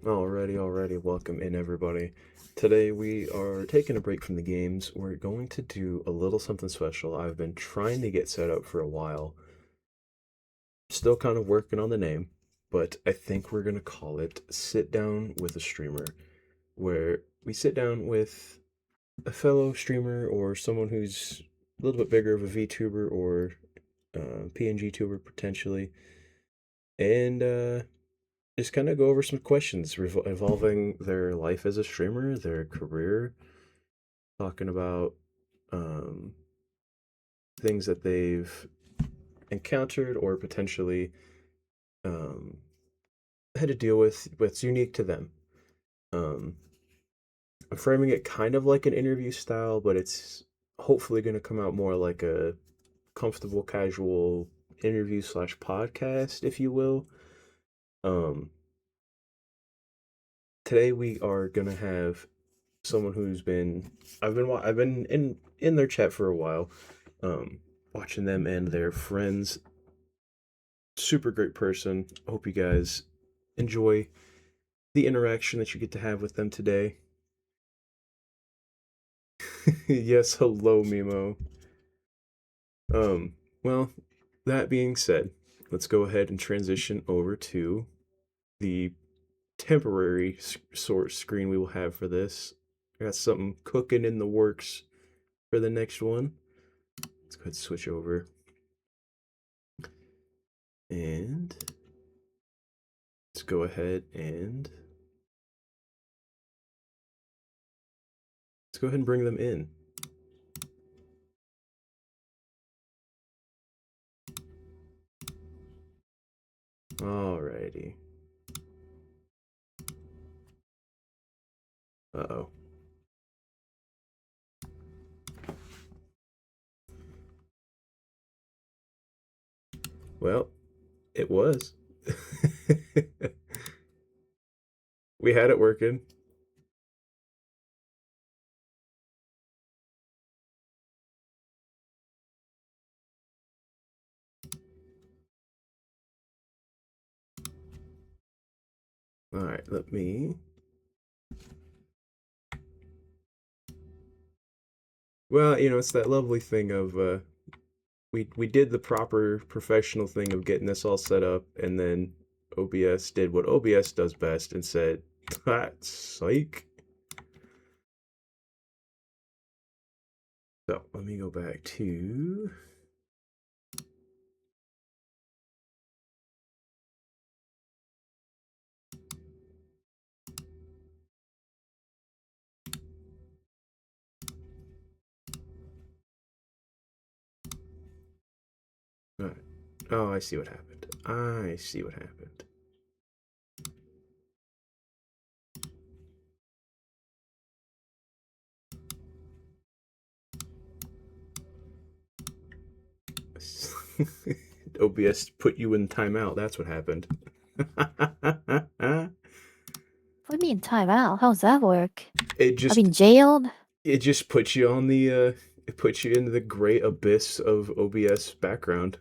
Alrighty, welcome in everybody. Today we are taking a break from the games. We're going to do a little something special. I've been trying to get set up for a while. Still kind of working on the name, but I think we're going to call it Sit Down with a Streamer, where we sit down with a fellow streamer or someone who's a little bit bigger of a VTuber or PNG tuber potentially, and just kind of go over some questions involving their life as a streamer, their career, talking about um, things that they've encountered or potentially um, had to deal with what's unique to them. Um, I'm framing it kind of like an interview style, but it's hopefully going to come out more like a comfortable, casual interview slash podcast, if you will. Um, Today we are gonna have someone who's been I've been in their chat for a while, watching them and their friends. Super great person. Hope you guys enjoy the interaction that you get to have with them today. Yes, hello, Mimo. Um, well, that being said, let's go ahead and transition over to the temporary source screen we will have for this. I got something cooking in the works for the next one. Let's go ahead and switch over. And let's go ahead and bring them in. Alrighty. Uh-oh. Well, it was. We had it working. Alright, let me. Well, it's that lovely thing of we did the proper professional thing of getting this all set up, and then OBS did what OBS does best and said, psych. So let me go back to. Alright. Oh, I see what happened. I see what happened. OBS put you in timeout. That's what happened. Put me in timeout. How's that work? It I've just been jailed. it just puts you on the it puts you into the great abyss of OBS background.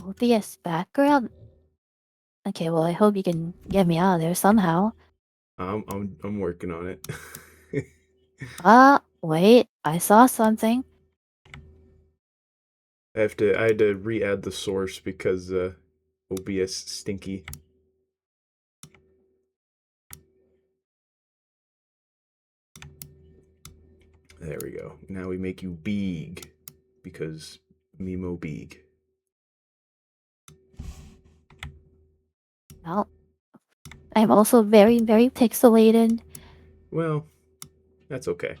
OBS background. Okay, well I hope you can get me out of there somehow. I'm working on it. Wait. I saw something. I had to re-add the source because OBS stinky. There we go. Now we make you big because Mimo big. Well, I'm also very, very pixelated. Well, that's okay.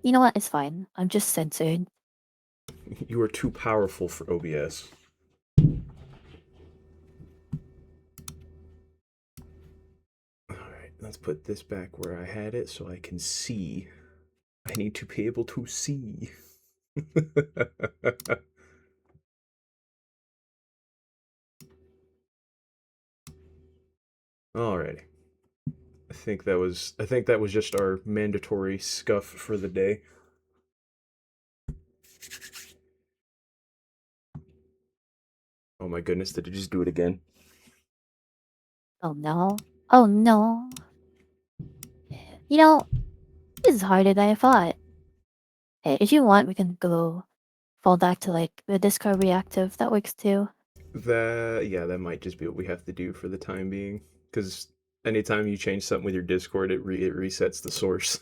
You know what? It's fine. I'm just censored. You are too powerful for OBS. Alright, let's put this back where I had it so I can see. I need to be able to see. Alrighty. I think that was just our mandatory scuff for the day. Oh my goodness, did it just do it again? Oh no. Oh no. You know, this is harder than I thought. Hey, if you want, we can go fall back to like the Discord reactive. That works too. Yeah, that might just be what we have to do for the time being. Because anytime you change something with your Discord, it resets the source.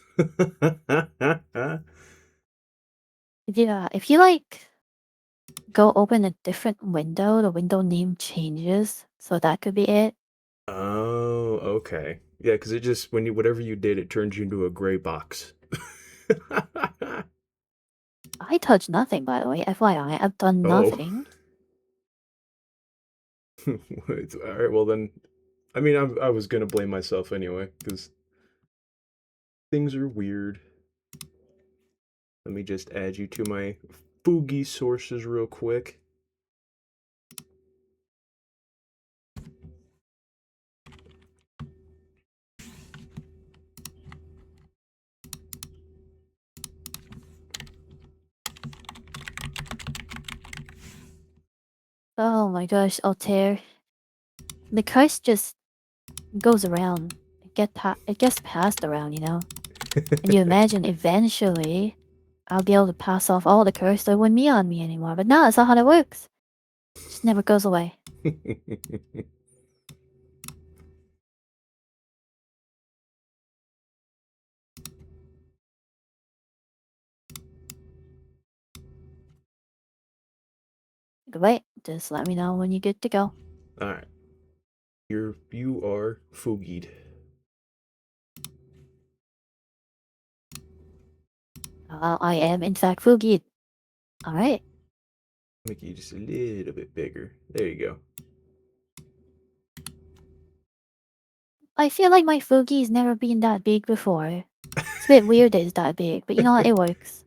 Yeah, if you like go open a different window, the window name changes. So that could be it. Oh, okay. Yeah, because it just when you whatever you did, it turns you into a gray box. I touched nothing, by the way. FYI, I've done Oh. nothing. All right. Well then, I mean, I was gonna blame myself anyway because things are weird. Let me just add you to my Fugi sources real quick. Oh my gosh, Altair. The curse just goes around. It gets passed around, you know? And you imagine eventually I'll be able to pass off all the curse that wouldn't be on me anymore. But no, that's not how that works. It just never goes away. Wait, just let me know when you're good to go. All right, you are Fugied. I am in fact Fugid. Alright. Make you just a little bit bigger. There you go. I feel like my Fugi's never been that big before. It's a bit weird that it's that big, but you know what? It works.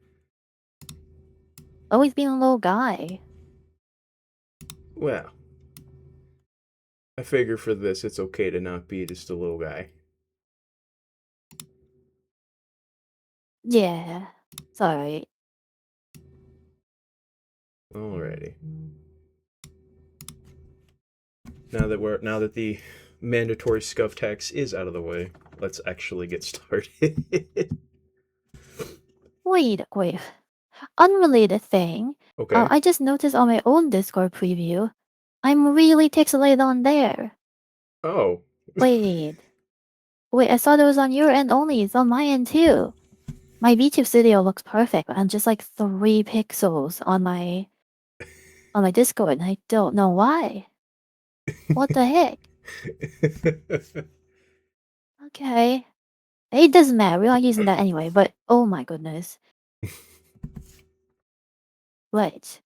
Always been a little guy. Well, I figure for this, it's okay to not be just a little guy. Yeah. It's alright. Alrighty. Now that the mandatory scuff tax is out of the way, let's actually get started. Wait. Unrelated thing. Okay. I just noticed on my own Discord preview, I'm really pixelated on there. Oh. Wait. Wait, I thought it was on your end only. It's on my end too. My VTube studio looks perfect, but I'm just like 3 pixels on my Discord, and I don't know why. What the heck? Okay. It doesn't matter. We're not using that anyway, but oh my goodness. Wait.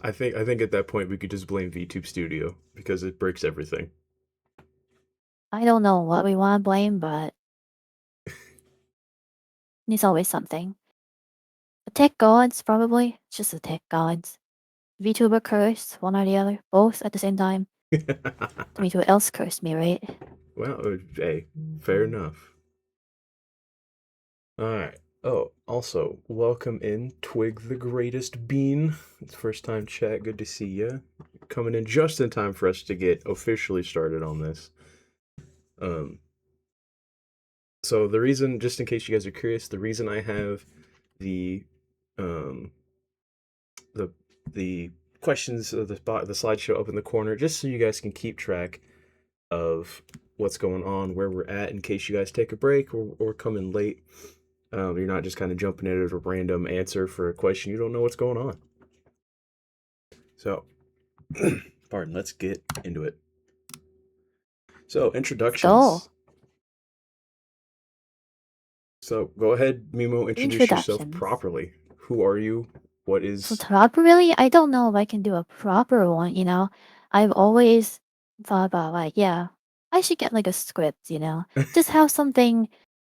I think at that point we could just blame VTube Studio because it breaks everything. I don't know what we want to blame, but it's always something. The tech gods, probably. It's just the tech gods. VTuber curse, one or the other, both at the same time. To me, who else cursed me, right? Well, hey, fair enough. All right. Oh, also, welcome in Twig the Greatest Bean. It's first time chat. Good to see you. Coming in just in time for us to get officially started on this. Um, so the reason, just in case you guys are curious, the reason I have the um the the questions of the slideshow up in the corner, just so you guys can keep track of what's going on, where we're at, in case you guys take a break or come in late. You're not just kind of jumping in at a random answer for a question you don't know what's going on. So, pardon, let's get into it. So, Let's go. introductions. So, go ahead, Mimo, introduce yourself Introductions. properly. Who are you? What So is. properly, I don't know if I can do a proper one, you know? I've always thought about like, yeah, I should get like a script, you know? Just have something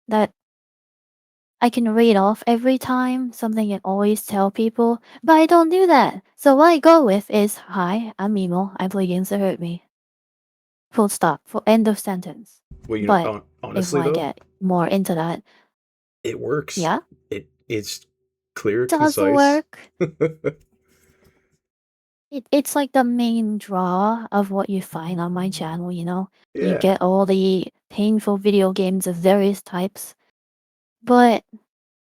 that I can read off every time, something I always tell people, but I don't do that. So what I go with is, hi, I'm Mimo, I play games that hurt me. Full stop, full end of sentence. Well, But if honestly, I though, get more into that, it works. yeah, It's clear, does concise. work. it's like the main draw of what you find on my channel, you know? You Yeah. get all the painful video games of various types. But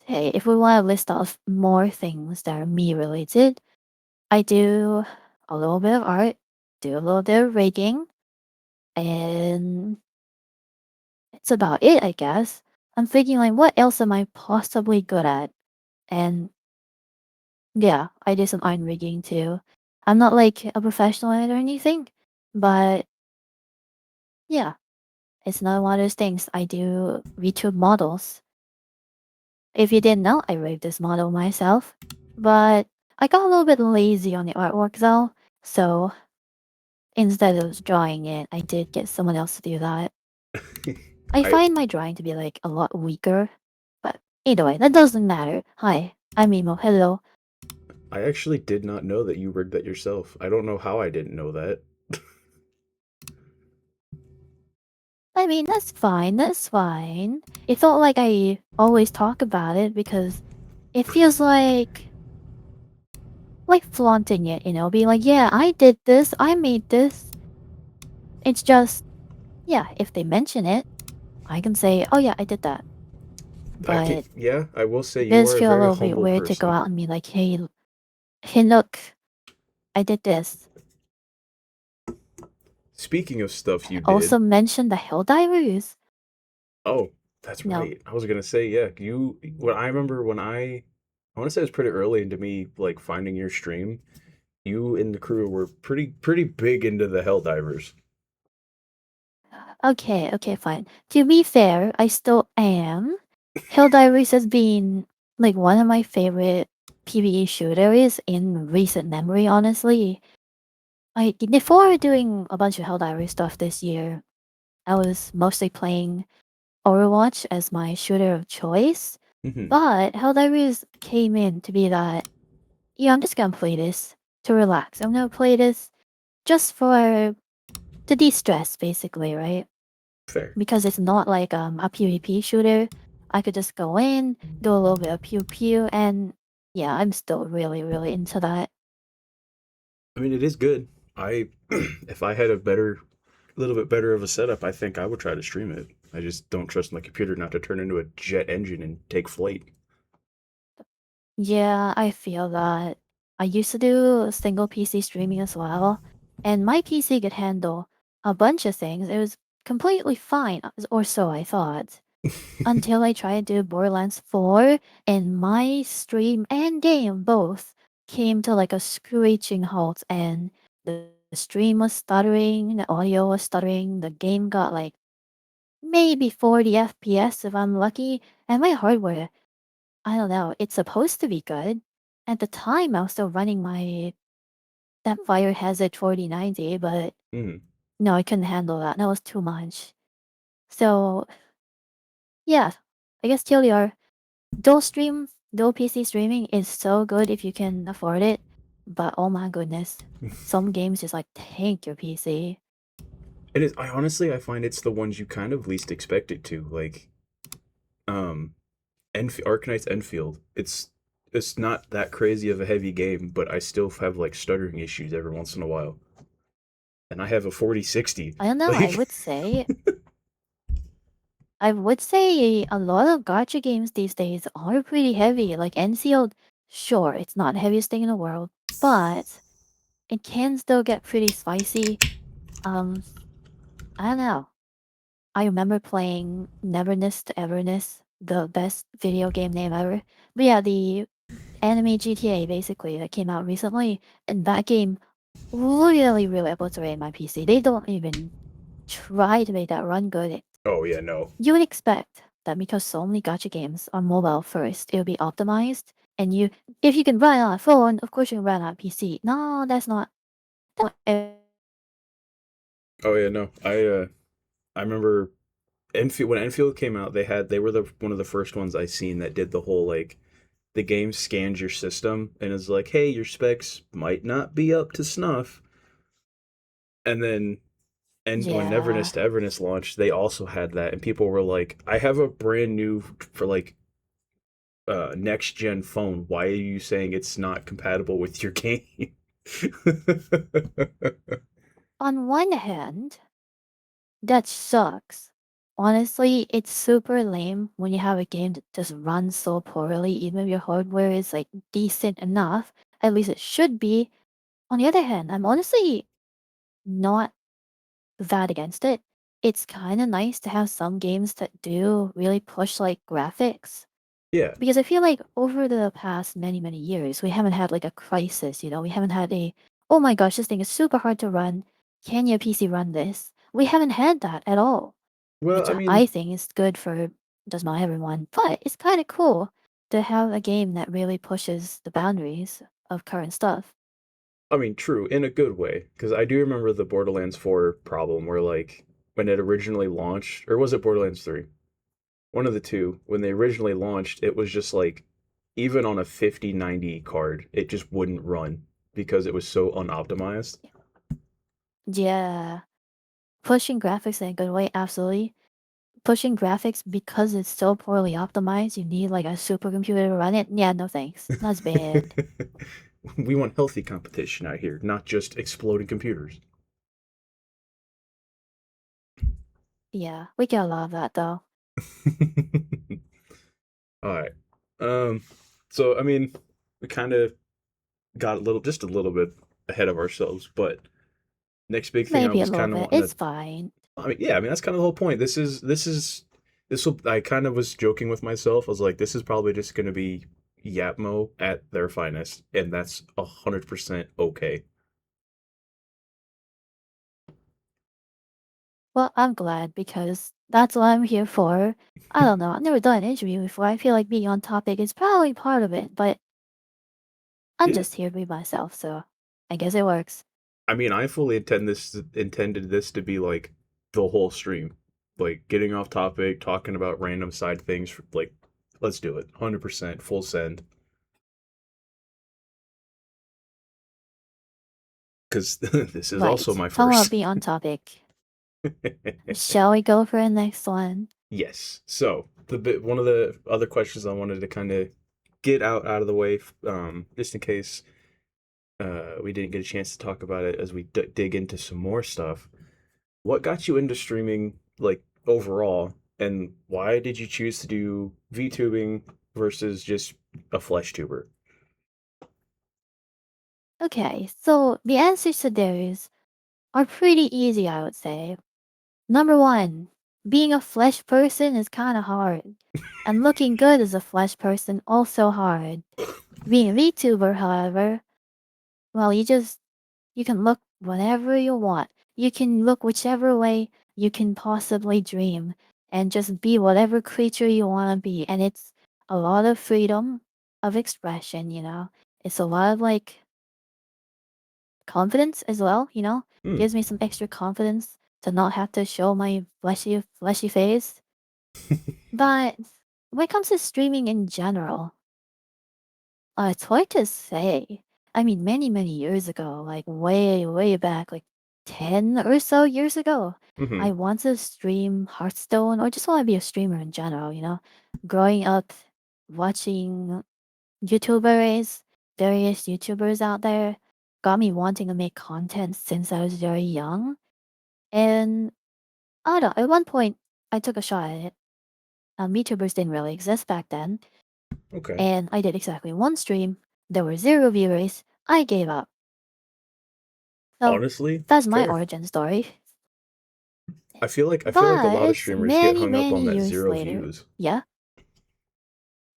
hey, if we want to list off more things that are me related, I do a little bit of art, do a little bit of rigging, and it's about it, I guess. I'm thinking like, what else am I possibly good at? And yeah, I do some iron rigging too. I'm not like a professional at it or anything, but yeah, it's not one of those things. I do VTube models. If you didn't know, I rigged this model myself, but I got a little bit lazy on the artwork though, so instead of drawing it, I did get someone else to do that. I I find my drawing to be like a lot weaker, but either way, that doesn't matter. Hi, I'm Emo. Hello. I actually did not know that you rigged that yourself. I don't know how I didn't know that. I mean, that's fine. That's fine. It felt like I always talk about it because it feels like flaunting it, you know, being like, yeah, I did this, I made this. It's just, yeah, if they mention it, I can say, oh yeah, I did that. I can, But yeah, I will say it you does are a feel a very little bit humble weird to go person. out and be like, hey, look, I did this. Speaking of stuff you Also did, mention the Helldivers. oh, that's No. right. I was gonna say, yeah, you. What I remember when I want to say it was pretty early into me like finding your stream. You and the crew were pretty big into the Helldivers. Okay, fine. To be fair, I still am. Helldivers has been like one of my favorite PvE shooters in recent memory, honestly. Like before doing a bunch of Helldivers stuff this year, I was mostly playing Overwatch as my shooter of choice. Hmm. But Helldivers came in to be that, yeah, I'm just gonna play this to relax. I'm gonna play this just for to de-stress, basically, right? Fair. Because it's not like a PvP shooter. I could just go in, do a little bit of pew pew, and yeah, I'm still really into that. I mean, it is good. I if I had a little bit better of a setup, I think I would try to stream it. I just don't trust my computer not to turn into a jet engine and take flight. Yeah, I feel that. I used to do single PC streaming as well, and my PC could handle a bunch of things. It was completely fine, or so I thought. Until I tried to do Borderlands 4, and my stream and game both came to like a screeching halt, and the stream was stuttering, the audio was stuttering, the game got like maybe 40 FPS if I'm lucky, and my hardware, I don't know, it's supposed to be good. At the time, I was still running my that Fire Hazard 4090, but Hmm. no, I couldn't handle that. That was too much. So yeah, I guess TLDR. Dual PC streaming is so good if you can afford it, but oh my goodness, some games just like tank your PC. It is. I honestly, I find it's the ones you kind of least expect it to. Like, um, Arknight's Enfield. It's not that crazy of a heavy game, but I still have like stuttering issues every once in a while. And I have a 4060. I don't know. Like, I would say a lot of gacha games these days are pretty heavy. Like Enfield, sure, it's not the heaviest thing in the world, but it can still get pretty spicy. Um, I don't know. I remember playing Neverness to Everness, the best video game name ever. But yeah, the anime GTA basically that came out recently, and that game really obliterated my PC. They don't even try to make that run good. oh yeah, no. You would expect that because so many gacha games are mobile first, it'll be optimized, and if you can run it on a phone, of course you can run it on a PC. No, that's not. Oh yeah, no. I remember Enfield when Enfield came out. They were the one of the first ones I seen that did the whole like the game scans your system and is like, hey, your specs might not be up to snuff. And then and when Neverness Yeah. to Everness launched, they also had that, and people were like, I have a brand new for like next gen phone. Why are you saying it's not compatible with your game? On one hand, that sucks. Honestly, it's super lame when you have a game that just runs so poorly, even if your hardware is like decent enough. At least it should be. On the other hand, I'm honestly not that against it. It's kind of nice to have some games that do really push like graphics. Yeah. Because I feel like over the past many, many years, we haven't had like a crisis, We haven't had a, oh my gosh, this thing is super hard to run. Can your PC run this? We haven't had that at all, Well, which I I mean, think is good for just not everyone. But it's kind of cool to have a game that really pushes the boundaries of current stuff. true in a good way, because I do remember the Borderlands 4 problem where like when it originally launched, or was it Borderlands 3? One of the two, when they originally launched, it was just like even on a 5090 card, it just wouldn't run because it was so unoptimized. Yeah, pushing graphics in a good way, absolutely. Pushing graphics because it's so poorly optimized, you need like a supercomputer to run it. Yeah, no thanks. That's bad. We want healthy competition out here, not just exploding computers. Yeah, we get a lot of that though. All right. Um, so we kind of got just a little bit ahead of ourselves, but next big thing I Maybe a was little kind of bit. wanting to. It's fine. Yeah, that's kind of the whole point. This will. I kind of was joking with myself. I was like, this is probably just going to be Yapmo at their finest, and that's 100% okay. Well, I'm glad because that's what I'm here for. I don't know. I've never done an interview before. I feel like being on topic is probably part of it, but I'm Yeah, just here to be myself, so I guess it works. I fully intended this to be like the whole stream, like getting off topic, talking about random side things. Like, let's do it, 100% full send, because this is also Right. my Talking about first. being on topic. Shall we go for the next one? Yes. So one of the other questions I wanted to kind of get out of the way, just in case we didn't get a chance to talk about it as we dig into some more stuff. What got you into streaming, like overall, and why did you choose to do VTubing versus just a flesh tuber? Okay, so the answers to those are pretty easy, I would say. Number one, being a flesh person is kind of hard. And looking good as a flesh person also hard. Being a VTuber, however, well, you can look whatever you want. You can look whichever way you can possibly dream and just be whatever creature you want to be. And it's a lot of freedom of expression. It's a lot of like confidence as well. Hmm. Gives me some extra confidence to not have to show my fleshy face. But when it comes to streaming in general, it's hard to say. I mean, many, many years ago, like way, way back, like 10 or so years ago, I Mm-hmm. want to stream Hearthstone or just want to be a streamer in general. Growing up, watching YouTubers, various YouTubers out there, got me wanting to make content since I was very young. And I don't know, at one point, I took a shot at it. YouTubers didn't really exist back then. Okay. And I did exactly one stream. There were zero viewers. I gave up. So Honestly, that's my fair. origin story. I feel like a lot of But streamers get many, hung up on many that years zero later, views. yeah,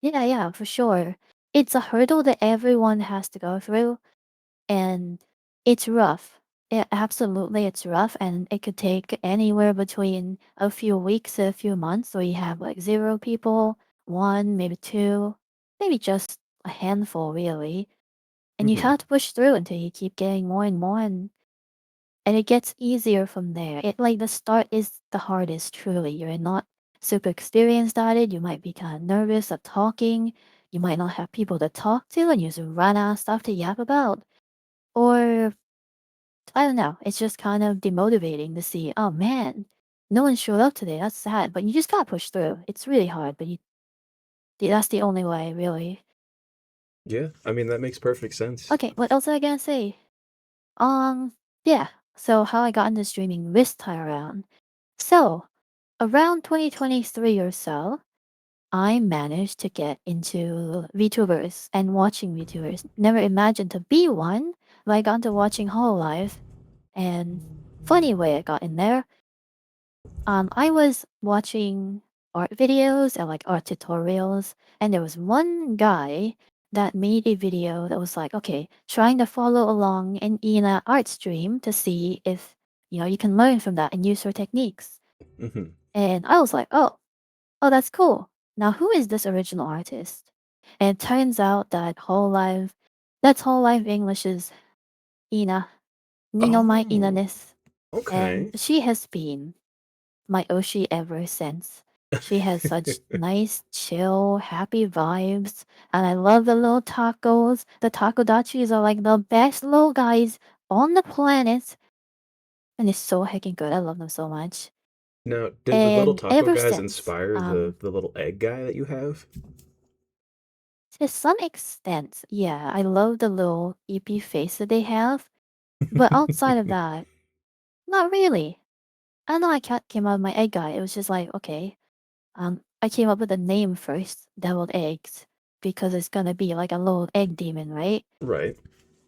yeah, for sure. It's a hurdle that everyone has to go through, and it's rough. Absolutely, it's rough, and it could take anywhere between a few weeks to a few months where you have like zero people, one, maybe two, maybe just a handful, really. And you Mm-hmm. have to push through until you keep getting more and more, and it gets easier from there. It like the start is the hardest, truly. You're not super experienced at it. You might be kind of nervous of talking. You might not have people to talk to, and you just run out of stuff to yap about. Or I don't know. It's just kind of demotivating to see. Oh man, no one showed up today. That's sad. But you just gotta push through. It's really hard, but that's the only way, really. Yeah, that makes perfect sense. Okay, what else am I gonna say? Um, yeah. So how I got into streaming this time around. So around 2023 or so, I managed to get into VTubers and watching VTubers. Never imagined to be one, but I got into watching Hololive, and funny way I got in there. I was watching art videos and like art tutorials, and there was one guy that made a video that was like, okay, trying to follow along in a art stream to see if you can learn from that and use her techniques. Hmm. And I was like, oh, that's cool. Now who is this original artist? And it turns out that that's Whole Life English's Ina, Nino my Oh, Inanis, and okay. she has been my Oshi ever since. She has such nice, chill, happy vibes, and I love the little tacos. The takodachis are like the best little guys on the planet, and it's so heckin' good. I love them so much. Now, did the little And taco ever guys since, inspire the little egg guy that you have? to some extent, yeah, I love the little eepy face that they have, but outside of that, not really. I know came out of my egg guy. It was just like, okay, I came up with a name first, deviled eggs, because it's gonna be like a little egg demon, right? Right.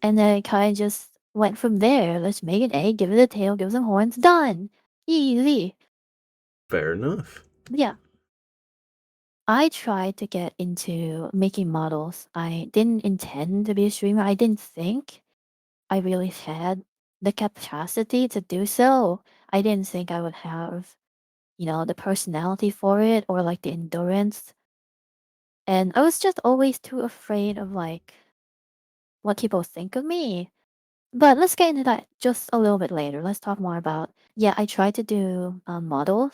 And then it kind of just went from there. Let's make an egg, give it a tail, give it some horns, done, easy. Fair enough. But yeah, I tried to get into making models. I didn't intend to be a streamer. I didn't think I really had the capacity to do so. I didn't think I would have, the personality for it or like the endurance. And I was just always too afraid of like what people think of me. But let's get into that just a little bit later. Let's talk more about. Yeah, I tried to do model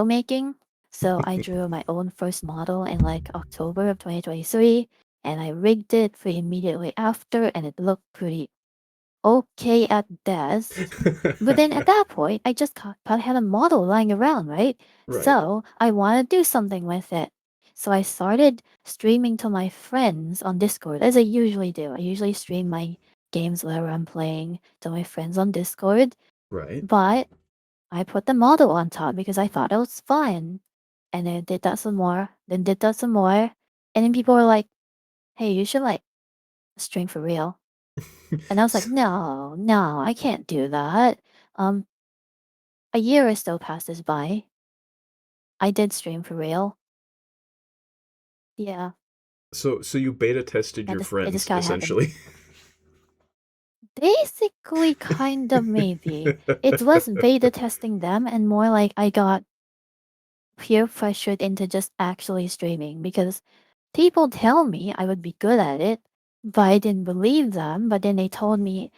making. So I drew my own first model in like October of 2023, and I rigged it for immediately after, and it looked pretty okay at best. But then at that point, I just kind of had a model lying around, right? Right. So I want to do something with it. So I started streaming to my friends on Discord, as I usually do. I usually stream my games, whatever I'm playing, to my friends on Discord. Right. But I put the model on top because I thought it was fun. And then did that some more, then did that some more. And then people were like, hey, you should like stream for real. And I was like, S- no, no, I can't do that. Um, a year or so passes by. I did stream for real. Yeah, so you beta tested your it just friends gotta happen. essentially. Basically, kind of maybe. It was beta testing them, and more like I got peer pressured into just actually streaming because people tell me I would be good at it, but I didn't believe them. But then they told me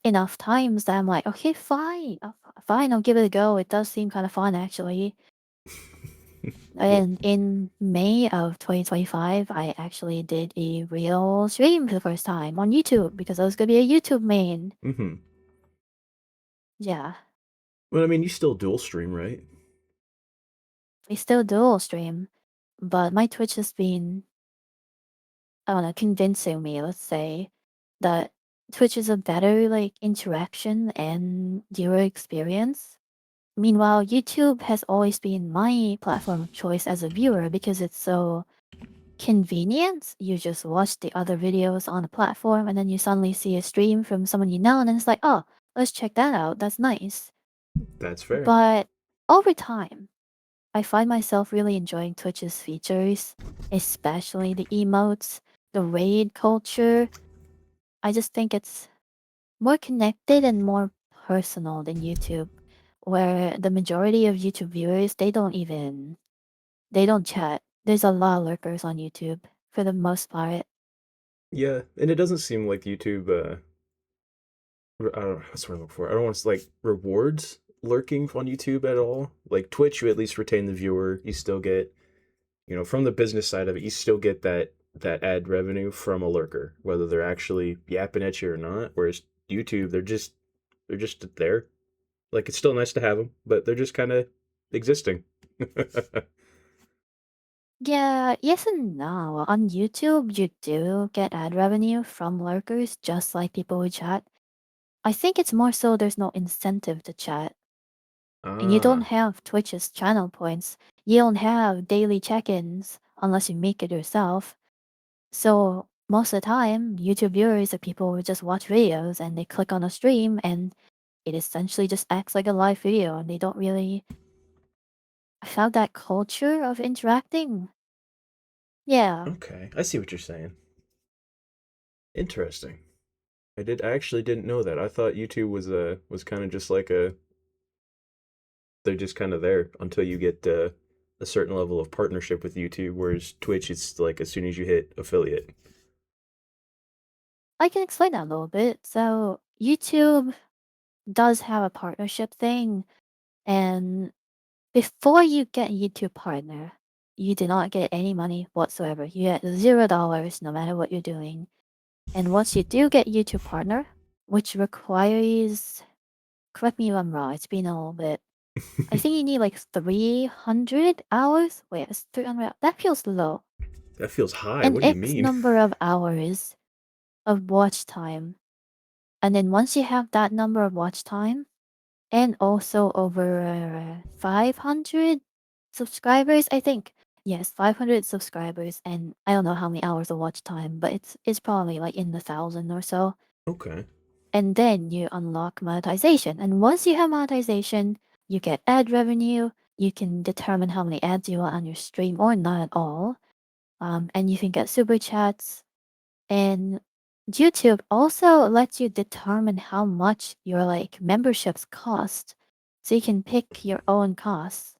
enough times that I'm like, okay, fine, fine, I'll give it a go. It does seem kind of fun, actually. Well, And in May of 2025, I actually did a real stream for the first time on YouTube because I was gonna be a YouTube main. hmm. Yeah, Well, I mean, you still dual stream, right? I still dual stream, but my Twitch has been, I don't know, convincing me, let's say, that Twitch is a better like interaction and viewer experience. Meanwhile, YouTube has always been my platform of choice as a viewer because it's so convenient. You just watch the other videos on the platform and then you suddenly see a stream from someone you know, and then it's like, oh, let's check that out. That's nice. That's fair. But over time, I find myself really enjoying Twitch's features, especially the emotes, the raid culture. I just think it's more connected and more personal than YouTube, where the majority of YouTube viewers they don't chat. There's a lot of lurkers on YouTube for the most part. Yeah, and it doesn't seem like YouTube. I don't know what's what I'm looking for. I don't want to like rewards lurking on YouTube at all. Like Twitch, you at least retain the viewer. You still get, from the business side of it, you still get that ad revenue from a lurker, whether they're actually yapping at you or not. Whereas YouTube, they're just there. Like it's still nice to have them, but they're just kind of existing. Yeah, yes and no. On YouTube, you do get ad revenue from lurkers, just like people who chat. I think it's more so there's no incentive to chat. And you don't Ah, have Twitch's channel points. You don't have daily check-ins unless you make it yourself. So most of the time, YouTube viewers are people who just watch videos and they click on a stream and it essentially just acts like a live video and they don't really have that culture of interacting. Yeah. okay. I see what you're saying. Interesting. I actually didn't know that. I thought YouTube was kind of just like a they're just kind of there until you get a certain level of partnership with YouTube, whereas Twitch it's like as soon as you hit affiliate. I can explain that a little bit. So YouTube does have a partnership thing and before you get YouTube partner, you do not get any money whatsoever. You get $0 no matter what you're doing. And once you do get YouTube partner, which requires, correct me if I'm wrong, it's been a little bit. I think you need like 300 hours. Wait, it's 300. That feels low. That feels high. An What do you X mean? number of hours of watch time. And then once you have that number of watch time, and also over 500 subscribers, I think. Yes, 500 subscribers, and I don't know how many hours of watch time, but it's probably like in the thousand or so. Okay. And then you unlock monetization. And once you have monetization, you get ad revenue. You can determine how many ads you want on your stream or not at all. And you can get super chats. And YouTube also lets you determine how much your like memberships cost. So you can pick your own costs.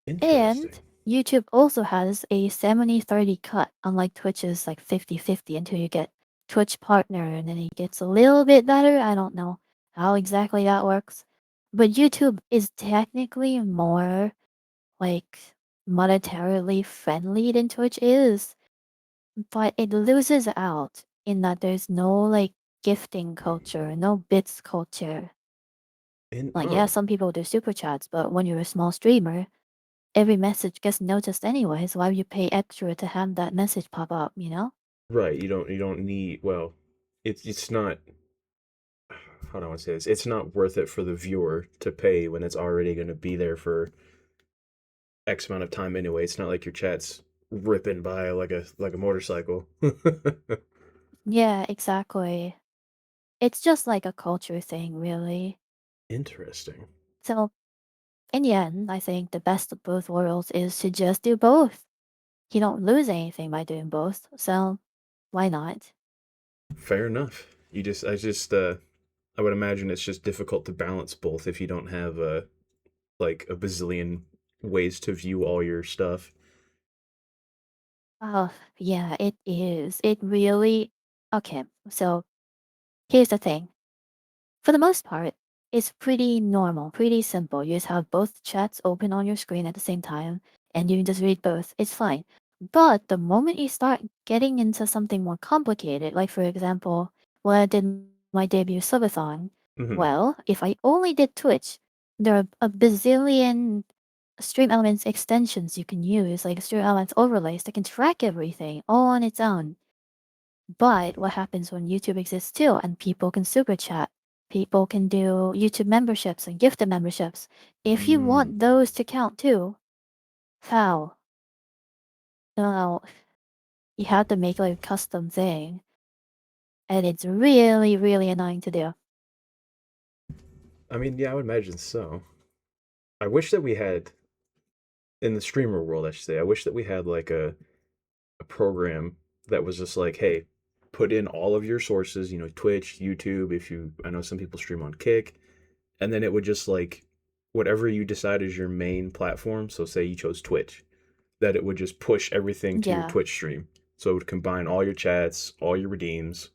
And Interesting. YouTube also has a 70-30 cut, unlike Twitch's like 50-50 until you get Twitch partner and then it gets a little bit better. I don't know how exactly that works. But YouTube is technically more like monetarily friendly than Twitch is. But it loses out in that there's no like gifting culture, no bits culture. And Like, yeah, oh, some people do super chats, but when you're a small streamer, every message gets noticed anyway, so why would you pay extra to have that message pop up, you know? right. You don't need well, it's not how do I want to say this? It's not worth it for the viewer to pay when it's already going to be there for X amount of time anyway. It's not like your chat's ripping by like a motorcycle. Yeah, exactly. It's just like a culture thing, really. Interesting. So, in the end, I think the best of both worlds is to just do both. You don't lose anything by doing both, so why not? Fair enough. I would imagine it's just difficult to balance both if you don't have like a bazillion ways to view all your stuff. Oh, yeah, it is. It really. Okay, so here's the thing. For the most part, it's pretty normal, pretty simple. You just have both chats open on your screen at the same time, and you can just read both. It's fine. But the moment you start getting into something more complicated, like for example, when I did my debut subathon, Hmm. well, if I only did Twitch, there are a bazillion Stream Elements extensions you can use, like Stream Elements overlays that can track everything all on its own. But what happens when YouTube exists too and people can super chat? People can do YouTube memberships and gifted memberships. If you Mm. want those to count too, how? No, you have to make like a custom thing. And it's really, really annoying to do. I mean, yeah, I would imagine so. I wish that we had in the streamer world, I should say, I wish that we had like a program that was just like, hey, put in all of your sources, Twitch, YouTube, if you I know some people stream on Kick, and then it would just like whatever you decide is your main platform, so say you chose Twitch, that it would just push everything to your Yeah. Twitch stream. So it would combine all your chats, all your redeems.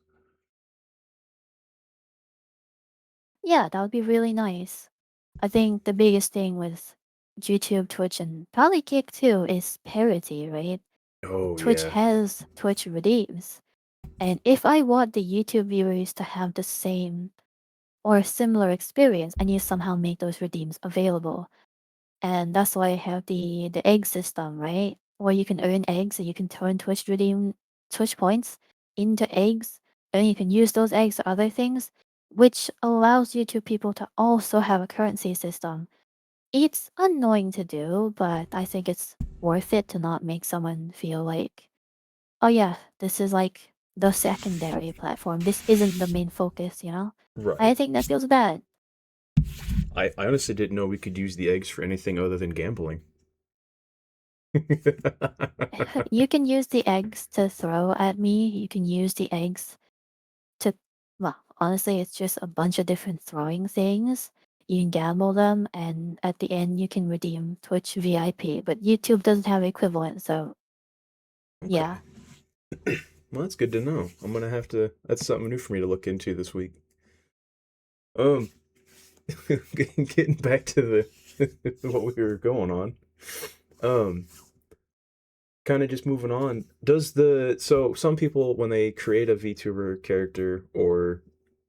Yeah, that would be really nice. I think the biggest thing with YouTube, Twitch, and probably Kick too is parity, right? Oh Twitch yeah. has Twitch redeems. And if I want the YouTube viewers to have the same or a similar experience, I need to somehow make those redeems available. And that's why I have the egg system, right? Where you can earn eggs and you can turn Twitch points into eggs, and you can use those eggs for other things. which allows you two people to also have a currency system. It's annoying to do, but I think it's worth it to not make someone feel like, oh yeah, this is like the secondary platform. This isn't the main focus, you know? I Right. think that feels bad. I honestly didn't know we could use the eggs for anything other than gambling. You can use the eggs to throw at me. You can use the eggs to, well, honestly, it's just a bunch of different throwing things. You can gamble them, and at the end, you can redeem Twitch VIP. But YouTube doesn't have equivalent, so yeah. Okay. Well, that's good to know. I'm gonna have to. That's something new for me to look into this week. Um, getting back to the what we were going on. Um, kind of just moving on. Does the so some people when they create a VTuber character or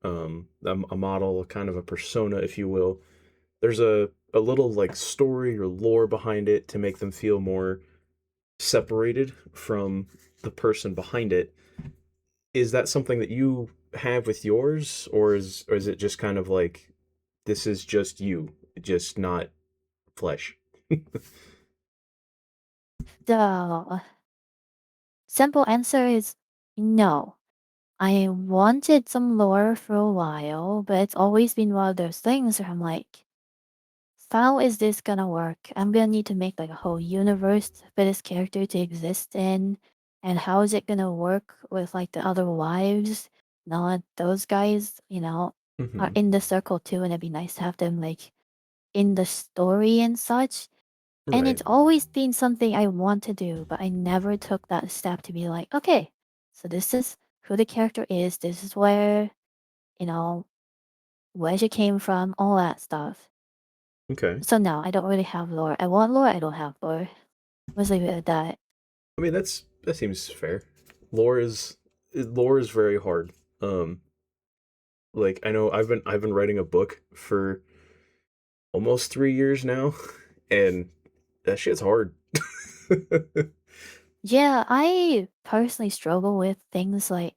a model, kind of a persona, if you will, there's a little like story or lore behind it to make them feel more separated from the person behind it. Is that something that you have with yours, or is it just kind of like this is just you, just not flesh? The simple answer is no. I wanted some lore for a while, but it's always been one of those things where I'm like, how is this gonna work? I'm gonna need to make like a whole universe for this character to exist in. And how is it gonna work with like the other wives? Not those guys, are Hmm. in the circle too, and it'd be nice to have them like in the story and such. And Right. it's always been something I want to do, but I never took that step to be like, okay, so this is who the character is, this is you know, where she came from, all that stuff. Okay. So no, I don't really have lore. I want lore, I don't have lore. Let's leave it at that. I mean, that seems fair. Lore is lore is very hard. Um, like I know I've been writing a book for almost 3 years now, and that shit's hard. Yeah, I personally struggle with things like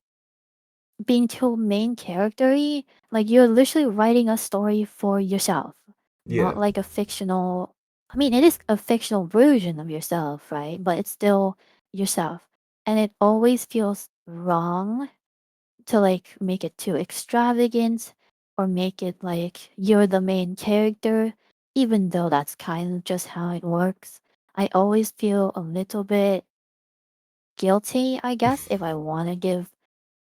being too main charactery. Like you're literally writing a story for yourself, not Yeah. like a fictional. I mean, it is a fictional version of yourself, right? But it's still yourself, and it always feels wrong to like make it too extravagant or make it like you're the main character, even though that's kind of just how it works. I always feel a little bit guilty, I guess, if I want to give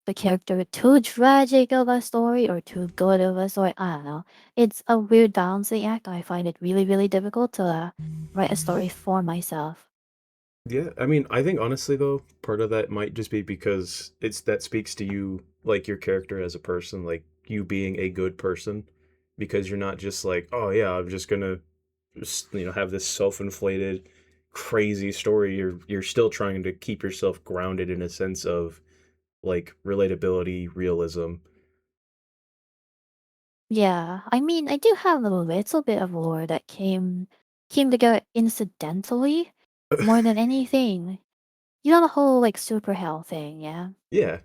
the character too tragic of a story or too good of a story. I don't know. It's a weird balancing act. I find it really, really difficult to write a story for myself. Yeah, I mean, I think honestly though, part of that might just be because it's that speaks to you, like your character as a person, like you being a good person, because you're not just like, oh yeah, I'm just gonna, have this self-inflated, crazy story. You're still trying to keep yourself grounded in a sense of like relatability, realism. Yeah, I mean, I do have a little bit of lore that came together incidentally more than anything. You know the whole like super hell thing, yeah? Yeah.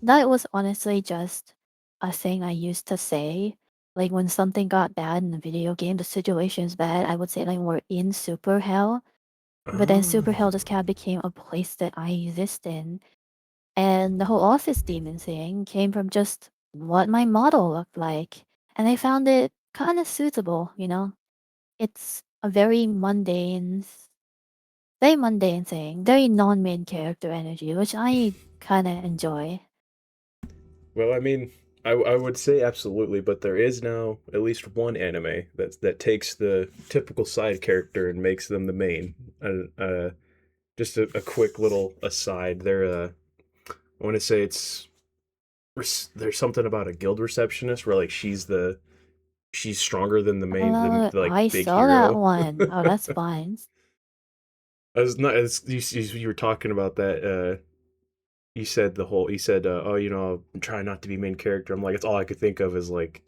That was honestly just a thing I used to say. Like when something got bad in the video game, the situation is bad, I would say like we're in super hell. But then super Oh. hell just kind of became a place that I exist in. And the whole office demon thing came from just what my model looked like. And I found it kind of suitable, you know? It's a very mundane thing, very non main character energy, which I kind of enjoy. Well, I mean, I would say absolutely, but there is now at least one anime that takes the typical side character and makes them the main. Just a quick little aside. I want to say there's something about a guild receptionist where like she's stronger than the like I big saw that hero. one. Oh, that's fine. I was not as you were talking about that. You said, oh, I'm trying not to be main character. I'm like, it's all I could think of is like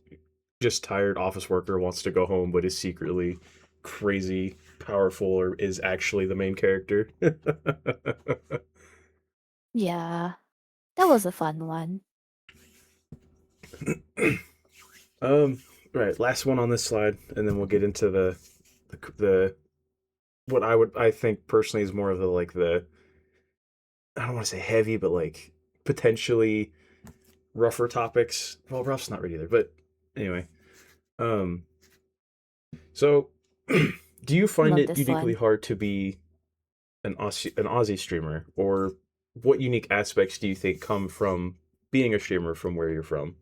just tired office worker wants to go home, but is secretly crazy powerful or is actually the main character. Yeah, that was a fun one. Um, right, last one on this slide, and then we'll get into the what I think personally is more of the like the I don't want to say heavy, but like potentially rougher topics. Well, rough's not right either, but anyway. Um, so do you find Love it this uniquely one. hard to be an Aussie streamer, or what unique aspects do you think come from being a streamer from where you're from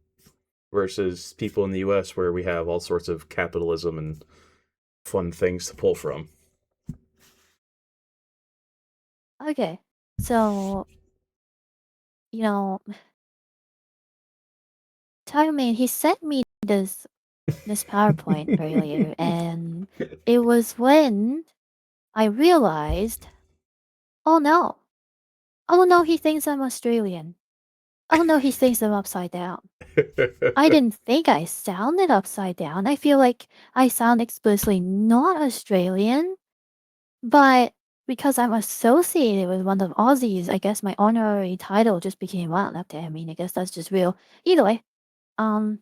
versus people in the U.S. where we have all sorts of capitalism and fun things to pull from? Okay. So, you know, Tyman, he sent me this PowerPoint earlier, and it was when I realized, oh no, oh no, he thinks I'm Australian. Oh no, he thinks I'm upside down. I didn't think I sounded upside down. I feel like I sound explicitly not Australian, but because I'm associated with one of Aussies, I guess my honorary title just became well. Okay, I mean, I guess that's just real. Either way, um,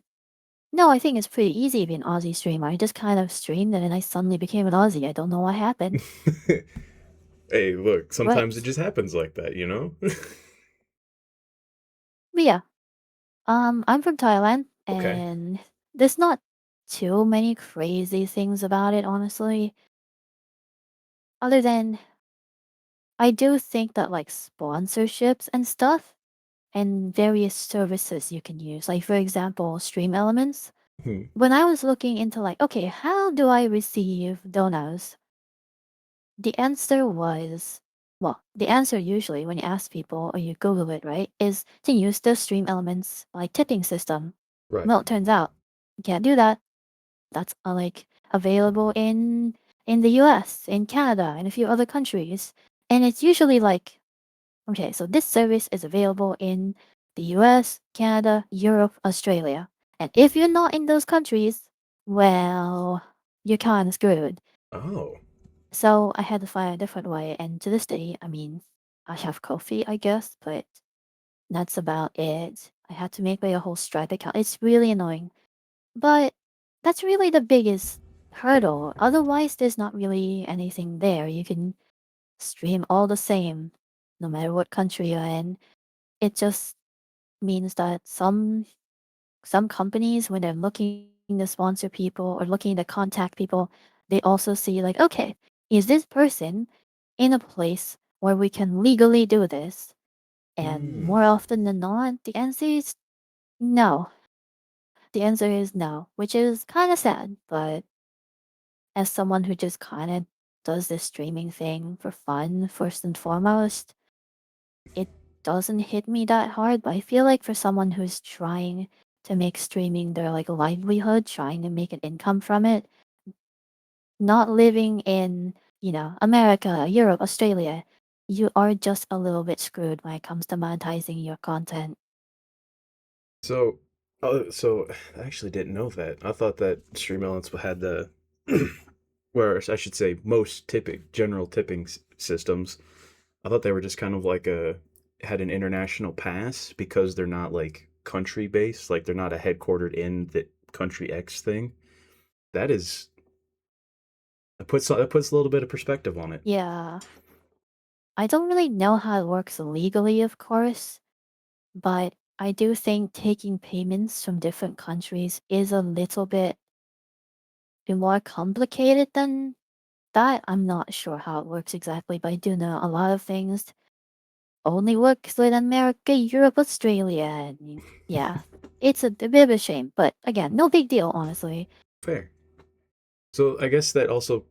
no, I think it's pretty easy to be an Aussie streamer. I just kind of streamed it and I suddenly became an Aussie. I don't know what happened. Hey, look, sometimes it But, just happens like that, you know? but yeah, I'm from Thailand Okay. and there's not too many crazy things about it, honestly. Other than I do think that like sponsorships and stuff and various services you can use. Like for example, Stream Elements. Hmm. When I was looking into like, okay, how do I receive donos? The answer was, well, the answer usually when you ask people or you Google it, right, is to use the Stream Elements like tipping system. Right. Well, it turns out you can't do that. That's like available in the US, in Canada, and a few other countries. And it's usually like, okay, so this service is available in the US, Canada, Europe, Australia. And if you're not in those countries, well, you're kind of screwed. Oh. So I had to find a different way. And to this day, I mean, I have coffee, I guess, but that's about it. I had to make my whole Stripe account. It's really annoying. But that's really the biggest hurdle. Otherwise, there's not really anything there. You can stream all the same, no matter what country you're in. It just means that some companies, when they're looking to sponsor people or looking to contact people, they also see like, okay, is this person in a place where we can legally do this? And Mm. more often than not, the answer is no. The answer is no, which is kind of sad, but as someone who just kind of does this streaming thing for fun, first and foremost, it doesn't hit me that hard. But I feel like for someone who's trying to make streaming their like livelihood, trying to make an income from it, not living in, America, Europe, Australia, you are just a little bit screwed when it comes to monetizing your content. So, so I actually didn't know that. I thought that Stream Elements had the, where I should say most tipping, general tipping systems. I thought they were just kind of like had an international pass because they're not like country based, like they're not a headquartered in the country X thing. That is that puts a little bit of perspective on it. Yeah. I don't really know how it works legally, of course, but I do think taking payments from different countries is a little bit more complicated than that. I'm not sure how it works exactly, but I do know a lot of things only works with America, Europe, Australia, and yeah, it's a bit of a shame. But again, no big deal, honestly. Fair. So I guess that also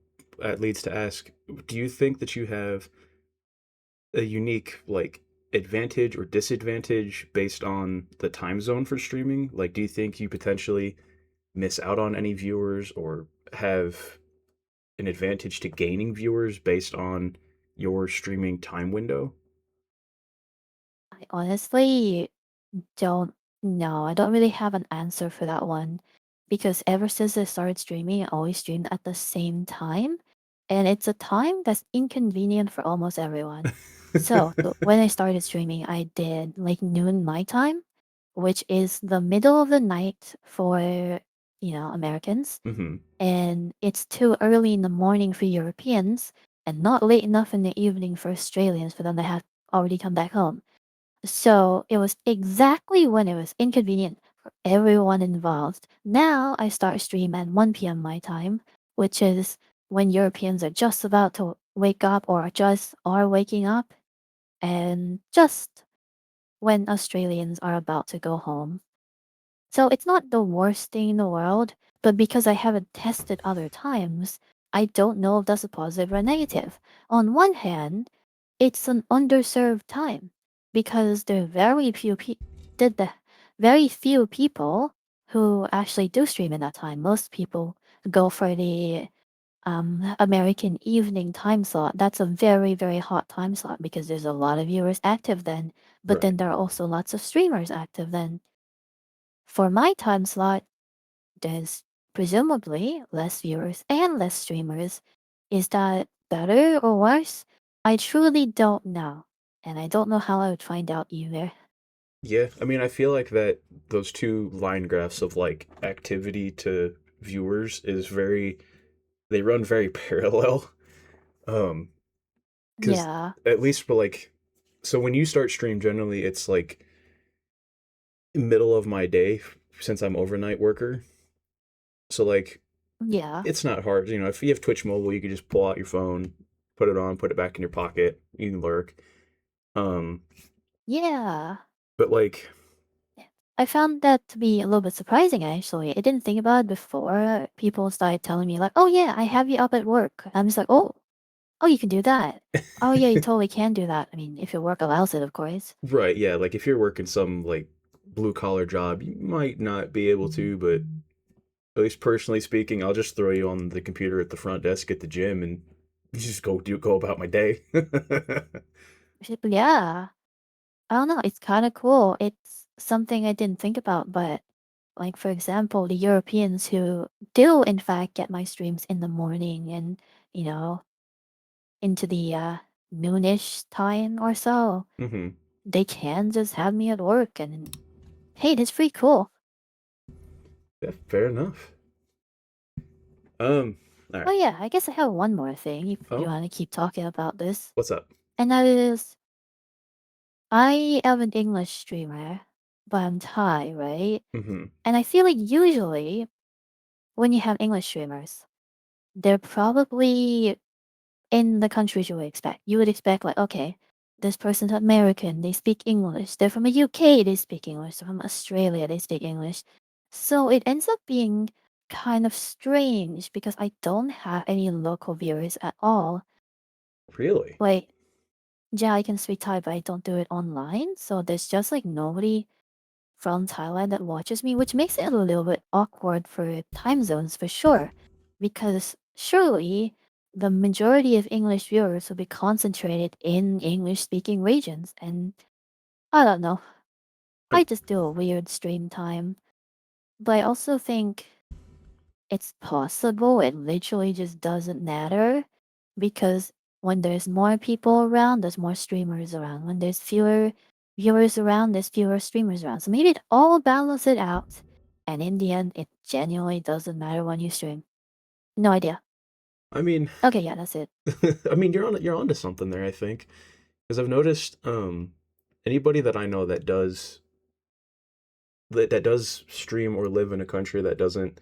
leads to ask: do you think that you have a unique like advantage or disadvantage based on the time zone for streaming? Like, do you think you potentially miss out on any viewers or have an advantage to gaining viewers based on your streaming time window? I honestly don't know. I don't really have an answer for that one because ever since I started streaming, I always streamed at the same time, and it's a time that's inconvenient for almost everyone. So when I started streaming, I did like noon my time, which is the middle of the night for Americans, Mm-hmm. and it's too early in the morning for Europeans and not late enough in the evening for Australians for them to have already come back home. So it was exactly when it was inconvenient for everyone involved. Now I start stream at 1 p.m. my time, which is when Europeans are just about to wake up or just are waking up, and just when Australians are about to go home. So it's not the worst thing in the world, but because I haven't tested other times, I don't know if that's a positive or negative. On one hand, it's an underserved time because there are the very few people who actually do stream in that time. Most people go for the American evening time slot. That's a very, very hot time slot because there's a lot of viewers active then, but Right. then there are also lots of streamers active then. For my time slot, there's presumably less viewers and less streamers. Is that better or worse? I truly don't know. And I don't know how I would find out either. Yeah, I mean, I feel like that those two line graphs of like activity to viewers is very they run very parallel. Um, because Yeah, at least for like, so when you start stream, generally it's like middle of my day since I'm overnight worker. So like, yeah, it's not hard. You know, if you have Twitch mobile, you can just pull out your phone, put it on, put it back in your pocket. You can lurk. Um, yeah. but like, I found that to be a little bit surprising actually. I didn't think about it before people started telling me like, "Oh yeah, I have you up at work." I'm just like, "Oh, you can do that." "Oh yeah, you totally can do that." I mean, if your work allows it, of course. right, yeah, like if you're working some like blue collar job, you might not be able to, but at least personally speaking, I'll just throw you on the computer at the front desk at the gym and just go about my day. But yeah, I don't know, it's kind of cool. It's something I didn't think about, but like for example, the Europeans who do in fact get my streams in the morning and, you know, into the noonish time or so, Hmm. they can just have me at work and hey, that's pretty cool. Yeah, fair enough. All Oh right. yeah, I guess I have one more thing if you Oh, want to keep talking about this. what's up? And that is I am an English streamer, but I'm Thai, right? Hmm. And I feel like usually when you have English streamers, they're probably in the countries you would expect. You would expect like, okay, this person's American, they speak English. They're from the UK, they speak English. They're from Australia, they speak English. So it ends up being kind of strange because I don't have any local viewers at all. Really? Like, yeah, I can speak Thai, but I don't do it online. So there's just like nobody from Thailand that watches me, which makes it a little bit awkward for time zones for sure. Because surely the majority of English viewers will be concentrated in English speaking regions. And I don't know, Um, I just do a weird stream time. But I also think it's possible it literally just doesn't matter because when there's more people around, there's more streamers around. When there's fewer viewers around, there's fewer streamers around. So maybe it all balances it out. And in the end, it genuinely doesn't matter when you stream. No idea. I mean, Okay, yeah, that's it. I mean, you're onto something there, I think, because I've noticed anybody that I know that does stream or live in a country that doesn't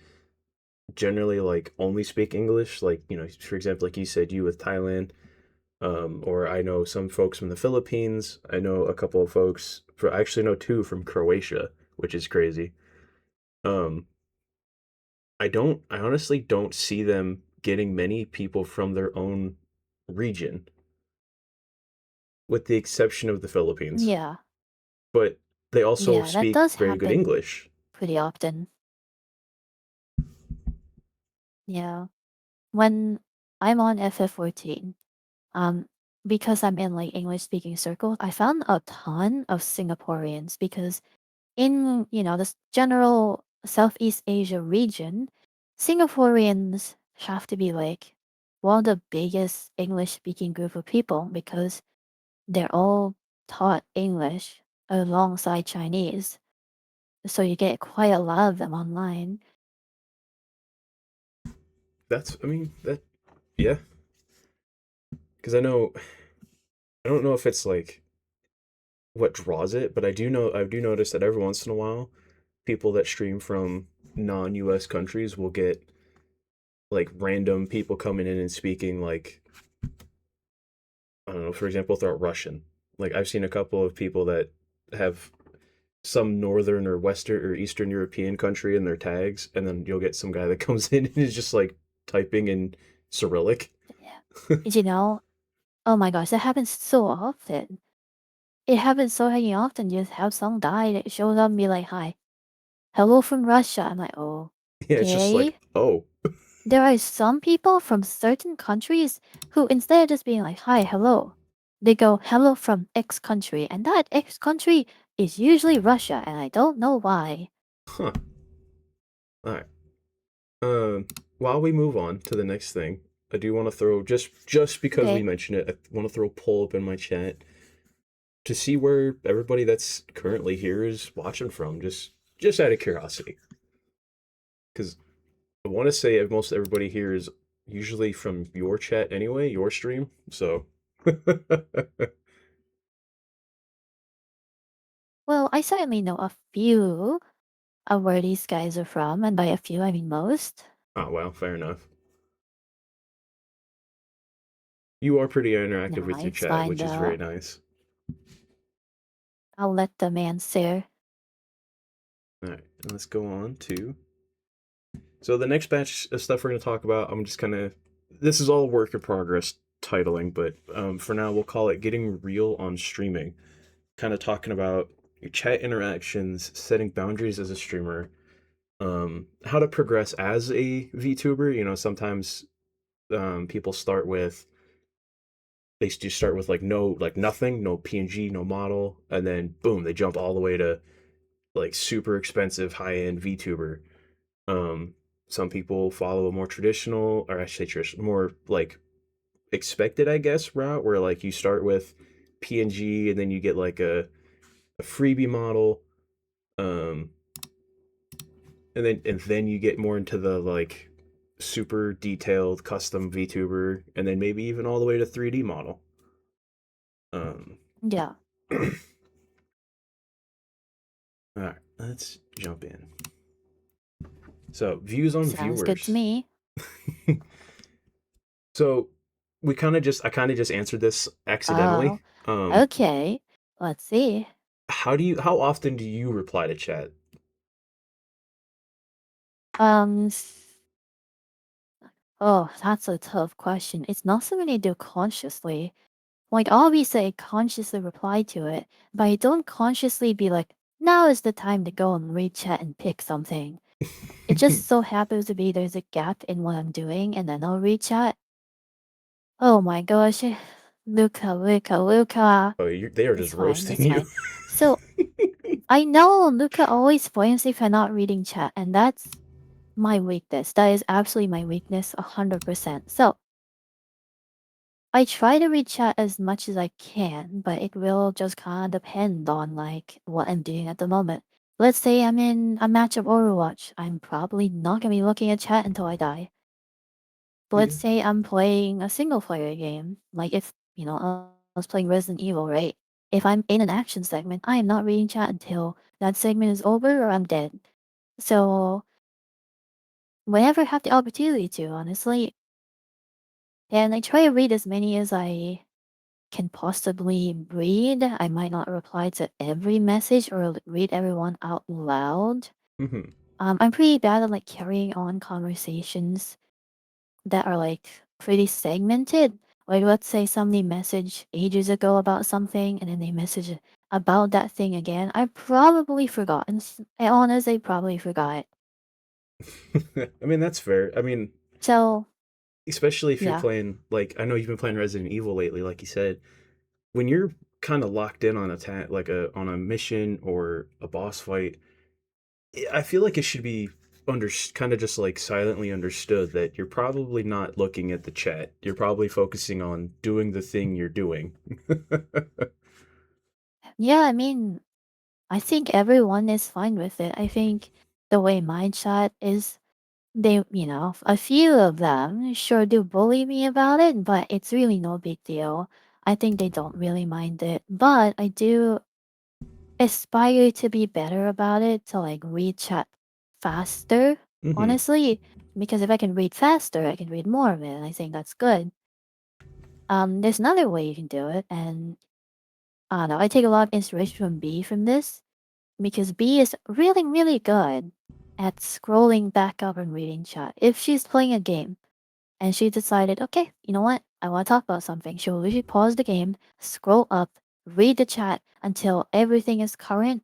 generally like only speak English, like you know, for example, like you said, you with Thailand, or I know some folks from the Philippines. I know a couple of folks. I actually know two from Croatia, which is crazy. Um, I honestly don't see them getting many people from their own region, with the exception of the Philippines. Yeah. But they also Yeah, that speak does very good happen English. pretty often. Yeah. When I'm on FF14, um, because I'm in like English speaking circles, I found a ton of Singaporeans because in this general Southeast Asia region, Singaporeans have to be like one of the biggest English speaking group of people because they're all taught English alongside Chinese. So you get quite a lot of them online. That's, I mean, that, yeah. Because I don't know if it's like what draws it, but I do notice that every once in a while, people that stream from non-US countries will get like random people coming in and speaking like, I don't know, for example, throw out Russian. Like I've seen a couple of people that have some northern or western or eastern European country in their tags, and then you'll get some guy that comes in and is just like typing in Cyrillic. Yeah. You know, oh my gosh, that happens so often. It happens so hanging often. You just have some guy that shows up and be like, "Hi, hello from Russia." I'm like, Yeah, it's just like, okay. oh, There are some people from certain countries who, instead of just being like, "Hi, hello," they go, "Hello from X country," and that X country is usually Russia, and I don't know why. huh. All right. Um, while we move on to the next thing, I do want to throw just because we Okay. mentioned it, I want to throw a poll up in my chat to see where everybody that's currently here is watching from. Just out of curiosity, because I want to say most everybody here is usually from your chat anyway, your stream. So, Well, I certainly know a few of where these guys are from, and by a few, I mean most. oh well, fair enough. You are pretty interactive Nah, with your it's chat, fine which is very though. nice. I'll let the man answer. All right, let's go on to. So the next batch of stuff we're going to talk about, I'm just kind of. This is all work in progress titling, but for now we'll call it "Getting Real on Streaming." Kind of talking about your chat interactions, setting boundaries as a streamer, how to progress as a VTuber. You know, sometimes people start with they just start with like no like nothing, no PNG, no model, and then boom, they jump all the way to like super expensive high end VTuber. Um, some people follow a more traditional, or I should say traditional, more like expected, I guess, route where like you start with PNG and then you get like a freebie model, um, and then you get more into the like super detailed custom VTuber, and then maybe even all the way to 3D model. Um, Yeah, all right, let's jump in. So views on sounds good to viewers. me. So I kind of just answered this accidentally. Oh, okay. Let's see. How often do you reply to chat? Um, oh, that's a tough question. It's not something I do consciously. Like, obviously, I consciously reply to it, but I don't consciously be like, now is the time to go and read chat and pick something. It just so happens to be there's a gap in what I'm doing, and then I'll read chat. Oh my gosh. Luca, Luca, Luca. Oh, they are just It's fine, roasting it's you. fine. So, I know Luca always points if I'm not reading chat, and that's my weakness. That is absolutely my weakness, 100%. So, I try to read chat as much as I can, but it will just kind of depend on like what I'm doing at the moment. Let's say I'm in a match of Overwatch. I'm probably not gonna be looking at chat until I die. But let's Yeah. say I'm playing a single player game, like if I was playing Resident Evil, right? If I'm in an action segment, I am not reading chat until that segment is over or I'm dead. So whenever I have the opportunity to, honestly, and I try to read as many as I can possibly read. I might not reply to every message or read everyone out loud. Hmm. I'm pretty bad at like carrying on conversations that are like pretty segmented. Like let's say somebody messaged ages ago about something and then they message about that thing again. I probably forgot. I honestly probably forgot. I mean, that's fair. I mean, So especially if you're yeah. playing like I know you've been playing Resident Evil lately, like you said. When you're kind of locked in on like a on a mission or a boss fight, I feel like it should be kind of just like silently understood that you're probably not looking at the chat. You're probably focusing on doing the thing you're doing. Yeah, I mean, I think everyone is fine with it. I think the way my chat is a few of them sure do bully me about it, but it's really no big deal. I think they don't really mind it, but I do aspire to be better about it, to like read chat faster, Hmm. honestly, because if I can read faster, I can read more of it, and I think that's good. There's another way you can do it, and I don't know, I take a lot of inspiration from B from this, because B is really, really good at scrolling back up and reading chat. If she's playing a game and she decided, okay, you know what? I want to talk about something. She'll usually pause the game, scroll up, read the chat until everything is current,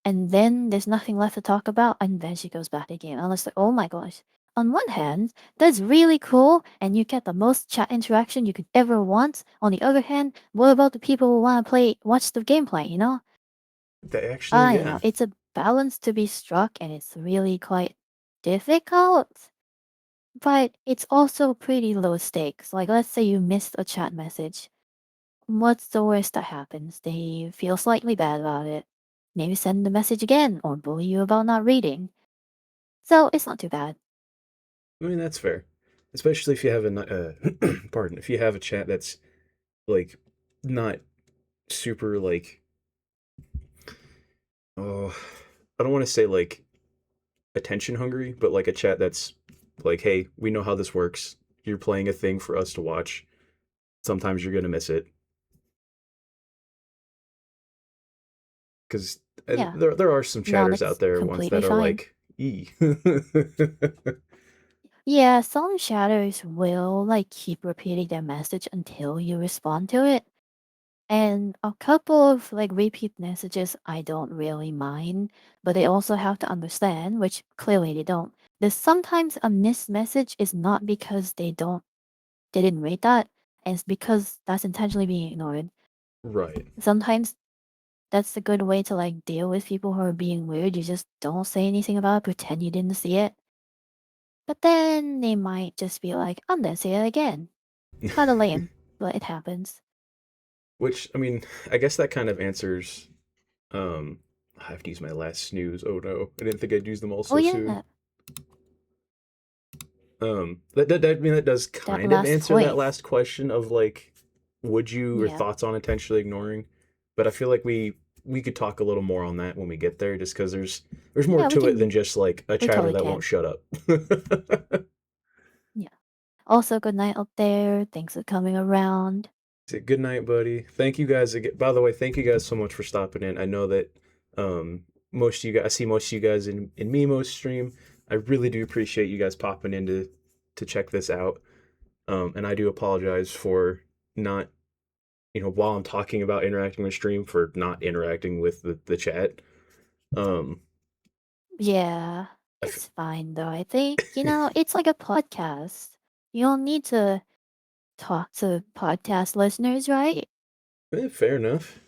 and then there's nothing left to talk about, and then she goes back to the game. And I was like, oh my gosh. On one hand, that's really cool, and you get the most chat interaction you could ever want. On the other hand, what about the people who want to watch the gameplay, you know? They actually, I don't yeah. know. It's a balance to be struck, and it's really quite difficult. But it's also pretty low stakes. Like, let's say you missed a chat message. What's the worst that happens? They feel slightly bad about it. Maybe send the message again or bully you about not reading. So it's not too bad. I mean, that's fair, especially if you have pardon, if you have a chat that's like not super like, oh, I don't want to say like attention hungry, but like a chat that's like, hey, we know how this works. You're playing a thing for us to watch. Sometimes you're gonna miss it because Yeah. there are some No, chatters out that's there ones completely that are fine. like, e. Yeah, some chatters will like keep repeating their message until you respond to it. And a couple of like repeat messages I don't really mind, but they also have to understand, which clearly they don't. There's sometimes a missed message is not because they didn't read that, and it's because that's intentionally being ignored. Right. Sometimes that's a good way to like deal with people who are being weird. You just don't say anything about it, pretend you didn't see it. But then they might just be like, I'm gonna say it again. Kinda lame, but it happens. Which I mean, I guess that kind of answers. I have to use my last snooze. Oh no, I didn't think I'd use them all Oh so soon. yeah, I mean that does that kind of last answer that point. last question of like, would you or Yeah. thoughts on intentionally ignoring? But I feel like we could talk a little more on that when we get there, just because there's more Yeah, to it than just like a we chatter totally that won't can. shut up. Yeah. Also, good night up there. Thanks for coming around. So, good night, buddy. Thank you guys again. By the way, thank you guys so much for stopping in. I know that most of you guys, I see most of you guys in Mimo's stream. I really do appreciate you guys popping in to check this out. And I do apologize for not, while I'm talking about interacting with stream, for not interacting with the chat. Um, Yeah, I f- it's fine though. I think, it's like a podcast. You don't need to talk to podcast listeners, right? Fair enough.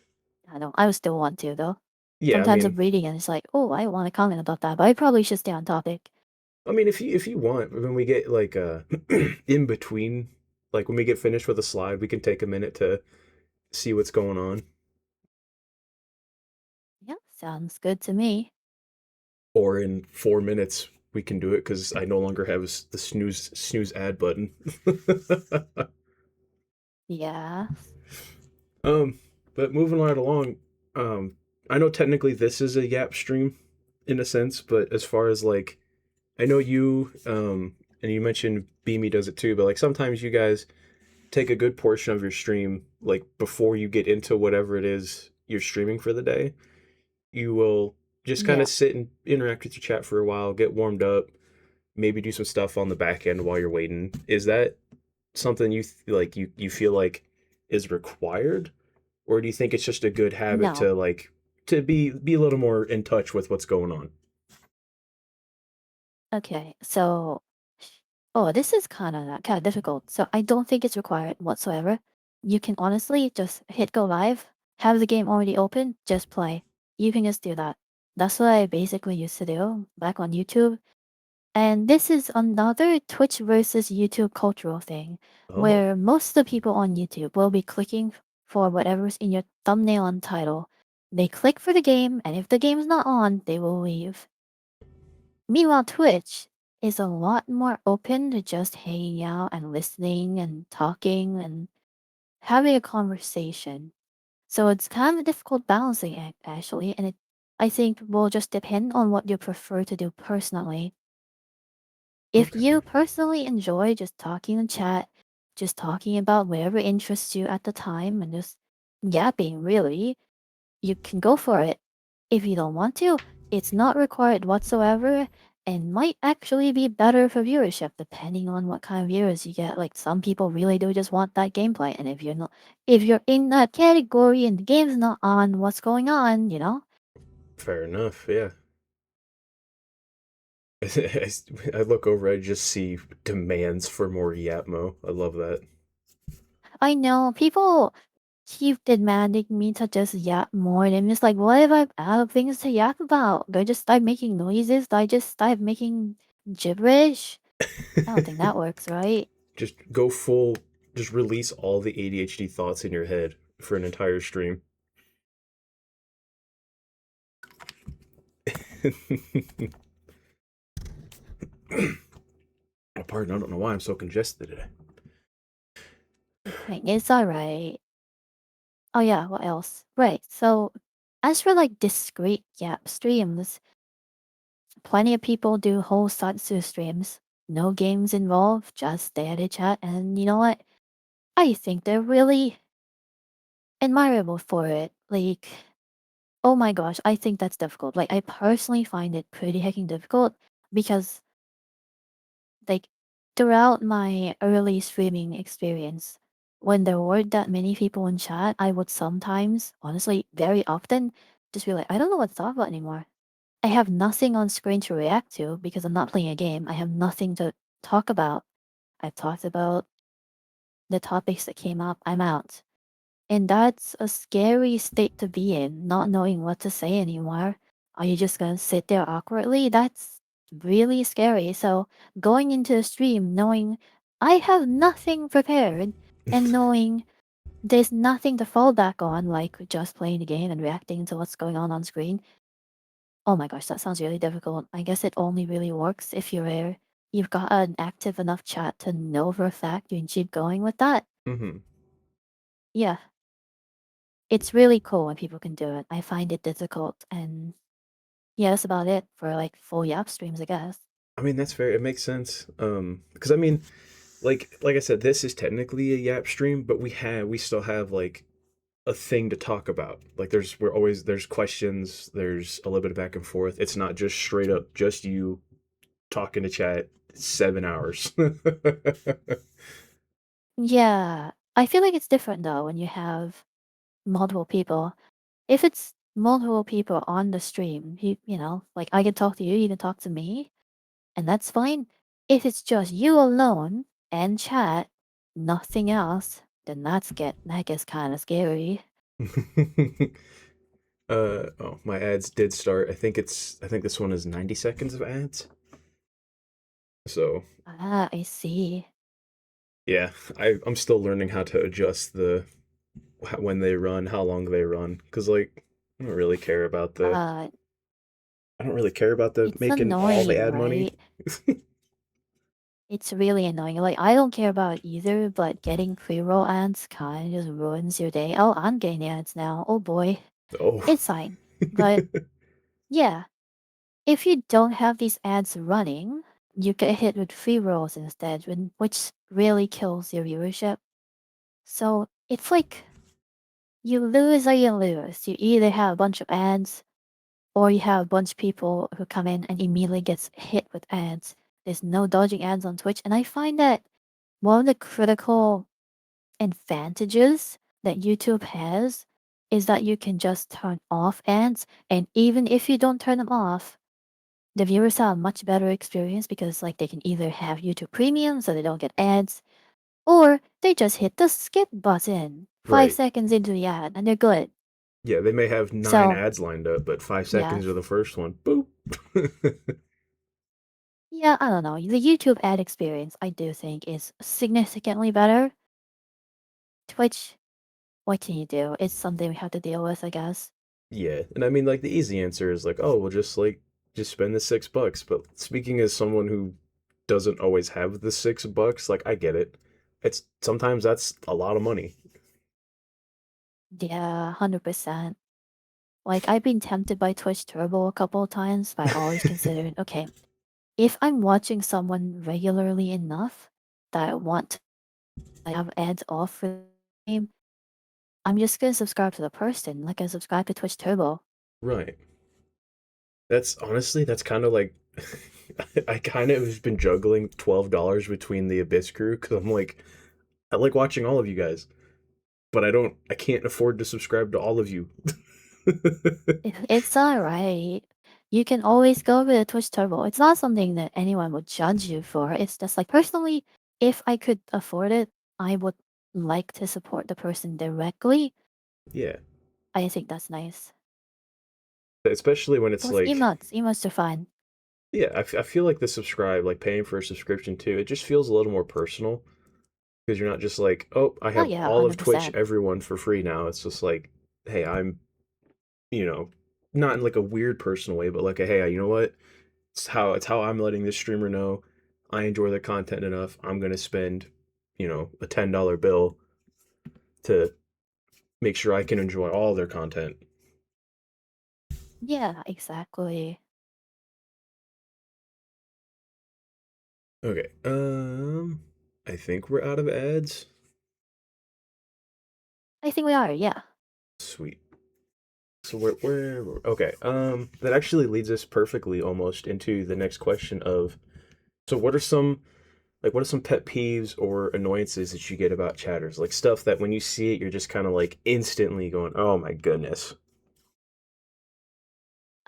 I don't, I would still want to though. Yeah, Sometimes I'm reading and it's like, oh, I want to comment about that, but I probably should stay on topic. I mean, if you want, when we get like in between, like when we get finished with a slide, we can take a minute to see what's going on. Yeah, sounds good to me. Or in 4 minutes we can do it because I no longer have the snooze ad button. Yeah. um, but moving right along, I know technically this is a Yap stream in a sense, but as far as like, I know you and you mentioned Beamy does it too, but like sometimes you guys take a good portion of your stream like before you get into whatever it is you're streaming for the day. You will just kind Yeah. of sit and interact with your chat for a while, get warmed up, maybe do some stuff on the back end while you're waiting. Is that something you feel like is required, or do you think it's just a good habit No. to like to be a little more in touch with what's going on? Okay. So, oh, this is kind of difficult. So I don't think it's required whatsoever. You can honestly just hit go live, have the game already open, just play. You can just do that. That's what I basically used to do back on YouTube. And this is another Twitch versus YouTube cultural thing, Oh, where most of the people on YouTube will be clicking for whatever's in your thumbnail and title. They click for the game, and if the game's not on, they will leave. Meanwhile, Twitch, is a lot more open to just hanging out and listening and talking and having a conversation. So it's kind of a difficult balancing act, actually, and it I think will just depend on what you prefer to do personally. If Okay. you personally enjoy just talking in chat, just talking about whatever interests you at the time and just yapping, really, you can go for it. If you don't want to, it's not required whatsoever and might actually be better for viewership depending on what kind of viewers you get. Like some people really do just want that gameplay, and if you're in that category and the game's not on, what's going on, you know? Fair enough. Yeah. I look over, I just see demands for more Yapmo. I love that. I know people keep demanding me to just yap more, and I'm just like, what if I'm out of things to yap about? Do I just start making noises? Do I just start making gibberish? I don't think that works, right? Just go full, just release all the ADHD thoughts in your head for an entire stream. Oh, pardon, I don't know why I'm so congested today. Dang, it's alright. Oh yeah, what else? Right, so as for like discrete yap streams, plenty of people do whole Satsu streams. No games involved, just daily chat, and you know what? I think they're really admirable for it. Like, oh my gosh, I think that's difficult. Like, I personally find it pretty hecking difficult because, like, throughout my early streaming experience, when there weren't that many people in chat, I would sometimes, honestly, very often, just be like, I don't know what to talk about anymore. I have nothing on screen to react to because I'm not playing a game. I have nothing to talk about. I've talked about the topics that came up. I'm out. And that's a scary state to be in, not knowing what to say anymore. Are you just gonna sit there awkwardly? That's really scary. So going into the stream knowing I have nothing prepared and knowing there's nothing to fall back on, like just playing the game and reacting to what's going on screen. Oh my gosh, that sounds really difficult. I guess it only really works if you've got an active enough chat to know for a fact you can keep going with that. Hmm. Yeah, it's really cool when people can do it. I find it difficult, and yeah, that's about it for like full Yap streams, I guess. I mean, that's fair. It makes sense. Because I mean, like I said, this is technically a Yap stream, but we still have like a thing to talk about. Like there's questions, there's a little bit of back and forth. It's not just straight up just you talking to chat 7 hours. Yeah, I feel like it's different though when you have multiple people. If it's multiple people on the stream, like I can talk to you, you can talk to me, and that's fine. If it's just you alone and chat, nothing else, then that gets kind of scary. Oh, my ads did start. I think this one is 90 seconds of ads. So, Ah, I see. yeah, I'm still learning how to adjust when they run, how long they run, cuz like I don't really care about the Uh, I don't really care about the it's making all the annoying, ad money. right? It's really annoying. Like, I don't care about it either, but getting pre-roll ads kind of just ruins your day. Oh, I'm getting ads now. Oh boy. Oh. It's fine. But yeah, if you don't have these ads running, you get hit with free rolls instead, which really kills your viewership. So it's like you lose or you lose. You either have a bunch of ads or you have a bunch of people who come in and immediately gets hit with ads. There's no dodging ads on Twitch, and I find that one of the critical advantages that YouTube has is that you can just turn off ads, and even if you don't turn them off, the viewers have a much better experience because like they can either have YouTube Premium so they don't get ads, or they just hit the skip button 5 Right. seconds into the ad and they're good. Yeah, they may have 9 So, ads lined up, but 5 yeah. seconds are the first one. Boop. Yeah, I don't know. The YouTube ad experience I do think is significantly better. Twitch, what can you do? It's something we have to deal with, I guess. Yeah, and I mean, like the easy answer is like, oh, we'll just spend the $6. But speaking as someone who doesn't always have the $6. Like I get it. It's sometimes that's a lot of money. Yeah, 100%. Like, I've been tempted by Twitch Turbo a couple of times, but I always considered, okay, if I'm watching someone regularly enough that I want to have ads off for the game, I'm just gonna subscribe to the person, like I subscribe to Twitch Turbo. Right. That's honestly that's kind of like I kind of have been juggling $12 between the Abyss crew because I'm like I like watching all of you guys, but I can't afford to subscribe to all of you. It's alright. You can always go with the Twitch Turbo. It's not something that anyone would judge you for. It's just like personally, if I could afford it, I would like to support the person directly. Yeah, I think that's nice. especially when it's Plus like emotes are fun. yeah, I feel like the subscribe, like paying for a subscription too, it just feels a little more personal because you're not just like, oh, I Oh have yeah, all of Twitch 100%. everyone for free now. It's just like, hey, I'm, you know, not in like a weird personal way, but like a hey, you know what? It's how I'm letting this streamer know I enjoy their content enough. I'm gonna spend, a $10 bill to make sure I can enjoy all their content. Yeah, exactly. Okay, I think we're out of ads. I think we are, yeah. Sweet. So okay. That actually leads us perfectly almost into the next question of so what are some pet peeves or annoyances that you get about chatters? Like stuff that when you see it you're just kind of like instantly going, "Oh my goodness."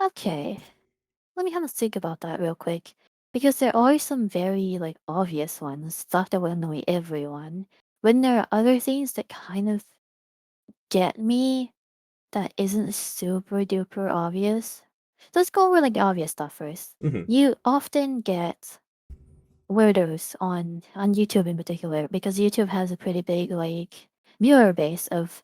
Okay. Let me have a think about that real quick. Because there are some very like obvious ones, stuff that would annoy everyone. When there are other things that kind of get me that isn't super duper obvious. So let's go over like the obvious stuff first. Mhm. You often get weirdos on YouTube in particular because YouTube has a pretty big like viewer base of,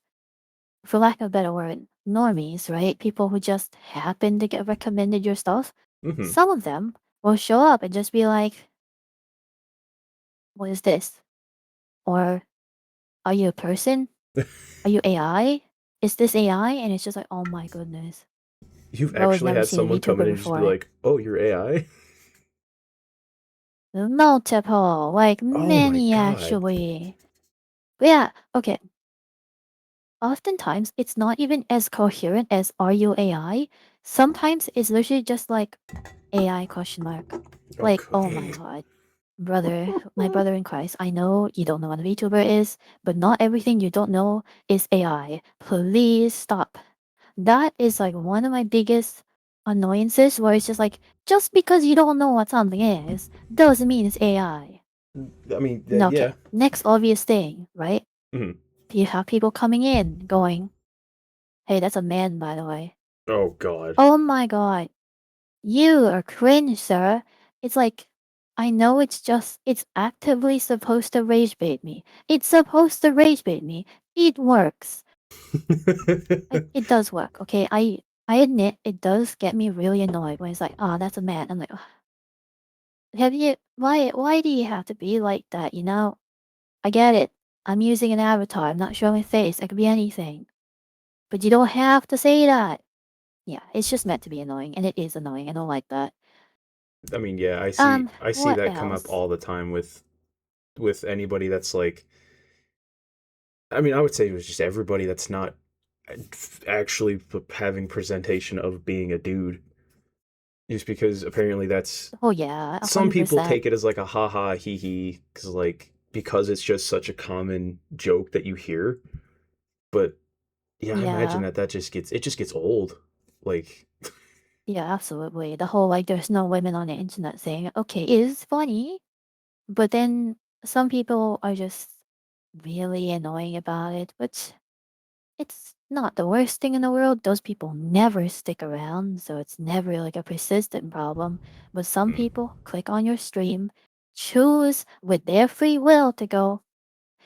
for lack of a better word, normies, right? People who just happen to get recommended your stuff. Mhm. Some of them will show up and just be like, "What is this?" Or, "Are you a person? Are you AI? Is this AI?" And it's just like, "Oh my goodness, You've bro has actually never had seen a someone come in VTuber and just be before." like, "Oh, you're AI?" Multiple, like Oh my many god. actually. But yeah, okay. Oftentimes it's not even as coherent as "Are you AI?" Sometimes it's literally just like AI question mark. Oh Like, oh my god. god. Brother, my brother in Christ, I know you don't know what a VTuber is, but not everything you don't know is AI. Please stop. That is like one of my biggest annoyances where it's just like, just because you don't know what something is, doesn't mean it's AI. I mean, No, yeah. okay. Next obvious thing, right? Mhm. You have people coming in going, hey, that's a man, by the way. Oh god. Oh my god. You are cringe, sir. It's like, I know it's actively supposed to rage bait me. It's supposed to rage bait me. It works. Like, it does work, okay? I admit it does get me really annoyed when it's like, oh, that's a man. I'm like, "Ugh, have you, why do you have to be like that, you know? I get it. I'm using an avatar. I'm not showing a face. I could be anything. But you don't have to say that. Yeah, it's just meant to be annoying, and it is annoying. I don't like that. I mean, yeah, I see What that come up else? all the time with anybody that's like I mean, I would say it was just everybody that's not actually having presentation of being a dude. Just because apparently that's Oh yeah, some people 100%. take it as like a haha hee hee because it's just such a common joke that you hear. But yeah, I imagine Yeah, that just gets old. Like yeah, absolutely. The whole like there's no women on the internet thing. Okay, is funny, but then some people are just really annoying about it. But it's not the worst thing in the world. Those people never stick around, so it's never like a persistent problem. But some hmm. people click on your stream, choose with their free will to go,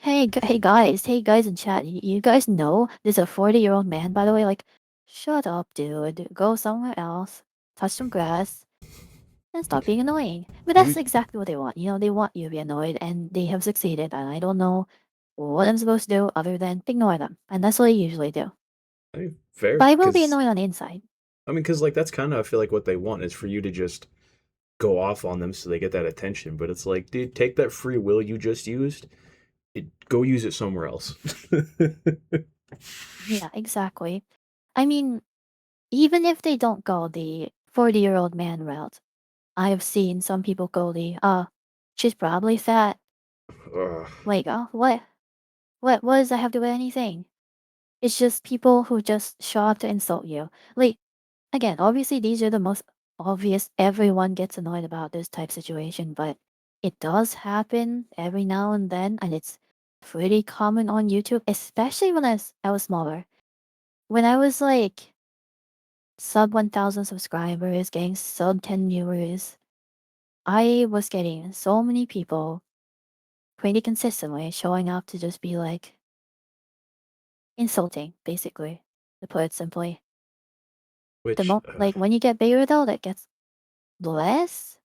hey guys in chat, you guys know there's a 40-year-old man, by the way. Like, shut up, dude. Go somewhere else. Touch some grass. and stop being annoying. But Do that's you, exactly what they want. They want you to be annoyed, and they have succeeded. And I don't know what I'm supposed to do other than ignore them. And that's what I usually do. I mean, fair, But I will be because annoyed on the inside. I mean, because like that's kind of I feel like what they want is for you to just go off on them so they get that attention. But it's like, dude, take that free will you just used, go use it somewhere else. Yeah, exactly. I mean, even if they don't go the 40-year-old man route, I have seen some people go the, she's probably fat. Ugh. Like, what does that have to do with anything? It's just people who just show up to insult you. Like, again, obviously these are the most obvious. Everyone gets annoyed about this type situation, but it does happen every now and then, and it's pretty common on YouTube, especially when I was smaller. When I was like sub 1,000 subscribers, getting sub 10 viewers, I was getting so many people pretty consistently showing up to just be like insulting, basically, to put it simply. Which Like when you get bigger though, that gets less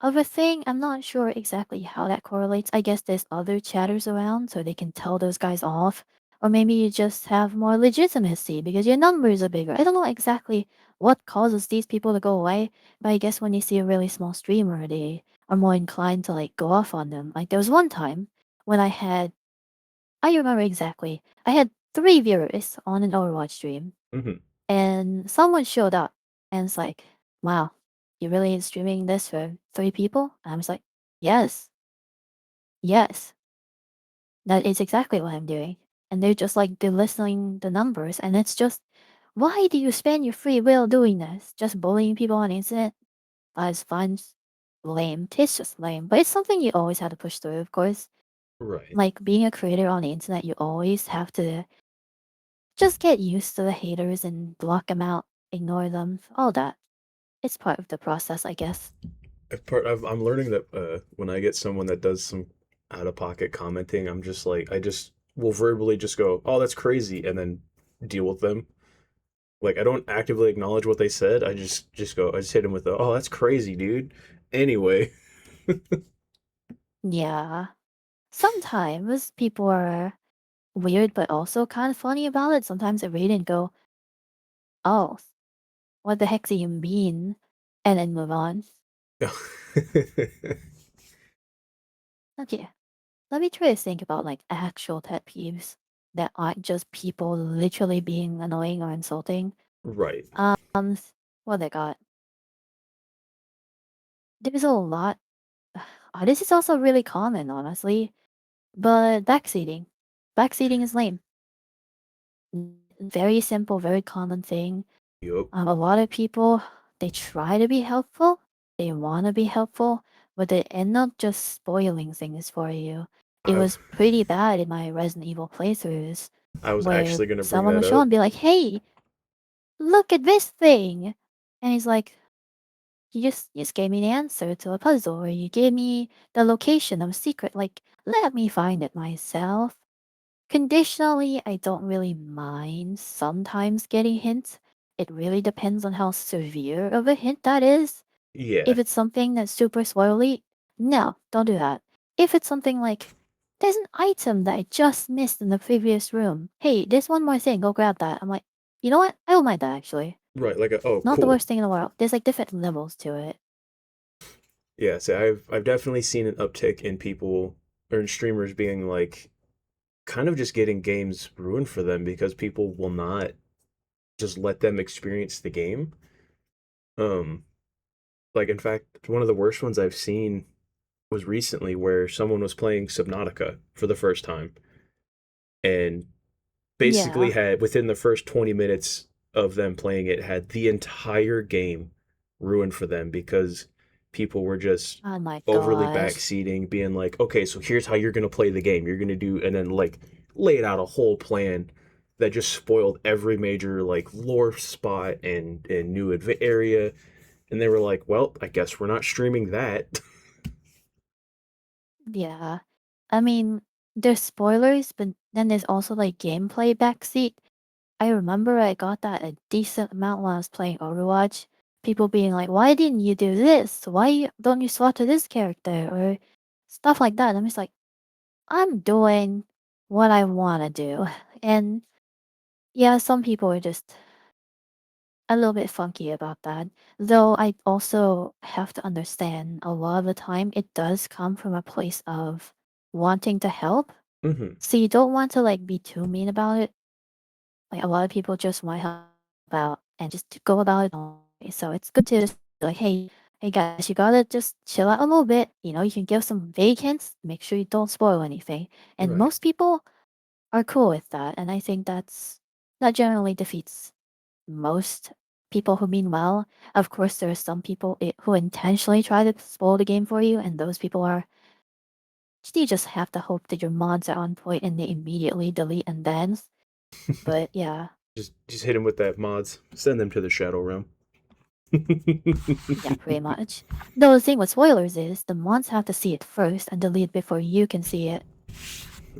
of a thing. I'm not sure exactly how that correlates. I guess there's other chatters around so they can tell those guys off. Or maybe you just have more legitimacy because your numbers are bigger. I don't know exactly what causes these people to go away, but I guess when you see a really small streamer, they are more inclined to like go off on them. Like there was one time when I remember exactly, I had 3 viewers on an Overwatch stream, mhm. and someone showed up and it's like, wow, you really streaming this for 3 people? And I was like, yes, yes, that is exactly what I'm doing. And they're just like delisting the numbers. And it's just, why do you spend your free will doing this? Just bullying people on the internet? It's fun. Lame. It's just lame. But it's something you always have to push through, of course. Right. Like being a creator on the internet, you always have to just get used to the haters and block them out, ignore them, all that. It's part of the process, I guess. I'm learning that when I get someone that does some out of pocket commenting, I'm just like, I just will verbally just go, "Oh, that's crazy," and then deal with them. Like I don't actively acknowledge what they said. I just hit them with the, "Oh, that's crazy, dude." Anyway, Yeah. Sometimes people are weird, but also kind of funny about it. Sometimes I read and go, oh, what the heck do you mean? And then move on. Okay, let me try to think about like actual pet peeves that aren't just people literally being annoying or insulting. right. What they got? There's a lot. This is also really common, honestly. But backseating. Backseating is lame. Very simple, very common thing. Yup. A lot of people, they try to be helpful, they want to be helpful, but they end up just spoiling things for you. It I was pretty bad in my Resident Evil playthroughs I was where actually gonna bring someone that would show up. and be like, hey, look at this thing. And he's like, you just gave me the answer to a puzzle, or you gave me the location of a secret. Like, let me find it myself. Conditionally, I don't really mind sometimes getting hints. It really depends on how severe of a hint that is. Yeah. If it's something that's super swirly, no, don't do that. If it's something like, there's an item that I just missed in the previous room. Hey, there's one more thing, go grab that. I'm like, you know what? I don't mind that actually. Right. Like, oh, Not the cool. worst thing in the world. There's like different levels to it. Yeah. So I've definitely seen an uptick in people or in streamers being like, kind of just getting games ruined for them because people will not just let them experience the game. Um, like in fact, one of the worst ones I've seen was recently where someone was playing Subnautica for the first time and basically Yeah. had within the first 20 minutes of them playing it had the entire game ruined for them because people were just Oh my overly gosh. backseating being like, okay, so here's how you're going to play the game, you're going to do, and then like laid out a whole plan that just spoiled every major like lore spot and new area, and they were like, well, I guess we're not streaming that. Yeah. I mean, there's spoilers, but then there's also like gameplay backseat. I remember I got that a decent amount when I was playing Overwatch. people being like, "Why didn't you do this? Why don't you swap to this character?" or stuff like that. I'm just like, I'm doing what I want to do. And yeah, some people are just a little bit funky about that. Though I also have to understand a lot of the time it does come from a place of wanting to help. Hmm. So you don't want to like be too mean about it. Like a lot of people just want to help out and just to go about it. So it's good to just be like, hey guys, you gotta just chill out a little bit. You can give some vague hints. Make sure you don't spoil anything. And Right. most people are cool with that, and I think that generally defeats most people who mean well. Of course, there are some people who intentionally try to spoil the game for you, and those people are. You just have to hope that your mods are on point and they immediately delete and dance. But yeah, Just hit him with that mods. Send them to the Shadow Realm. yeah, pretty much. Though the thing with spoilers is the mods have to see it first and delete before you can see it.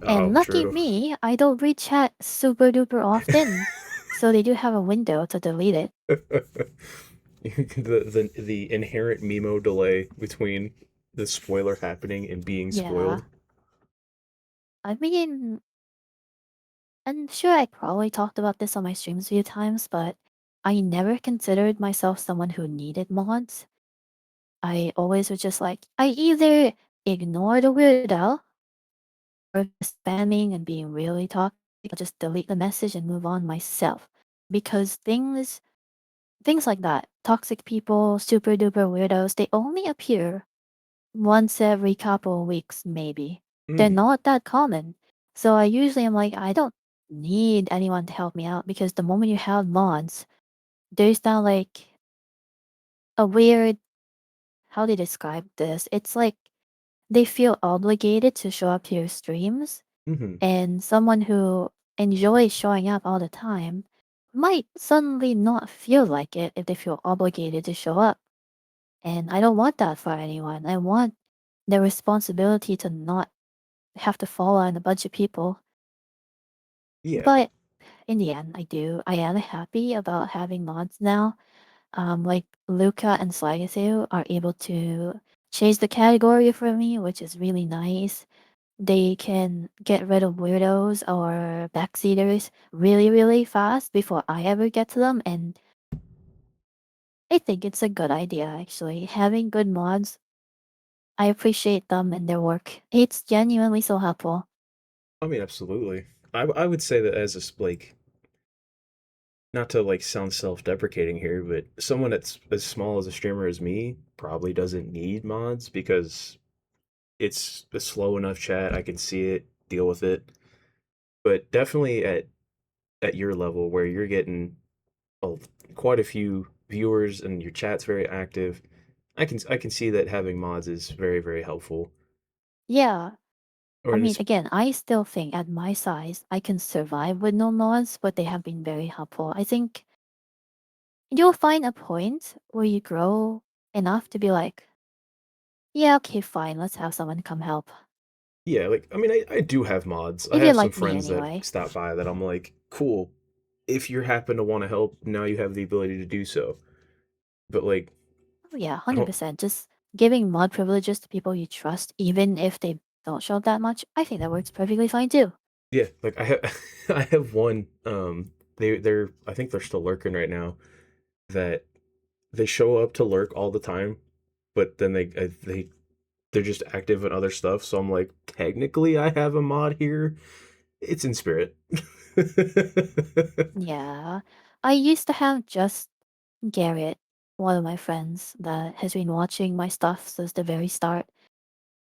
Oh, And lucky true. me, I don't read chat super duper often, so they do have a window to delete it. The inherent Mimo delay between the spoiler happening and being Yeah. spoiled. I mean, I'm sure I probably talked about this on my streams a few times, but I never considered myself someone who needed mods. I always was just like, I either ignore the weirdo or if they're spamming and being really toxic, I'll just delete the message and move on myself. Because things like that, toxic people, super duper weirdos, they only appear once every couple of weeks, maybe. They're Mm, not that common. So I usually am like, I don't need anyone to help me out because the moment you have mods, there's now like a weird, how do you describe this? It's like they feel obligated to show up to your streams, hmm. and someone who enjoys showing up all the time might suddenly not feel like it if they feel obligated to show up. And I don't want that for anyone. I want the responsibility to not have to fall on a bunch of people. Yeah. But in the end, I do. I am happy about having mods now. Like Luca and Slagathu are able to change the category for me, which is really nice. They can get rid of weirdos or backseaters really, really fast before I ever get to them, and I think it's a good idea actually. Having good mods, I appreciate them and their work. It's genuinely so helpful. I mean, absolutely. I would say that as like, not to like sound self-deprecating here, but someone that's as small as a streamer as me probably doesn't need mods because it's a slow enough chat. I can see it, deal with it. But definitely at your level where you're getting a, quite a few viewers and your chat's very active, I can see that having mods is very very helpful. Yeah, Or I mean, it's again, I still think at my size, I can survive with no mods, but they have been very helpful. I think you'll find a point where you grow enough to be like, yeah, okay, fine, let's have someone come help. yeah, like I mean I do have mods. I If you're have some like me friends that anyway. stop by that I'm like, cool. If you happen to want to help, now you have the ability to do so. But like Oh, yeah, I don't 100%. Just giving mod privileges to people you trust, even if they don't show up that much, I think that works perfectly fine too. yeah, like I have I have one they're I think they're still lurking right now that they show up to lurk all the time, but then they're just active in other stuff. So I'm like, technically, I have a mod here. It's in spirit. Yeah. I used to have just Garrett, one of my friends that has been watching my stuff since the very start.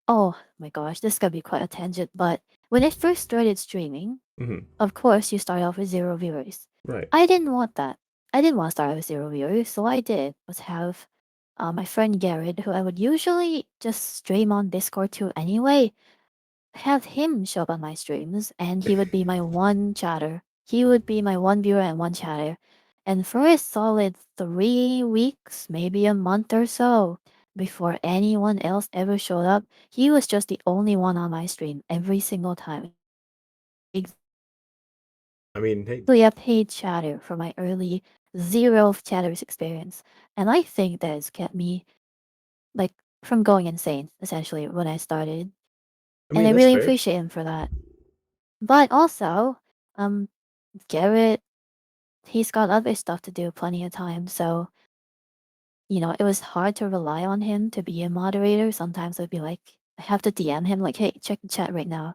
Oh my gosh, this could be quite a tangent, but when I first started streaming, Hmm. of course you start off with 0 viewers. Right. I didn't want that. I didn't want to start with 0 viewers, so what I did was have my friend Garrett, who I would usually just stream on Discord to anyway, have him show up on my streams, and he would be my one chatter. He would be my one viewer and one chatter. And for a solid 3 weeks, maybe a month or so, before anyone else ever showed up, he was just the only one on my stream every single time. I mean, hey, Exactly a paid chatter for my early zero chatter's experience. And I think that has kept me like from going insane essentially when I started. I And mean, I that's really fair. appreciate him for that. But also, um, Garrett, he's got other stuff to do plenty of time. So, it was hard to rely on him to be a moderator. Sometimes I'd be like, I have to DM him, like, hey, check the chat right now.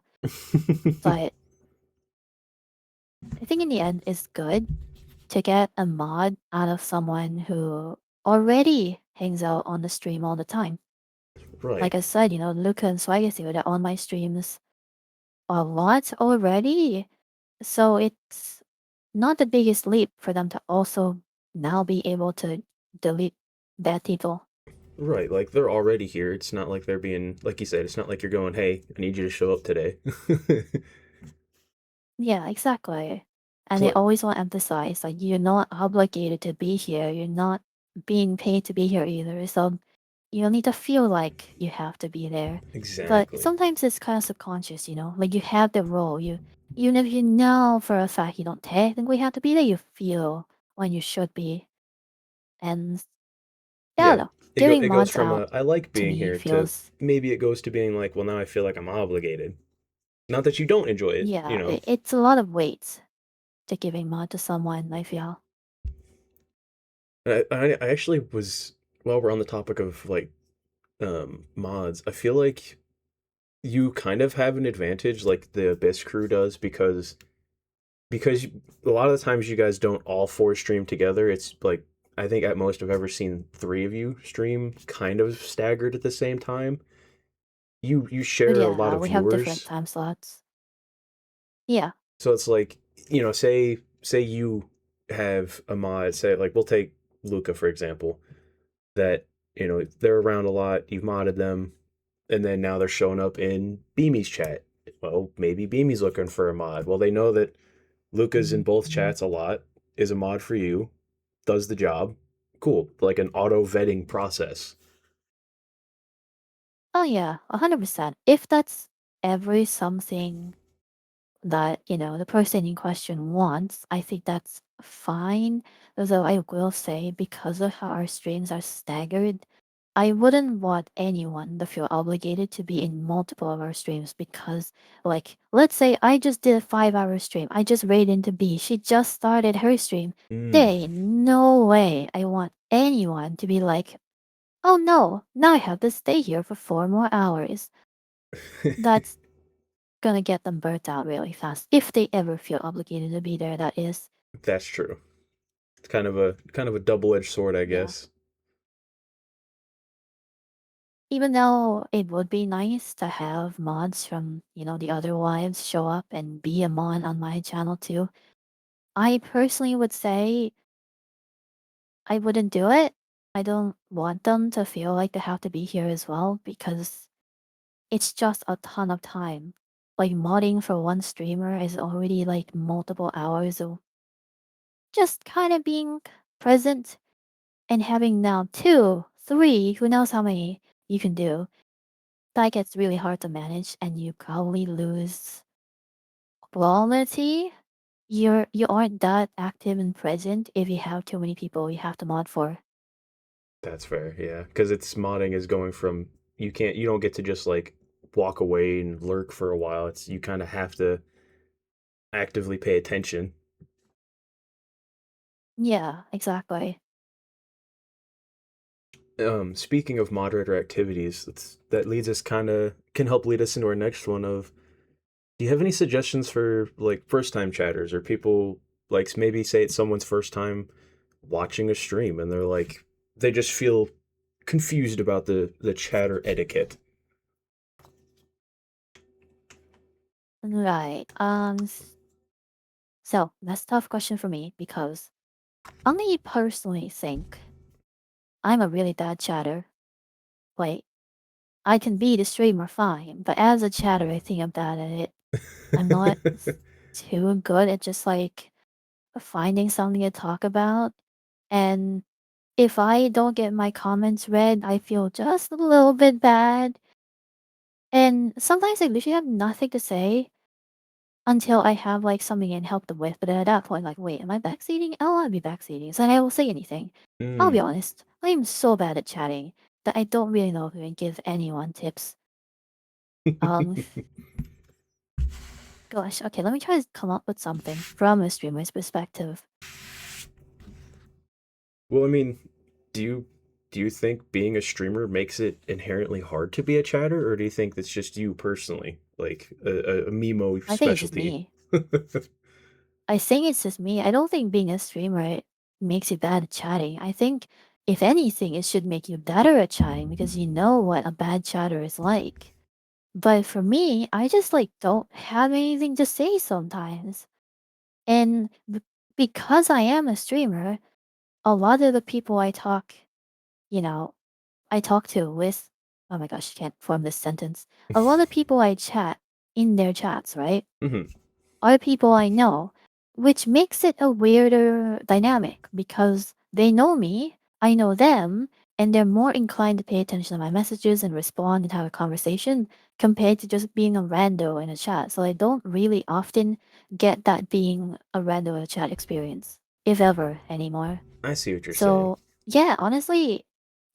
But I think in the end, it's good to get a mod out of someone who already hangs out on the stream all the time. Right, Like I said, Luca and Swagacy are on my streams a lot already. So it's not the biggest leap for them to also now be able to delete bad people. right. Like they're already here. It's not like they're being, like you said, it's not like you're going, hey, I need you to show up today. Yeah, exactly. And So, they like, always want to emphasize like you're not obligated to be here. You're not being paid to be here either. So you don't need to feel like you have to be there. But exactly. sometimes it's kind of subconscious, like you have the role. Even if you know for a fact you don't technically have to be there, you feel when you should be. And yeah, I don't Yeah. know. It Giving goes mods from out a I like to being me here to feels, maybe it goes to being like, well, now I feel like I'm obligated. Not that you don't enjoy it, you yeah, know. it's a lot of weight to giving mod to someone, I feel. I actually was, while we're on the topic of like mods, I feel like you kind of have an advantage like the Abyss crew does because a lot of the times you guys don't all four stream together. It's like I think at most I've ever seen three of you stream kind of staggered at the same time. You But share a lot yeah, of we have different viewers, time slots. Yeah. so it's like say you have a mod. Say like we'll take Luca for example. That they're around a lot. You've modded them, and then now they're showing up in Beamy's chat. Well, maybe Beamy's looking for a mod. Well, they know that Luca's in both chats a lot, is a mod for you, does the job. Cool. Like an auto vetting process. Oh yeah, 100%. If that's every something that, the person in question wants, I think that's fine. Although I will say, because of how our streams are staggered, I wouldn't want anyone to feel obligated to be in multiple of our streams because, like, let's say I just did a 5 hour stream. I just raided into B. She just started her stream. There Mm. ain't no way I want anyone to be like, oh no, now I have to stay here for 4 more hours. That's gonna get them burnt out really fast if they ever feel obligated to be there. That is, That's true. It's kind of a double-edged sword, I yeah. guess. Even though it would be nice to have mods from, the other wives show up and be a mod on my channel too, I personally would say I wouldn't do it. I don't want them to feel like they have to be here as well because it's just a ton of time. Like modding for one streamer is already like multiple hours of just kind of being present. And having now 2, 3, who knows how many you can do, that gets really hard to manage and you probably lose quality. You aren't that active and present if you have too many people you have to mod for. That's fair, yeah. Because it's modding is going from you don't get to just like walk away and lurk for a while. It's you kind of have to actively pay attention. Yeah, exactly. Speaking of moderator activities, that leads us kind of can help lead us into our next one of do you have any suggestions for like first time chatters or people like maybe say it's someone's first time watching a stream and they're like they just feel confused about the chatter etiquette. Right. So that's a tough question for me because I personally think I'm a really bad chatter. Wait, I can be the streamer fine, but as a chatter, I think I'm bad at it. I'm not too good at just like finding something to talk about. And if I don't get my comments read, I feel just a little bit bad. And sometimes I literally have nothing to say. until I have like something I can help them with. But at that point, like, wait, am I backseating? I don't want to be backseating. So I will say anything. I'll be Mm. honest. I am so bad at chatting that I don't really know if I can give anyone tips. Um, Gosh, okay, let me try to come up with something from a streamer's perspective. Well, I mean, do you do you think being a streamer makes it inherently hard to be a chatter, or do you think that's just you personally, like a Mimo I think it's just specialty? me. I think it's just me. I don't think being a streamer makes you bad at chatting. I think, if anything, it should make you better at chatting because you know what a bad chatter is like. But for me, I just like don't have anything to say sometimes. And because I am a streamer, a lot of the people you know, I talk to with, oh my gosh, I can't form this sentence. A lot of people I chat in their chats, right, Hmm. are people I know, which makes it a weirder dynamic because they know me, I know them, and they're more inclined to pay attention to my messages and respond and have a conversation compared to just being a rando in a chat. So I don't really often get that being a rando in a chat experience, if ever, anymore. I see what you're saying. So yeah, honestly,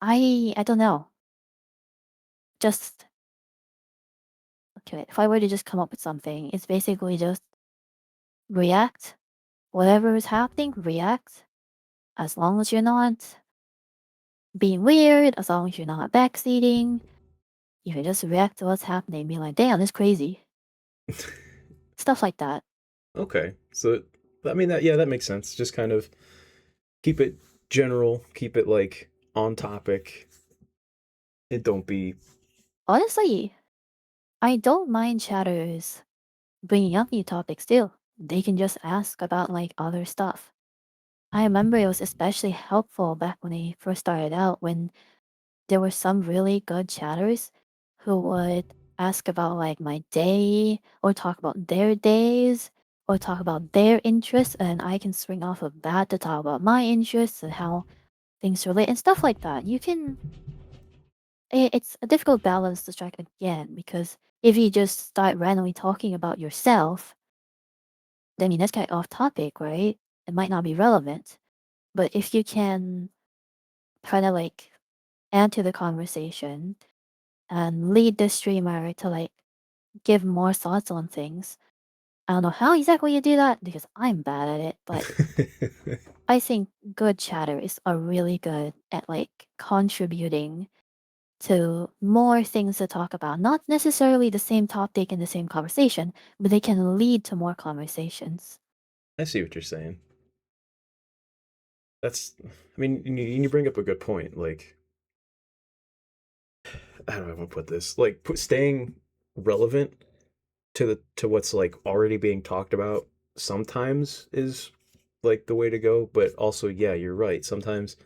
I don't know. Just okay, if I were to just come up with something, it's basically just react. Whatever is happening, react. As long as you're not being weird, as long as you're not backseating, you can just react to what's happening, be like, damn, this crazy. Stuff like that. Okay, so I mean that, yeah, that makes sense. Just kind of keep it general, keep it like on topic. It don't be. Honestly, I don't mind chatters bringing up new topics too. They can just ask about like other stuff. I remember it was especially helpful back when I first started out when there were some really good chatters who would ask about like my day or talk about their days or talk about their interests and I can swing off of that to talk about my interests and how things relate and stuff like that. It's a difficult balance to strike again because if you just start randomly talking about yourself, then I mean that's kind of off topic, right? It might not be relevant. But if you can kind of like add to the conversation and lead the streamer to like give more thoughts on things. I don't know how exactly you do that because I'm bad at it, but I think good chatters are really good at like contributing to more things to talk about. Not necessarily the same topic in the same conversation, but they can lead to more conversations. I see what you're saying. That's, I mean, you bring up a good point. Like, how do I want to put this? Like, staying relevant to what's like already being talked about sometimes is like the way to go. But also, yeah, you're right. Sometimes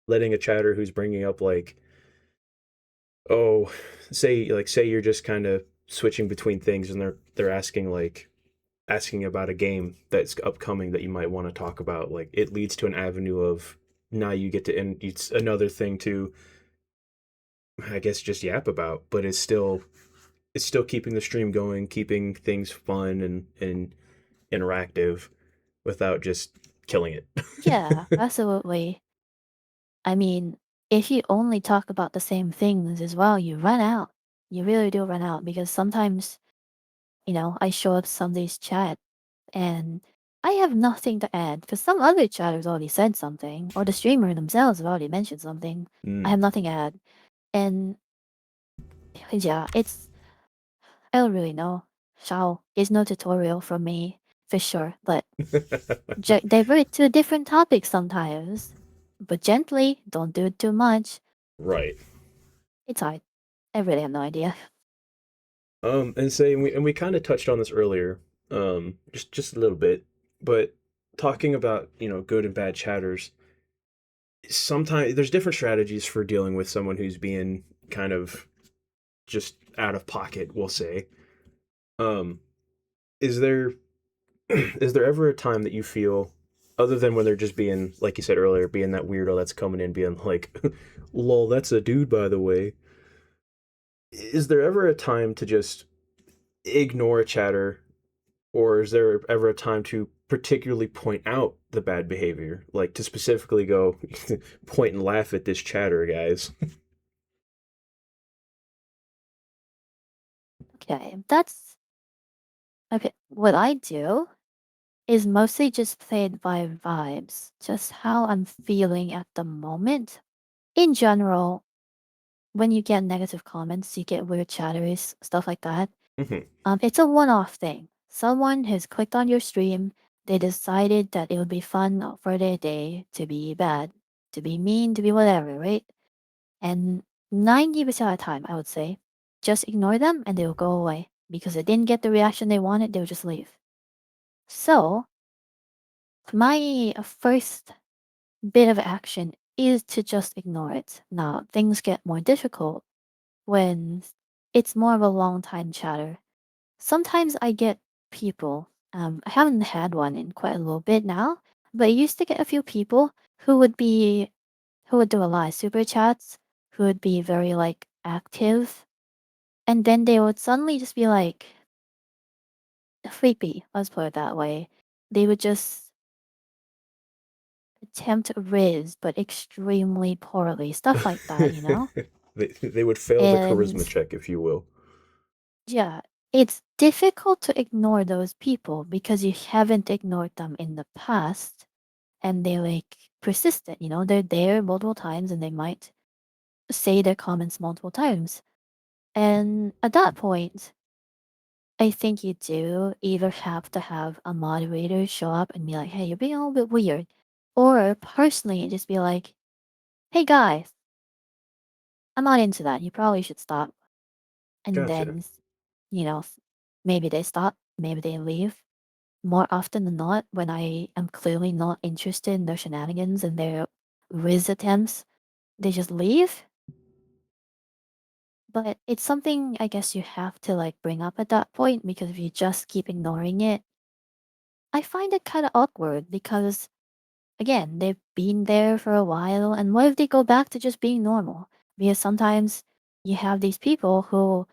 letting a chatter who's bringing up like, oh, say you're just kind of switching between things and they're asking about a game that's upcoming that you might want to talk about, like it leads to an avenue of, now you get to, and it's another thing to, I guess, just yap about, but it's still keeping the stream going, keeping things fun and interactive without just killing Yeah, it. absolutely. I mean, if you only talk about the same things as well, you run out. You really do run out because sometimes, I show up Sunday's chat and I have nothing to add because some other chatters already said something, or the streamer themselves have already mentioned something. I Mm. have nothing to add. And yeah, I don't really know. Shao is no tutorial from me, for sure, but divert to a different topic sometimes. But gently, don't do it too much. Right. It's hard. I really have no idea. And we kind of touched on this earlier, just a little bit, but talking about, good and bad chatters, sometimes there's different strategies for dealing with someone who's being kind of just out of pocket, we'll say. Um, is there is there ever a time that you feel, other than when they're just being, like you said earlier, being that weirdo that's coming in being like, lol, that's a dude, by the way. Is there ever a time to just ignore a chatter Or is there ever a time to particularly point out the bad behavior? Like to specifically go point and laugh at this chatter, guys. Okay, that's okay. What I do is mostly just played by vibes, just how I'm feeling at the moment. In general, when you get negative comments, you get weird chatteries, stuff like that. Hmm. It's a one-off thing. Someone has clicked on your stream. They decided that it would be fun for their day to be bad, to be mean, to be whatever, right? And 90% of the time, I would say, just ignore them and they'll go away because they didn't get the reaction they wanted. They'll just leave. So my first bit of action is to just ignore it. Now things get more difficult when it's more of a long time chatter. Sometimes I get people, I haven't had one in quite a little bit now, but I used to get a few people who would be who would do a lot of super chats, who would be very like active, and then they would suddenly just be like sleepy, let's put it that way. They would just attempt riz, but extremely poorly, stuff like that, you know? They would fail the And charisma check, if you will. yeah, it's difficult to ignore those people because you haven't ignored them in the past and they like persistent, you know, they're there multiple times and they might say their comments multiple times. And at that point, I think you do either have to have a moderator show up and be like, hey, you're being a little bit weird. Or personally, just be like, hey guys, I'm not into that. You probably should stop. And Gotcha. then, you know, maybe they stop, maybe they leave. More often than not, when I am clearly not interested in their shenanigans and their riz attempts, they just leave. But it's something I guess you have to like bring up at that point because if you just keep ignoring it, I find it kind of awkward because again, they've been there for a while and what if they go back to just being normal? Because sometimes you have these people who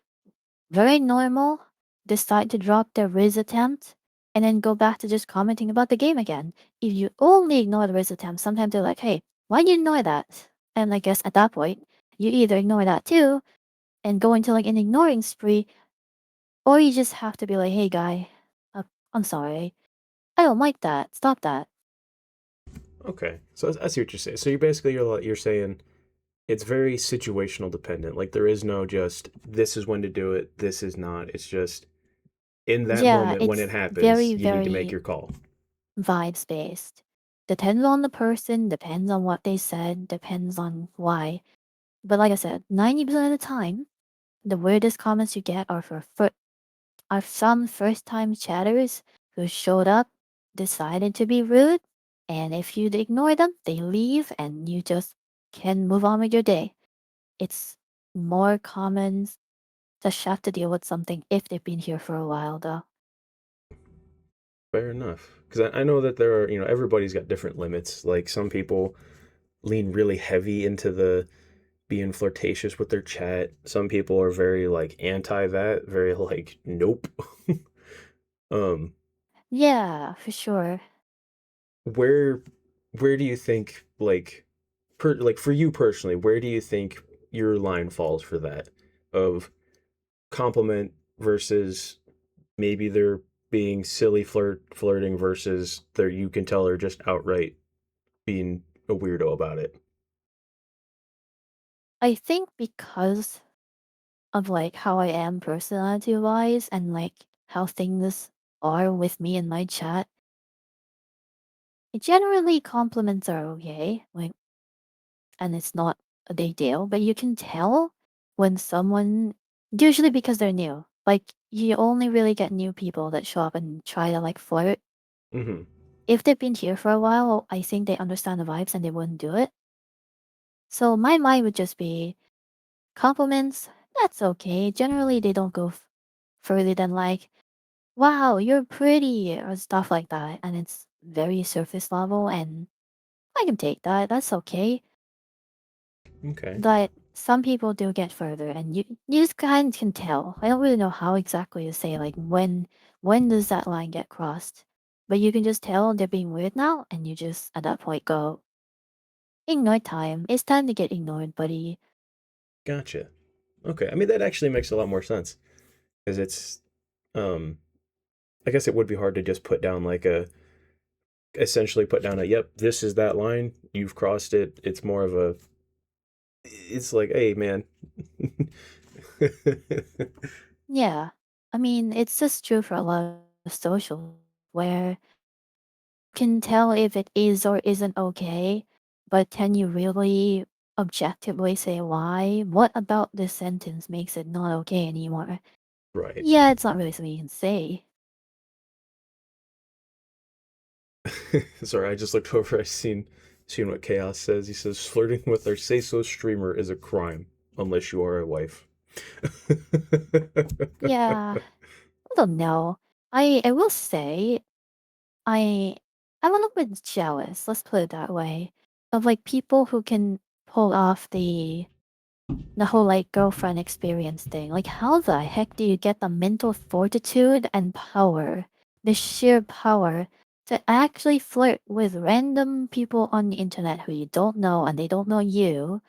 very normal decide to drop their Riz attempt and then go back to just commenting about the game again. If you only ignore the Riz attempt, sometimes they're like, hey, why do you ignore that? And I guess at that point, you either ignore that too and go into like an ignoring spree, or you just have to be like, hey guy, I'm sorry. I don't like that. Stop that. Okay, so I see what you're saying. So you're saying it's very situational dependent. Like there is no just this is when to do it, this is not. It's just in that Yeah, moment when it it's happens, very, you need to make very your call. vibes based. Depends on the person, depends on what they said, depends on why. But like I said, 90% of the time, the weirdest comments you get are are some first time chatters who showed up, decided to be rude, and if you ignore them, they leave and you just can move on with your day. It's more common to have to deal with something if they've been here for a while though. Fair enough. Because I know that there are, everybody's got different limits. Like some people lean really heavy into the being flirtatious with their chat. Some people are very like anti that, very like nope. um, Yeah, for sure. where where do you think like for you personally, where do you think your line falls for that of compliment versus maybe they're being silly flirting versus they're you can tell they're just outright being a weirdo about it. I think because of like how I am personality wise and like how things are with me in my chat, generally compliments are okay. Like and it's not a big deal, but you can tell when someone usually because they're new. Like you only really get new people that show up and try to like flirt. Hmm. If they've been here for a while, I think they understand the vibes and they wouldn't do it. So my mind would just be compliments, that's okay. Generally they don't go further than like, wow, you're pretty or stuff like that. And it's very surface level and I can take that. That's okay. Okay. some people do get further, and you just kind of can tell. I don't really know how exactly to say like when does that line get crossed, but you can just tell they're being weird now, and you just at that point go, ignore time. It's time to get ignored, buddy. Gotcha. Okay. I mean, that actually makes a lot more sense because um, I guess it would be hard to just put down like essentially put down yep, this is that line. You've crossed it. It's more of it's like, hey, man. Yeah, I mean it's just true for a lot of social where can tell if it is or isn't okay, but can you really objectively say why? What about this sentence makes it not okay anymore? Right. Yeah, it's not really something you can say. Sorry, I just looked over. I seen what Chaos says. He says flirting with our say so streamer is a crime unless you are a wife. Yeah, I don't know. I will say I I'm a little bit jealous, let's put it that way, of like people who can pull off the whole like girlfriend experience thing. Like how the heck do you get the mental fortitude and power, the sheer power to actually flirt with random people on the internet who you don't know and they don't know you,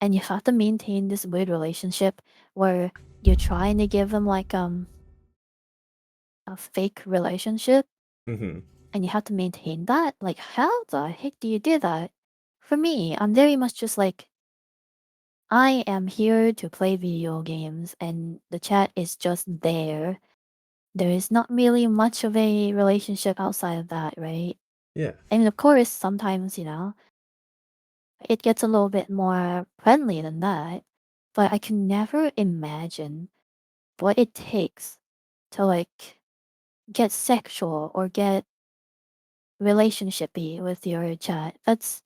and you have to maintain this weird relationship where you're trying to give them like a fake relationship Hmm. and you have to maintain that? Like how the heck do you do that? For me, I'm very much just like I am here to play video games and the chat is just there. There is not really much of a relationship outside of that, right? Yeah. I mean, of course, sometimes, it gets a little bit more friendly than that, but I can never imagine what it takes to like get sexual or get relationshipy with your chat. That's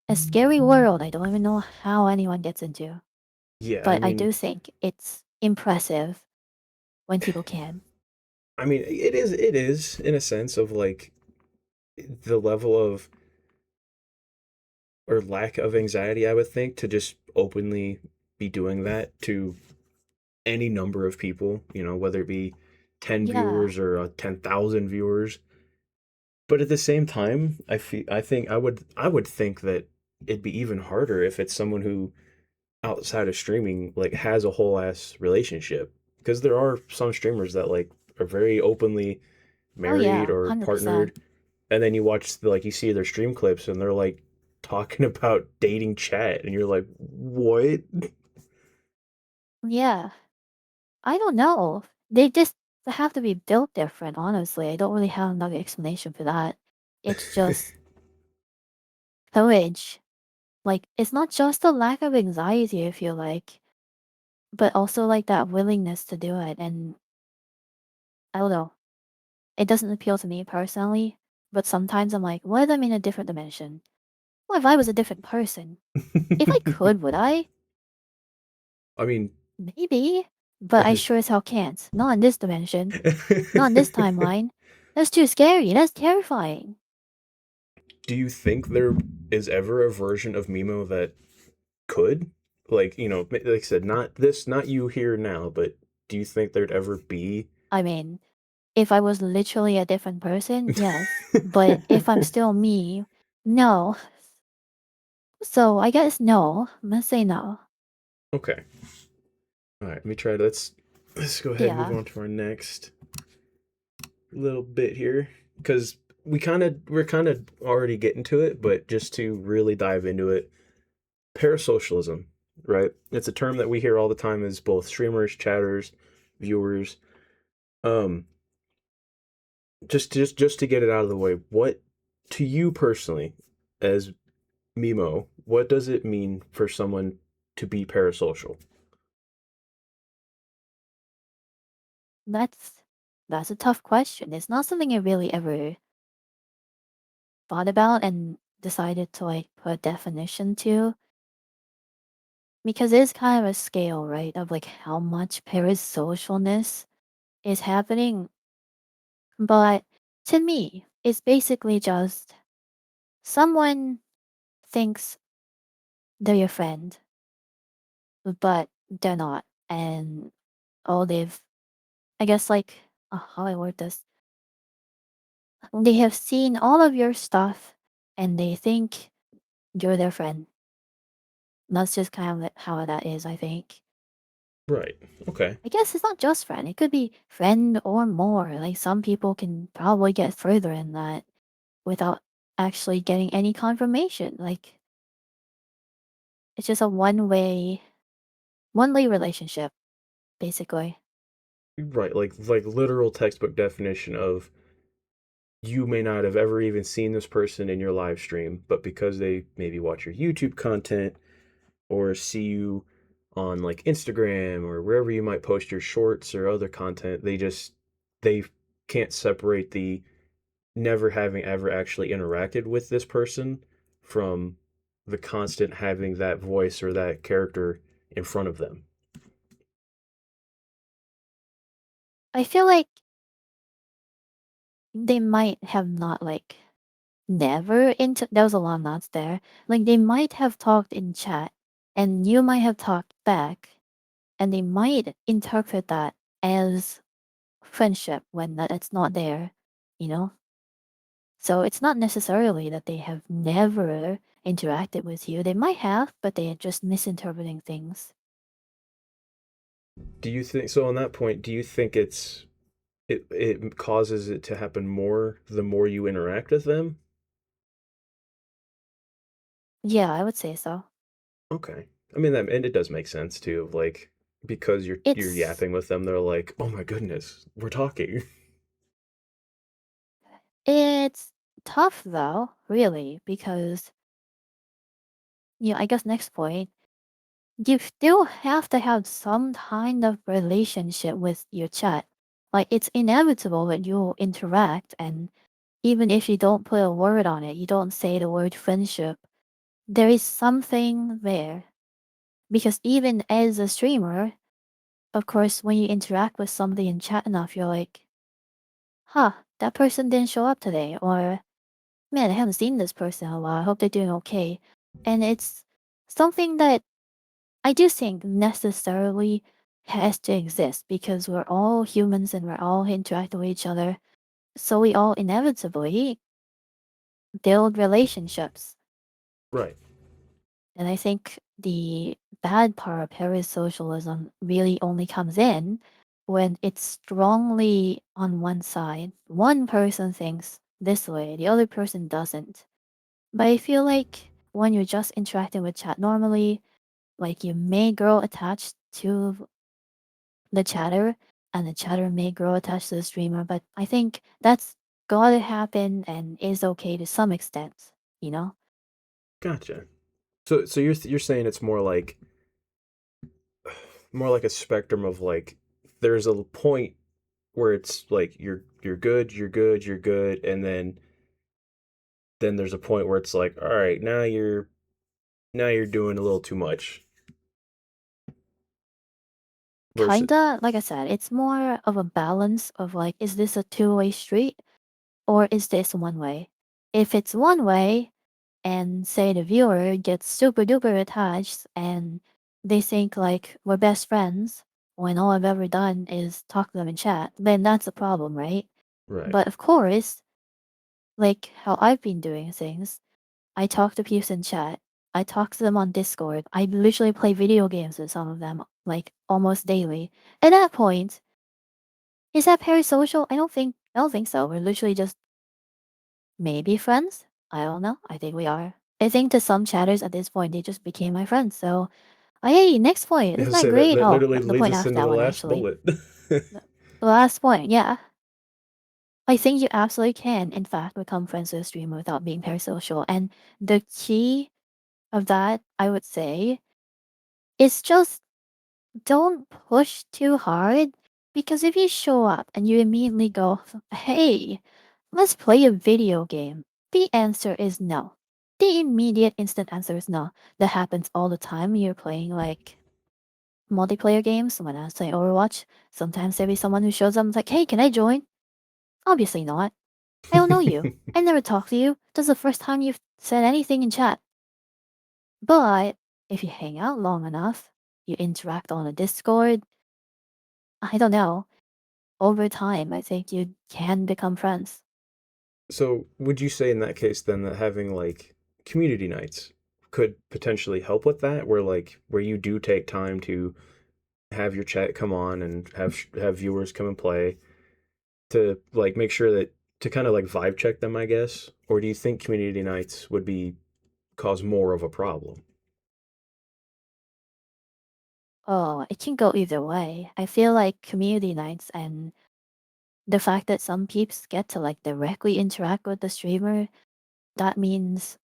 a scary world I don't even know how anyone gets into. Yeah. But I do think it's impressive when people can. I mean, it is in a sense of like the level of or lack of anxiety, I would think, to just openly be doing that to any number of people, whether it be 10 Yeah. viewers or 10,000 viewers. But at the same time, I think I would think that it'd be even harder if it's someone who outside of streaming like has a whole ass relationship because there are some streamers that like are very openly Oh married yeah, or 100%. partnered, and then you watch like you see their stream clips and they're like talking about dating chat and you're like, what? Yeah. I don't know. They just have to be built different, honestly. I don't really have another explanation for that. It's just courage. Like, it's not just a lack of anxiety, I feel like, but also like that willingness to do it. And I don't know. It doesn't appeal to me personally, but sometimes I'm like, what if I'm in a different dimension? What if I was a different person? If I could, would I? I mean, Maybe. But I sure as hell can't. Not in this dimension. Not in this timeline. That's too scary. That's terrifying. do you think there is ever a version of Mimo that could, like, like I said, not you here now, but do you think there'd ever be? I mean, if I was literally a different person, yes. But if I'm still me, no. So I guess no. I'm gonna say no. Okay. All right. Let me try. Let's go ahead and move Yeah. on to our next little bit here because we're kind of already getting to it, but just to really dive into it, parasocialism, right? It's a term that we hear all the time as both streamers, chatters, viewers. Um, just to get it out of the way, what to you personally, as Mimo, what does it mean for someone to be parasocial? That's that's a tough question. It's not something I really ever thought about and decided to like put a definition to. Because it's kind of a scale, right? Of like how much parasocialness is happening. But to me, it's basically just someone thinks they're your friend, but they're not. And all they've, I guess, like, how I word this, they have seen all of your stuff and they think you're their friend. That's just kind of how that is, I think. Right. Okay. I guess it's not just friend. It could be friend or more. Like some people can probably get further in that without actually getting any confirmation. Like it's just a one way relationship, basically. Right. Like literal textbook definition of you may not have ever even seen this person in your live stream, but because they maybe watch your YouTube content or see you on like Instagram or wherever you might post your shorts or other content, they can't separate the never having ever actually interacted with this person from the constant having that voice or that character in front of them. I feel like they might have not like never into there was a lot of nods there. Like they might have talked in chat and you might have talked back and they might interpret that as friendship when it's not there, you know? So it's not necessarily that they have never interacted with you. They might have, but they are just misinterpreting things. Do you think so on that point, do you think it causes it to happen more the more you interact with them? Yeah, I would say so. Okay. I mean that and it does make sense too. Like because you're It's yapping with them, they're like, "Oh my goodness, we're talking." it's tough though, really, because I guess next point, you still have to have some kind of relationship with your chat. Like it's inevitable that you'll interact and even if you don't put a word on it, you don't say the word friendship, there is something there. Because even as a streamer, of course, when you interact with somebody in chat enough, you're like, huh, that person didn't show up today. Or, man, I haven't seen this person in a while. I hope they're doing okay. And it's something that I do think necessarily has to exist because we're all humans and we're all interacting with each other. So we all inevitably build relationships. Right. And I think the bad part of parasocialism really only comes in when it's strongly on one side. One person thinks this way, the other person doesn't. But I feel like when you're just interacting with chat normally, like you may grow attached to the chatter and the chatter may grow attached to the streamer, but I think that's gotta happen and is okay to some extent, you know? Gotcha. So you're saying it's more like a spectrum of like there's a point where it's like you're good, you're good, you're good, and then there's a point where it's like, all right, now you're doing a little too much. Versus Kinda, like I said, it's more of a balance of like, is this a two-way street or is this one way? If it's one way, and say the viewer gets super duper attached and they think like we're best friends when all I've ever done is talk to them in chat, then that's a problem, right? right, But of course, like how I've been doing things, I talk to people in chat. I talk to them on Discord. I literally play video games with some of them, like almost daily. At that point, is that parasocial? I don't think so. We're literally just maybe friends. I don't know. I think we are. I think to some chatters at this point, they just became my friends. So, oh, hey, next point. Isn't I'll that say great? that Oh, literally the leads point us after into that the one, last actually. bullet. The last point, yeah. I think you absolutely can, in fact, become friends with a streamer without being parasocial. And the key of that, I would say, is just don't push too hard. Because if you show up and you immediately go, hey, let's play a video game, the answer is no. The immediate instant answer is no. That happens all the time when you're playing like multiplayer games. When I play Overwatch, sometimes there'll be someone who shows up and is like, hey, can I join? Obviously not. I don't know you. I never talked to you. This is the first time you've said anything in chat. But if you hang out long enough, you interact on a Discord. I don't know. Over time, I think you can become friends. So, would you say in that case then that having like community nights could potentially help with that, where where you do take time to have your chat come on and have viewers come and play to like make sure that to kind of like vibe check them, I guess? Or do you think community nights would be cause more of a problem? Oh, it can go either way. I feel like community nights and the fact that some peeps get to like directly interact with the streamer, that means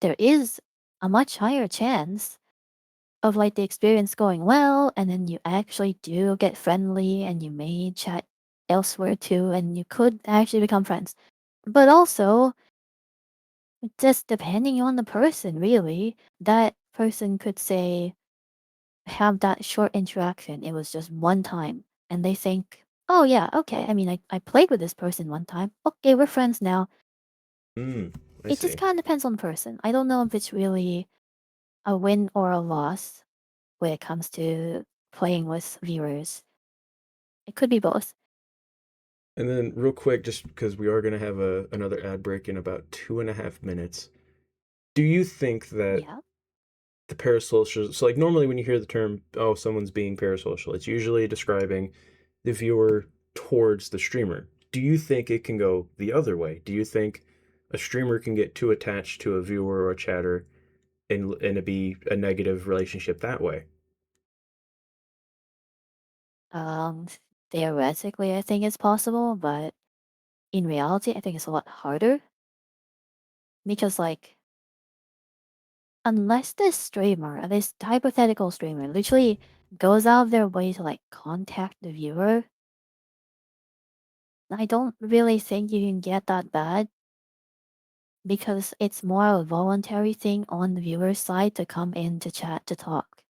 there is a much higher chance of like the experience going well, and then you actually do get friendly and you may chat elsewhere too, and you could actually become friends. But also, just depending on the person, really, that person could say, have that short interaction. It was just one time, and they think, oh, yeah, okay. I mean, I played with this person one time. Okay, we're friends now. Hmm, I It just see. kind of depends on the person. I don't know if it's really a win or a loss when it comes to playing with viewers. It could be both. And then real quick, just because we are going to have another ad break in about 2.5 minutes, do you think that Yeah. the parasocial, so like normally when you hear the term, oh, someone's being parasocial, it's usually describing the viewer towards the streamer. Do you think it can go the other way? Do you think a streamer can get too attached to a viewer or a chatter and it be a negative relationship that way? Um, Theoretically, I think it's possible, but in reality, I think it's a lot harder because, like, unless this streamer, this hypothetical streamer, literally goes out of their way to like contact the viewer, I don't really think you can get that bad because it's more a voluntary thing on the viewer's side to come in to chat to talk.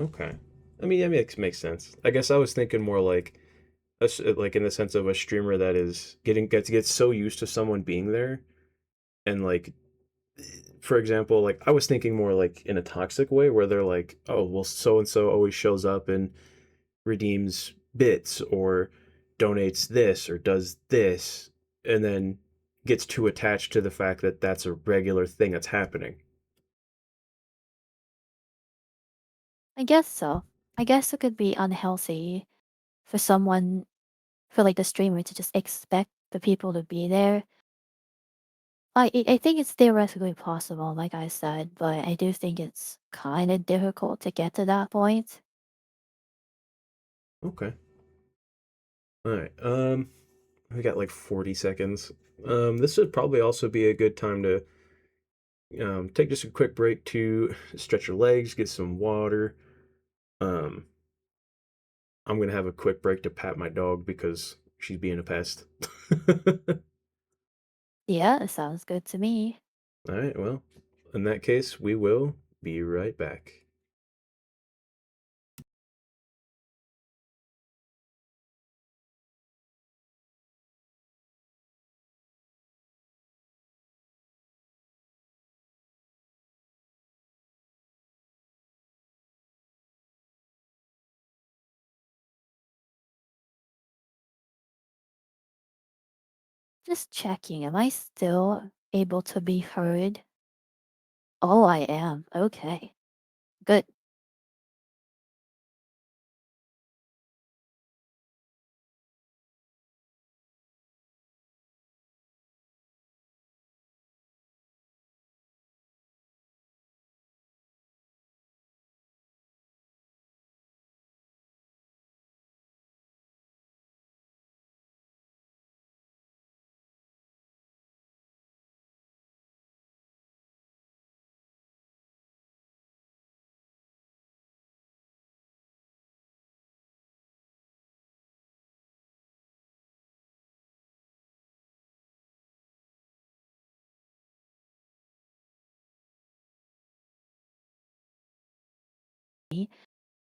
Okay. I mean, that makes sense. I guess I was thinking more like like in the sense of a streamer that is gets so used to someone being there and like for example, like I was thinking more like in a toxic way where they're like, oh, well, so and so always shows up and redeems bits or donates this or does this, and then gets too attached to the fact that that's a regular thing that's happening. I guess so. I guess it could be unhealthy for someone, for like the streamer to just expect the people to be there. I think it's theoretically possible, like I said, but I do think it's kind of difficult to get to that point. Okay. All right. We got like 40 seconds. This would probably also be a good time to take just a quick break to stretch your legs, get some water. Um, I'm gonna have a quick break to pat my dog because she's being a pest. Yeah, it sounds good to me. All right, well, in that case, we will be right back. Just checking, am I still able to be heard? Oh, I am. Okay. Good.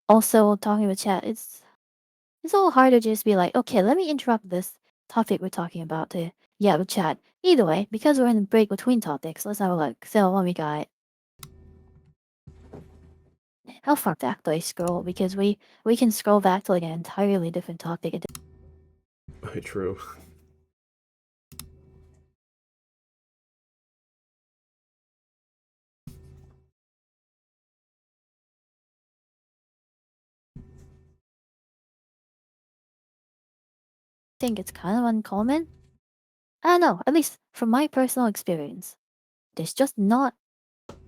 Also, talking with chat, it's a little hard to just be like, okay, let me interrupt this topic we're talking about to yeah, with chat. Either way, because we're in a break between topics, let's have a look. So what we got? how far back do I scroll? Because we can scroll back to like an entirely different topic. True. Think it's kind of uncommon. I don't know, at least from my personal experience, there's just not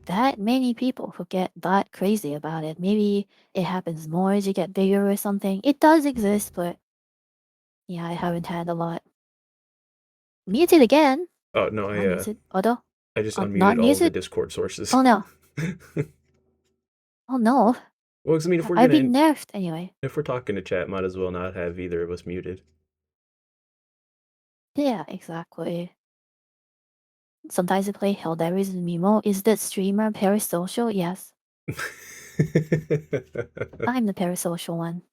that many people who get that crazy about it. Maybe it happens more as you get bigger or something. It does exist, but yeah, I haven't had a lot. Muted again. Oh no, Not muted. Although, I just not unmuted all of the muted. Discord sources. Oh no. Oh no. Well, 'cause, I mean, if we're I've gonna been nerfed anyway. if we're talking to chat, might as well not have either of us muted. Yeah, exactly. Sometimes I play Helldiver's and Mimo. Is that streamer parasocial? Yes. I'm the parasocial one.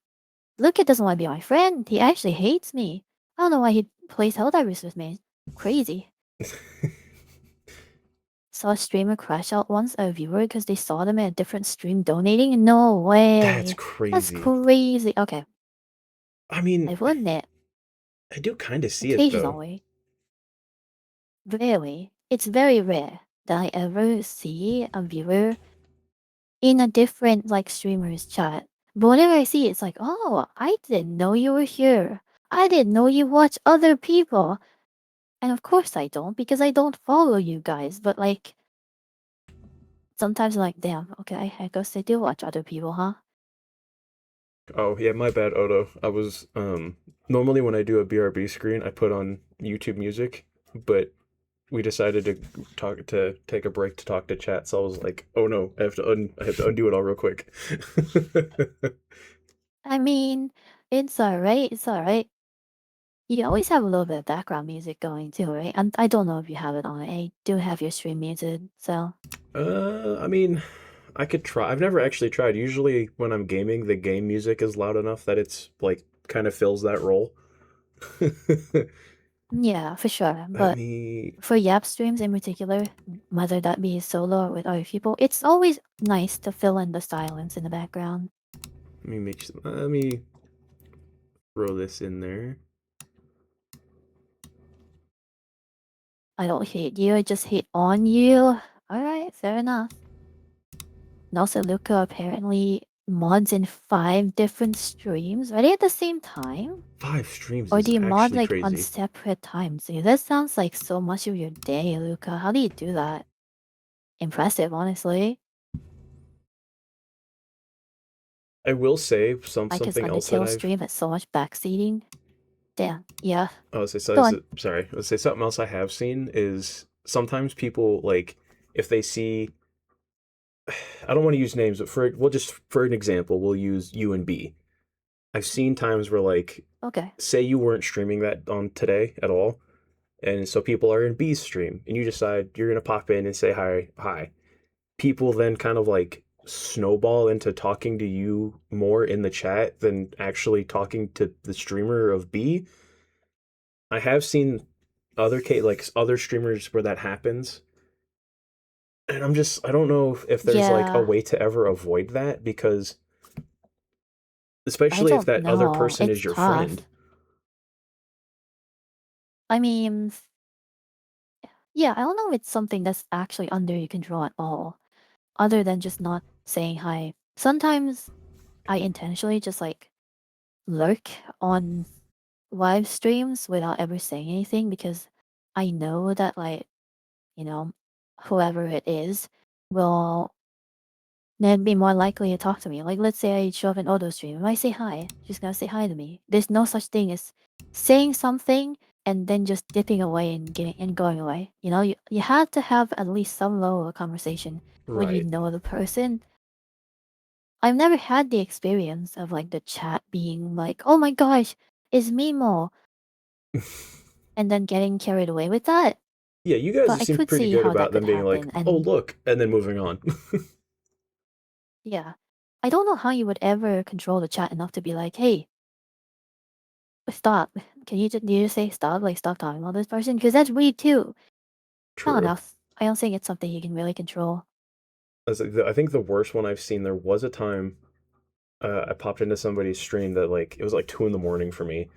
Luca doesn't want to be my friend. He actually hates me. I don't know why he plays Helldivers with me. Crazy. Saw a streamer crash out once a viewer because they saw them in a different stream donating? No That's way. That's crazy. crazy. Okay, I mean, I wouldn't it. I do kind of see it though. Occasionally. Really. It's very rare that I ever see a viewer in a different like streamer's chat. But whenever I see it, it's like, oh, I didn't know you were here. I didn't know you watch other people. And of course I don't because I don't follow you guys. But like sometimes I'm like, damn, okay, I guess I do watch other people, huh? Oh yeah, my bad, Odo. I was normally when I do a BRB screen, I put on YouTube music, but we decided to take a break to talk to chat, so I was like, oh no, I have to undo it all real quick. I mean, it's alright, it's alright. You always have a little bit of background music going too, right? And I don't know if you have it on. I do have your stream muted, so I mean, I could try. I've never actually tried. Usually when I'm gaming, the game music is loud enough that it's like kind of fills that role. yeah, for sure. Let But me for Yap streams in particular, whether that be solo or with other people, it's always nice to fill in the silence in the background. let me throw this in there. I don't hate you, I just hate on you. Alright, fair enough. And also, Luca apparently mods in 5 different streams. Are they at the same time? 5 streams Or is do you mod actually like on crazy. separate times? See, that sounds like so much of your day, Luca. How do you do that? Impressive, honestly. I will say Like his something else that Undertale I've stream has so much backseating. Damn, yeah. Oh, Go on. sorry. Let's say something else I have seen is sometimes people like if they see I don't want to use names, but for an example, we'll use you and B. I've seen times where like Okay. say you weren't streaming that on today at all, and so people are in B's stream, and you decide you're gonna pop in and say hi. People then kind of like snowball into talking to you more in the chat than actually talking to the streamer of B. I have seen like other streamers where that happens, and I don't know if there's like a Yeah. way to ever avoid that because I especially if don't that other know. person It's is your friend. tough. I mean, yeah, I don't know if it's something that's actually under your control at all, other than just not saying hi. Sometimes I intentionally just like lurk on live streams without ever saying anything because I know that like, you know, whoever it is will then be more likely to talk to me. Like let's say I show up in Odo stream. If I say hi, she's gonna say hi to me. There's no such thing as saying something and then just dipping away and getting and going away. You have to have at least some level of conversation when you Right. know the person. I've never had the experience of like the chat being like, "Oh my gosh, it's Mimo," and then getting carried away with that. Yeah, you But guys I seem could pretty see good how that about could them being like, happen. "Oh, And look," and then moving on. yeah, I don't know how you would ever control the chat enough to be like, "Hey, stop. Do you just say stop? Like stop talking about this person? Because that's weird too." I don't True. know. I don't think it's something you can really control. I think the worst one I've seen, there was a time I popped into somebody's stream that like it was like 2 in the morning for me.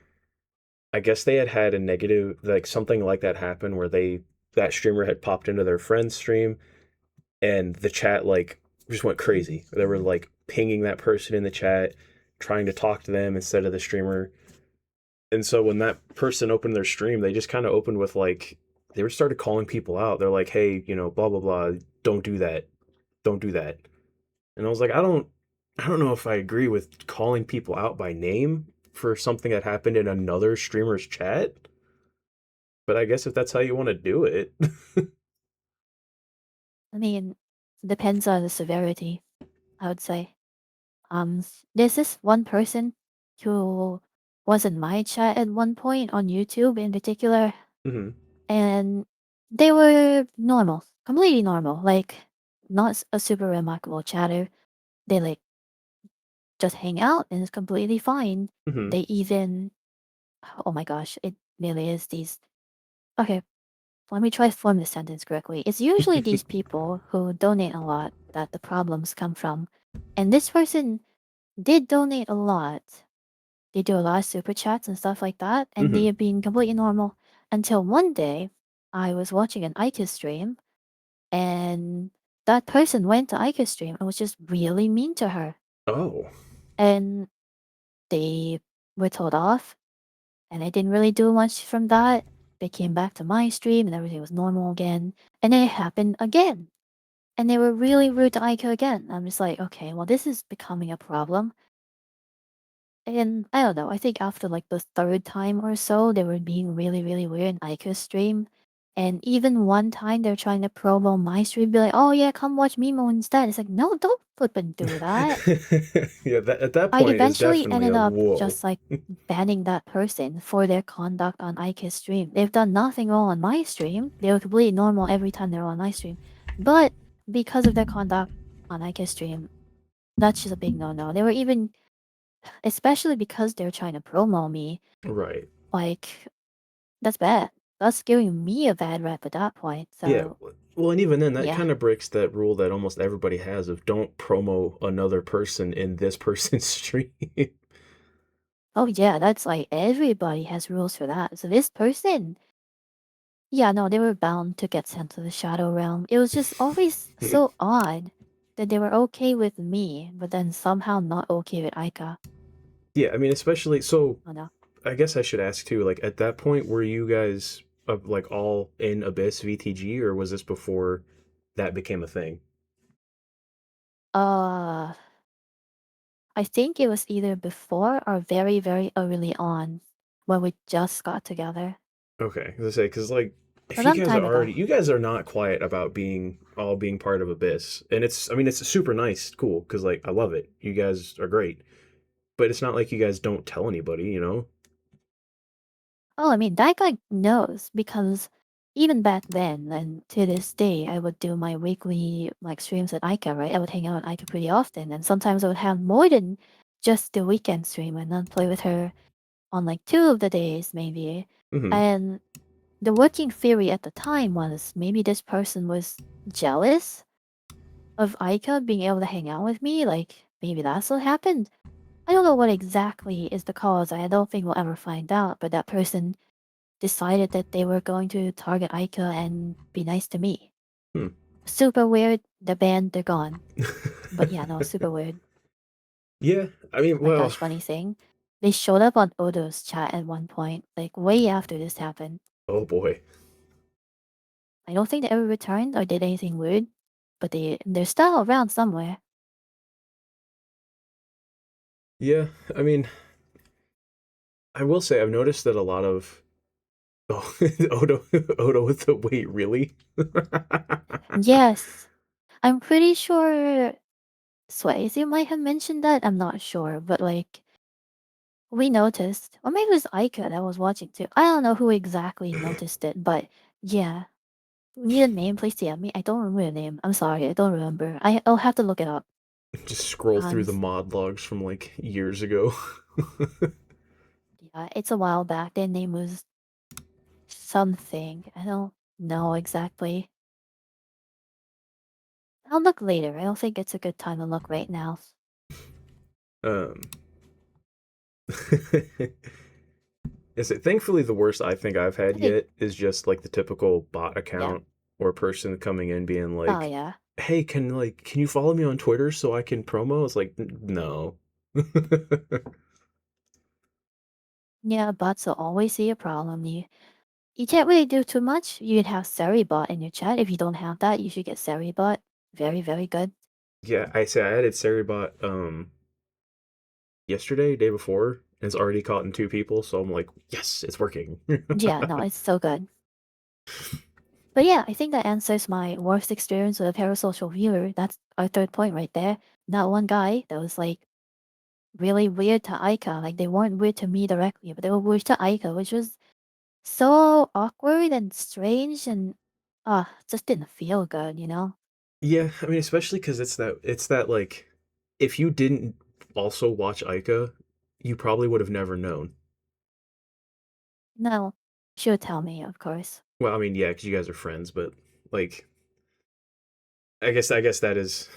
I guess they had had a negative, like something like that happen where that streamer had popped into their friend's stream and the chat like just went crazy. They were like pinging that person in the chat, trying to talk to them instead of the streamer. And so when that person opened their stream, they just kind of opened with like they were started calling people out. They're like, "Hey, blah blah blah, don't do that. Don't do that." And I was like, I don't know if I agree with calling people out by name for something that happened in another streamer's chat, but I guess if that's how you want to do it. I mean, depends on the severity, I would say. There's this one person who was in my chat at one point on YouTube in particular, Hmm. and they were normal, completely normal, like not a super remarkable chatter. They like just hang out and it's completely fine. Hmm. They even, oh my gosh, it really is these. Okay, let me try to form this sentence correctly. It's usually these people who donate a lot that the problems come from. And this person did donate a lot. They do a lot of super chats and stuff like that, and they Hmm. have been completely normal until one day I was watching an Ica stream and that person went to Ica stream and was just really mean to her. Oh. And they were told off, and I didn't really do much from that. They came back to my stream and everything was normal again. And then it happened again. And they were really rude to Aika again. I'm just like, okay, well, this is becoming a problem. And I don't know, I think after like the third time or so, they were being really, really weird in Aika's stream. And even one time they're trying to promo my stream, be like, oh yeah, come watch Mimo instead. It's like, no, don't flip and do that. Yeah, at that I point is eventually definitely ended a up whoa. just like banning that person for their conduct on Ike's stream. They've done nothing wrong on my stream. They were completely normal every time they're on my stream. But because of their conduct on Ike's stream, that's just a big no no. They were even, especially because they're trying to promo me, Right. like, that's bad. That's giving me a bad rep at that point. Yeah. So, Well, and even then, that yeah. kind of breaks that rule that almost everybody has of don't promo another person in this person's stream. Oh, yeah, that's like everybody has rules for that. So this person, yeah, no, they were bound to get sent to the Shadow Realm. It was just always so odd that they were okay with me, but then somehow not okay with Aika. Yeah, I mean, especially so. Oh no. I guess I should ask too. Like at that point, were you guys like all in Abyss VTG, or was this before that became a thing? Uh, I think it was either before or very, very early on when we just got together. Okay, as I say, because like A if you long guys are time ago. already, you guys are not quiet about being part of Abyss, and I mean, it's super nice, cool, because like I love it. You guys are great, but it's not like you guys don't tell anybody. Oh, I mean, that guy knows because even back then and to this day, I would do my weekly like streams at Ica, right? I would hang out at Ica pretty often, and sometimes I would have more than just the weekend stream and then play with her on like two of the days, maybe. Hmm. And the working theory at the time was maybe this person was jealous of Ica being able to hang out with me. Like maybe that's what happened. I don't know what exactly is the cause. I don't think we'll ever find out, but that person decided that they were going to target Aika and be nice to me. Hmm. Super weird. The band, they're gone. But yeah, no, super weird. Yeah, I mean, My well, gosh, funny thing. They showed up on Odo's chat at one point, like way after this happened. oh boy. I don't think they ever returned or did anything weird, but they're still around somewhere. Yeah, I mean, I will say I've noticed that a lot of oh Odo with the wait really. Yes, I'm pretty sure Swayze might have mentioned that. I'm not sure, but like we noticed, or maybe it was Aika that was watching too. I don't know who exactly noticed it, but yeah. Need a name, please DM me. I don't remember the name. I'm sorry, I don't remember. I'll have to look it up. Just scroll through the Um, mod logs from like years ago. yeah, it's a while back. Their name was something. I don't know exactly. I'll look later. I don't think it's a good time to look right now. Um, is it thankfully the worst I think I've had I think, yet is just like the typical bot yeah. account or person coming in being Oh, like, yeah. "Hey, can you follow me on Twitter so I can promo?" It's like, No. Yeah, bots will always see a problem. You can't really do too much. You'd have Seribot in your chat. If you don't have that, you should get Seribot. Very, very good. Yeah, I say I added Ceribot yesterday, day before, and it's already caught in two people, so I'm like, yes, it's working. Yeah, no, it's so good. But yeah, I think that answers my worst experience with a parasocial viewer. That's our third point right there. That one guy that was like really weird to Aika. Like they weren't weird to me directly, but they were weird to Aika, which was so awkward and strange and just didn't feel good, you know? Yeah, I mean, especially because it's that like, if you didn't also watch Ica, you probably would have never known. No, she would tell me, of course. Well, I mean, yeah, because you guys are friends, but like, I guess that is,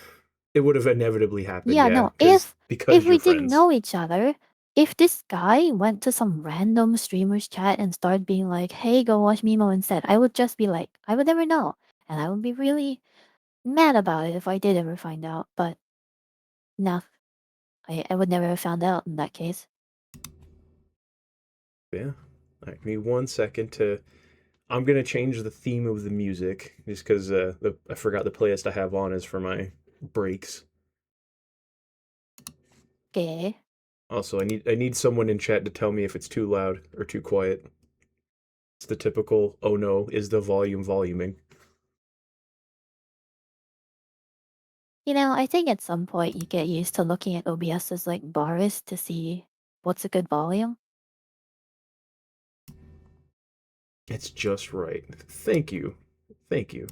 it would have inevitably happened, Yeah, yeah, no, because if you're we didn't friends. know each other, if this guy went to some random streamer's chat and started being like, "Hey, go watch Mimo instead," I would just be like, I would never know, and I would be really mad about it if I did ever find out. But no, I would never have found out in that case. Yeah. All right, give me 1 second to. I'm gonna change the theme of the music just because I forgot the playlist I have on is for my breaks. Okay. Also, I need someone in chat to tell me if it's too loud or too quiet. It's the typical, oh no, is the volume voluming? You know, I think at some point you get used to looking at OBS's like bars to see what's a good volume. It's just right. Thank you. Thank you.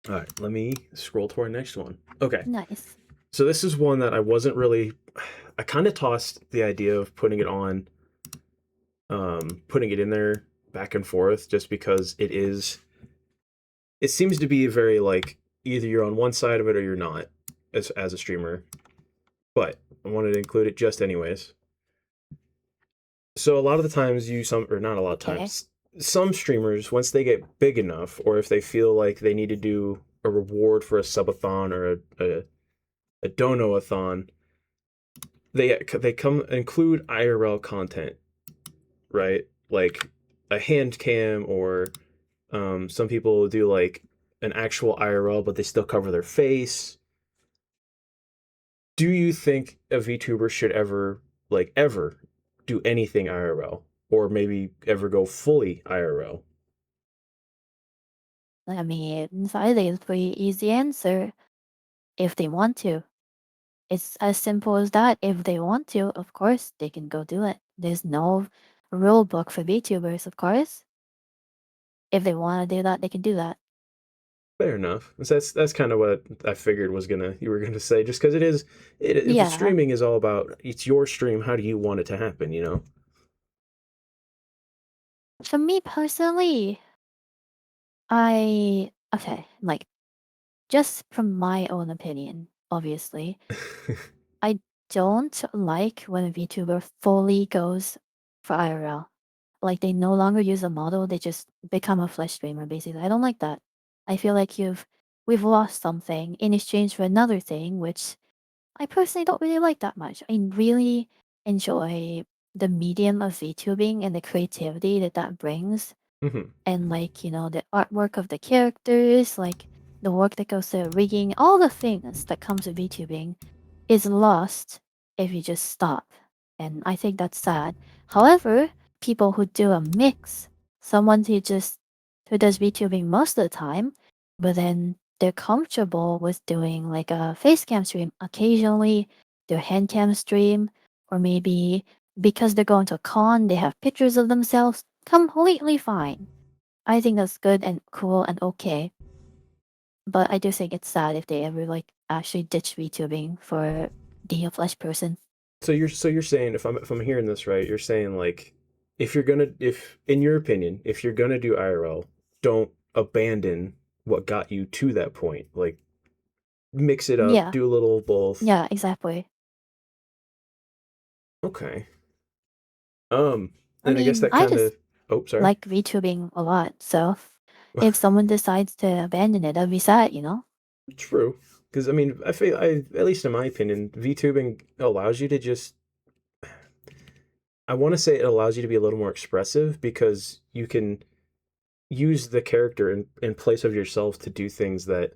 All right, let me scroll to our next one. Okay, Nice. so this is one that I wasn't really. I kind of tossed the idea of putting it in there back and forth just because it seems to be very like either you're on one side of it or you're not as a streamer. But I wanted to include it just anyways. So a lot of the times or not a lot of Okay. times, some streamers once they get big enough, or if they feel like they need to do a reward for a subathon or a dono-a-thon, they come include IRL content, right? Like a hand cam or some people do like an actual IRL, but they still cover their face. Do you think a VTuber should ever do anything IRL, or maybe ever go fully IRL? I mean, I think it's a pretty easy answer if they want to. It's as simple as that. If they want to, of course, they can go do it. There's no rule book for VTubers, of course. If they want to do that, they can do that. Fair enough. That's kind of what I figured you were gonna say, just because if Yeah. streaming is all about it's your stream, how do you want it to happen? You know. For me personally, okay, like, just from my own opinion, obviously, I don't like when a VTuber fully goes for IRL. Like, they no longer use a model, they just become a flesh streamer, basically. I don't like that. I feel like we've lost something in exchange for another thing, which I personally don't really like that much. I really enjoy the medium of VTubing and the creativity that that brings Hmm. and like the artwork of the characters, like the work that goes to rigging, all the things that comes with VTubing is lost if you just stop, and I think that's sad. However, people who do a mix, someone who does VTubing most of the time, but then they're comfortable with doing like a face cam stream occasionally, their hand cam stream, or maybe because they're going to a con, they have pictures of themselves. Completely fine. I think that's good and cool and okay. But I do think it's sad if they ever like actually ditch VTubing for being a flesh person. So you're saying if I'm hearing this right, you're saying like if in your opinion if you're gonna do IRL, don't abandon what got you to that point. Like mix it up, Yeah. do a little both. Yeah, exactly. Okay. I And I guess mean, that I kind just of. Oh, sorry. like VTubing a lot, so if someone decides to abandon it, I'd be sad, you know? True. Because I mean, I feel at least in my opinion, VTubing allows you to just. I want to say it allows you to be a little more expressive because you can use the character in place of yourself to do things that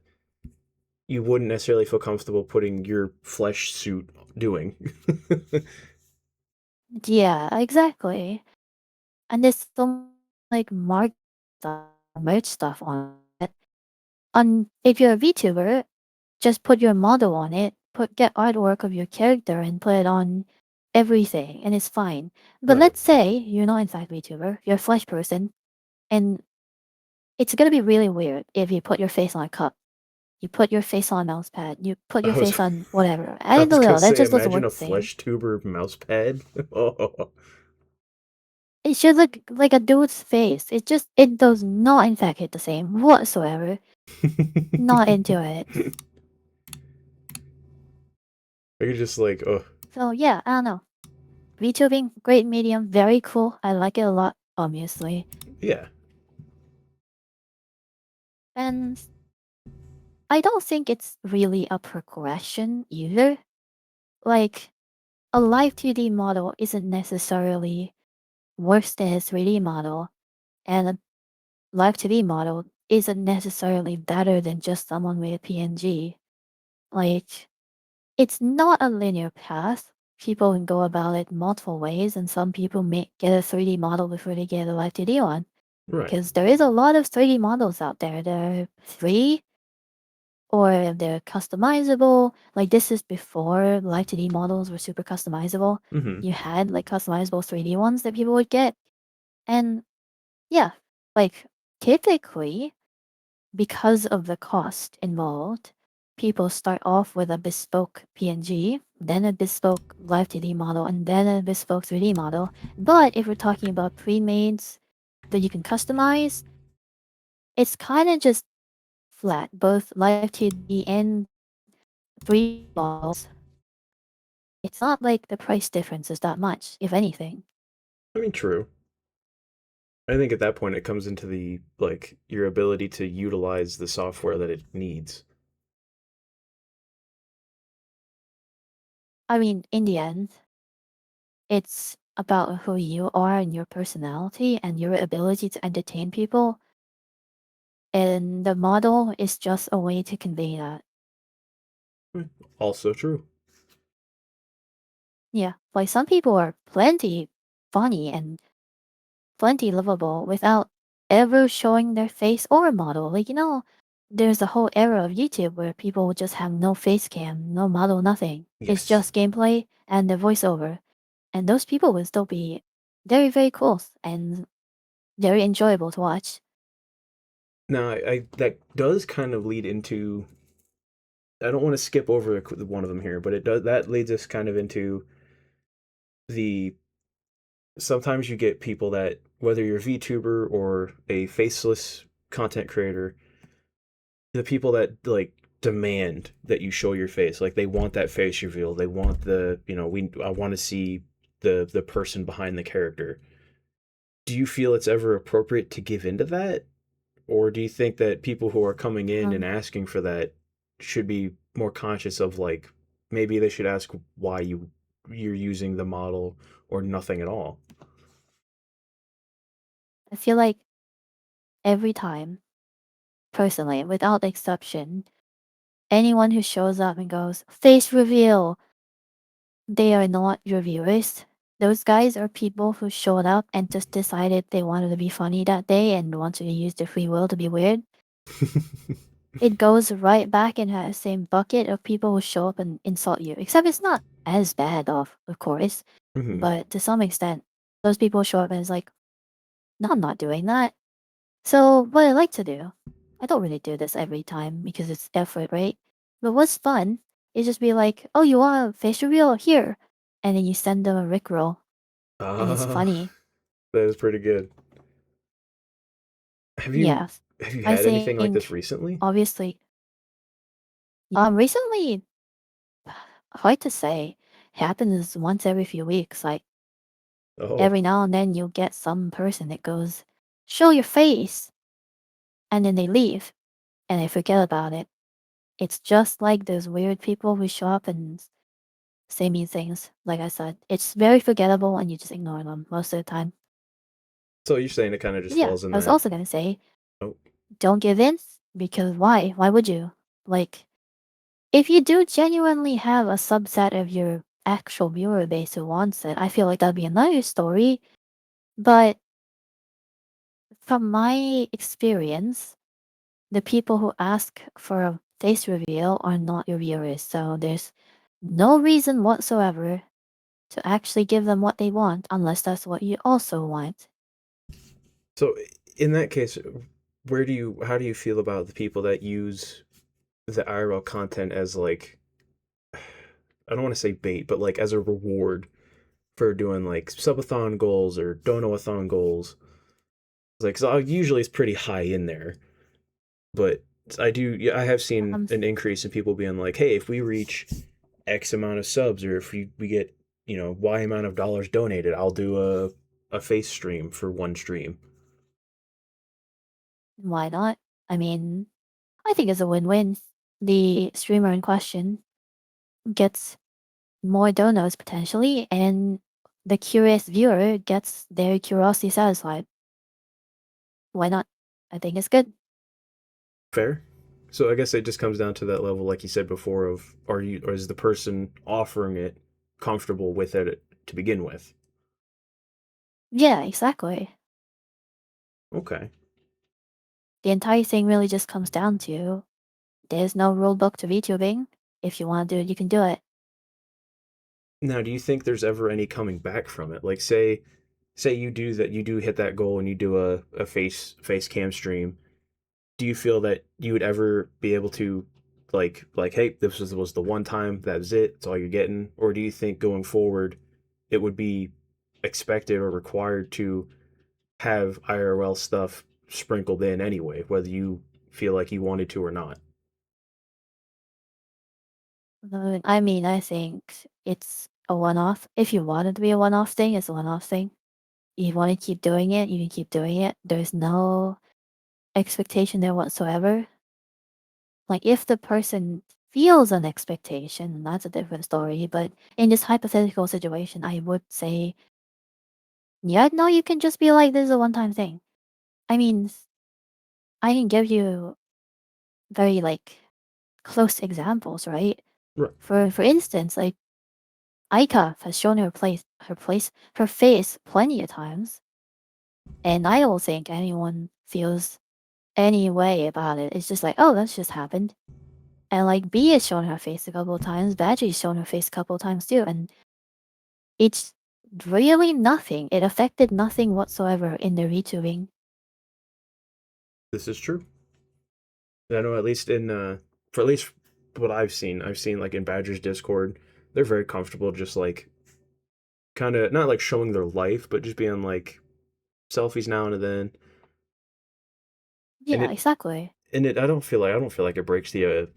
you wouldn't necessarily feel comfortable putting your flesh suit doing. Yeah, exactly. And there's some like stuff, merch stuff on it. If you're a VTuber, just put your model on it, get artwork of your character and put it on everything and it's fine. But Right. let's say you're not in fact VTuber, you're a flesh person, and it's gonna be really weird if you put your face on a cup. You put your face on a mouse pad. You put your I was face on whatever. I I was don't gonna know. That say, just doesn't imagine work a the same. flesh tuber mouse pad. Oh. It should look like a dude's face. It does not in fact hit the same whatsoever. Not into it. I could just like, oh So yeah, I don't know. VTubing, great medium, very cool. I like it a lot, obviously. yeah, And I don't think it's really a progression either. Like, a live 2D model isn't necessarily worse than a 3D model, and a live 2D model isn't necessarily better than just someone with a PNG. Like, it's not a linear path. People can go about it multiple ways, and some people may get a 3D model before they get a live 2D one. right. Because there is a lot of 3D models out there. They're free or they're customizable. Like this is before live 2D models were super customizable. Mm-hmm. You had like customizable 3D ones that people would get. And yeah, like typically because of the cost involved, people start off with a bespoke PNG, then a bespoke live 2D model, and then a bespoke 3D model. But if we're talking about pre-mades that you can customize, it's kind of just flat, both live 2D and 3D models. It's not like the price difference is that much, if anything. I mean, true. I think at that point it comes into the like your ability to utilize the software that it needs. I mean, in the end, it's about who you are and your personality and your ability to entertain people. And the model is just a way to convey that. Hmm. Also true. Yeah, like some people are plenty funny and plenty lovable without ever showing their face or a model. Like, there's a whole era of YouTube where people will just have no face cam, no model, nothing. It's Yes. just gameplay and the voiceover. And those people will still be very, very cool and very enjoyable to watch. Now, I that does kind of lead into. I don't want to skip over one of them here, but it does that leads us kind of into the. Sometimes you get people that whether you're a VTuber or a faceless content creator, the people that like demand that you show your face, like they want that face reveal, they want the we I want to see the person behind the character. Do you feel it's ever appropriate to give into that, or do you think that people who are coming in and Um, asking for that should be more conscious of like maybe they should ask why you're using the model or nothing at all? I feel like every time, personally, without exception, anyone who shows up and goes, face reveal, they are not reviewers. Those guys are people who showed up and just decided they wanted to be funny that day and wanted to use their free will to be weird. It goes right back in that same bucket of people who show up and insult you. Except it's not as bad, of course. Hmm. But to some extent, those people show up and it's like, no, I'm not doing that. So what I like to do, I don't really do this every time because it's effort, right? But what's fun is just be like, oh, you want a face reveal? Here. And then you send them a Rickroll and it's Ah, funny. that is pretty good. Have you Yes. Have you I had anything like this think recently? obviously, recently, hard to say. Happens once every few weeks. Like Oh, every now and then, you'll get some person that goes, "Show your face," and then they leave and they forget about it. It's just like those weird people who show up and say mean things. Like I said, it's very forgettable, and you just ignore them most of the time. so you're saying it kind of just Yeah, falls in I was that. also gonna say, Oh, don't give in because why? Why would you? Like, if you do genuinely have a subset of your actual viewer base who wants it, I feel like that'd be another story. But from my experience, the people who ask for a face reveal are not your viewers, so there's no reason whatsoever to actually give them what they want unless that's what you also want. so in that case, how do you feel about the people that use the IRL content as like, I don't want to say bait, but like as a reward for doing like subathon goals or dono-a-thon goals? Like, so usually it's pretty high in there, but yeah, I have seen Um, an increase in people being like, hey, if we reach X amount of subs, or if we get, Y amount of dollars donated, I'll do a face stream for one stream. why not? I mean, I think it's a win-win. The streamer in question gets more donos potentially, and the curious viewer gets their curiosity satisfied. Why not? I think it's good. Fair. So I guess it just comes down to that level, like you said before, of or is the person offering it comfortable with it to begin with? Yeah, exactly. Okay. The entire thing really just comes down to there's no rule book to VTubing. If you want to do it, you can do it. Now, do you think there's ever any coming back from it? Like, say you do that, you do hit that goal, and you do a face cam stream. Do you feel that you would ever be able to, hey, was the one time, that was it, it's all you're getting? Or do you think going forward it would be expected or required to have IRL stuff sprinkled in anyway, whether you feel like you wanted to or not? I mean, I think it's a one off. If you want it to be a one off thing, it's a one off thing. You want to keep doing it, you can keep doing it. There's no expectation there whatsoever. Like, if the person feels an expectation, that's a different story. But in this hypothetical situation, I would say, yeah, no, you can just be like, this is a one time thing. I mean, I can give you very like close examples, right? Right. For instance, like Aika has shown her face plenty of times, and I don't think anyone feels any way about it. It's just like, oh, that's just happened. And like B has shown her face a couple of times, Badgie's shown her face a couple of times too, and it's really nothing. It affected nothing whatsoever in the retubing. This is true. I know, at least for at least what I've seen like in Badger's Discord, they're very comfortable just like kind of not like showing their life, but just being like selfies now and then. And Yeah, exactly. I don't feel like it breaks the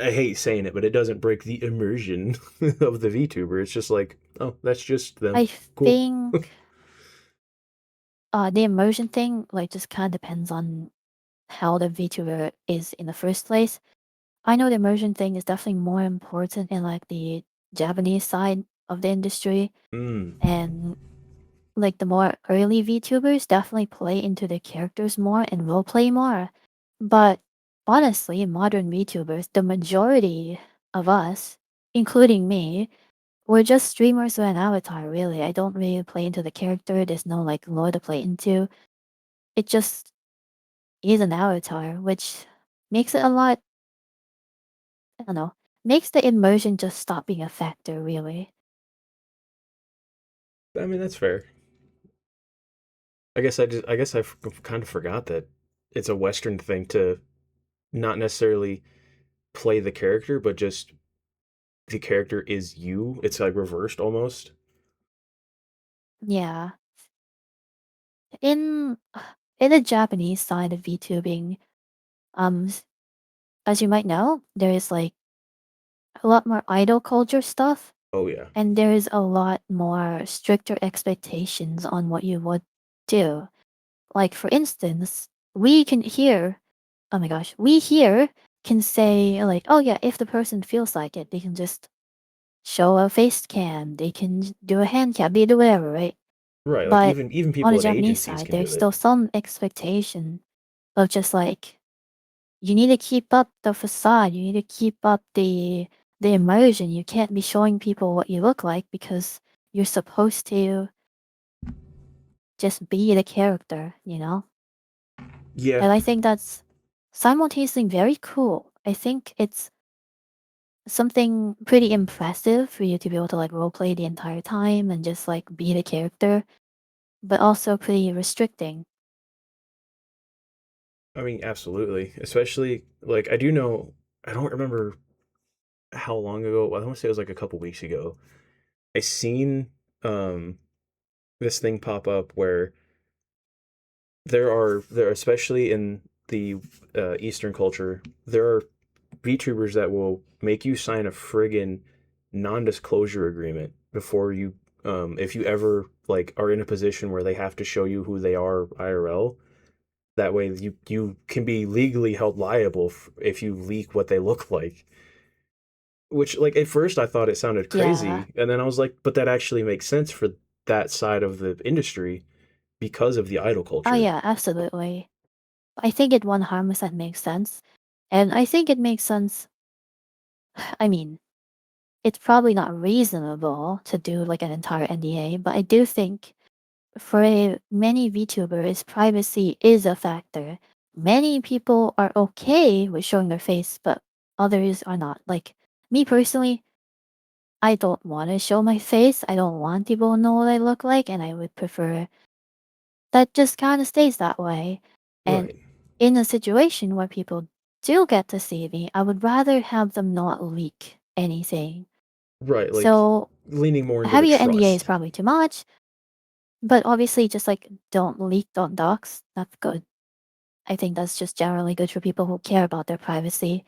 I hate saying it, but it doesn't break the immersion of the VTuber. It's just like, oh, that's just them. I Cool. think the immersion thing like just kind of depends on how the VTuber is in the first place. I know the immersion thing is definitely more important in like the Japanese side of the industry, Mm. and like the more early VTubers definitely play into their characters more and role play more. But honestly, modern VTubers, the majority of us, including me, we're just streamers with an avatar, really. I don't really play into the character. There's no like lore to play into. It just is an avatar, which makes it a lot, I don't know, makes the immersion just stop being a factor, really. I mean, that's fair. I guess kind of forgot that it's a Western thing to not necessarily play the character, but just the character is you. It's like reversed almost. Yeah. In in the Japanese side of VTubing, s- as you might know, there is like a lot more idol culture stuff, Oh yeah. and there is a lot more stricter expectations on what you would do. Like for instance, we can hear, oh my gosh, we here can say like, oh yeah, if the person feels like it, they can just show a face cam, they can do a hand cam, they do whatever, right? Right. Like But even on people the at Japanese agencies side, can there's do it. still some expectation of just like you need to keep up the facade, you need to keep up the immersion. You can't be showing people what you look like because you're supposed to just be the character, you know? Yeah. And I think that's simultaneously very cool. I think it's something pretty impressive for you to be able to like roleplay the entire time and just like be the character, but also pretty restricting. I mean, absolutely. Especially like I do know I don't remember how long ago. I want to say it was like a couple weeks ago. I seen um this thing pop up where there especially in the Eastern culture, there are VTubers that will make you sign a friggin' non-disclosure agreement before you if you ever like are in a position where they have to show you who they are IRL. That way you can be legally held liable if you leak what they look like. Which like at first I thought it sounded Yeah. crazy, and then I was like, but that actually makes sense for that side of the industry because of the idol Oh culture. yeah, absolutely. I think it 100% makes sense. And I think it makes sense. I mean, it's probably not reasonable to do like an entire NDA, but I do think for many VTubers, privacy is a factor. Many people are okay with showing their face, but others are not. Like me personally, I don't want to show my face. I don't want people to know what I look like, and I would prefer that just kind of stays that way. And Right. in a situation where people do get to see me, I would rather have them not leak anything. Right, like So leaning more into the having an NDA is trust. probably too much, but obviously just like don't leak, don't dox. That's good. I think that's just generally good for people who care about their privacy.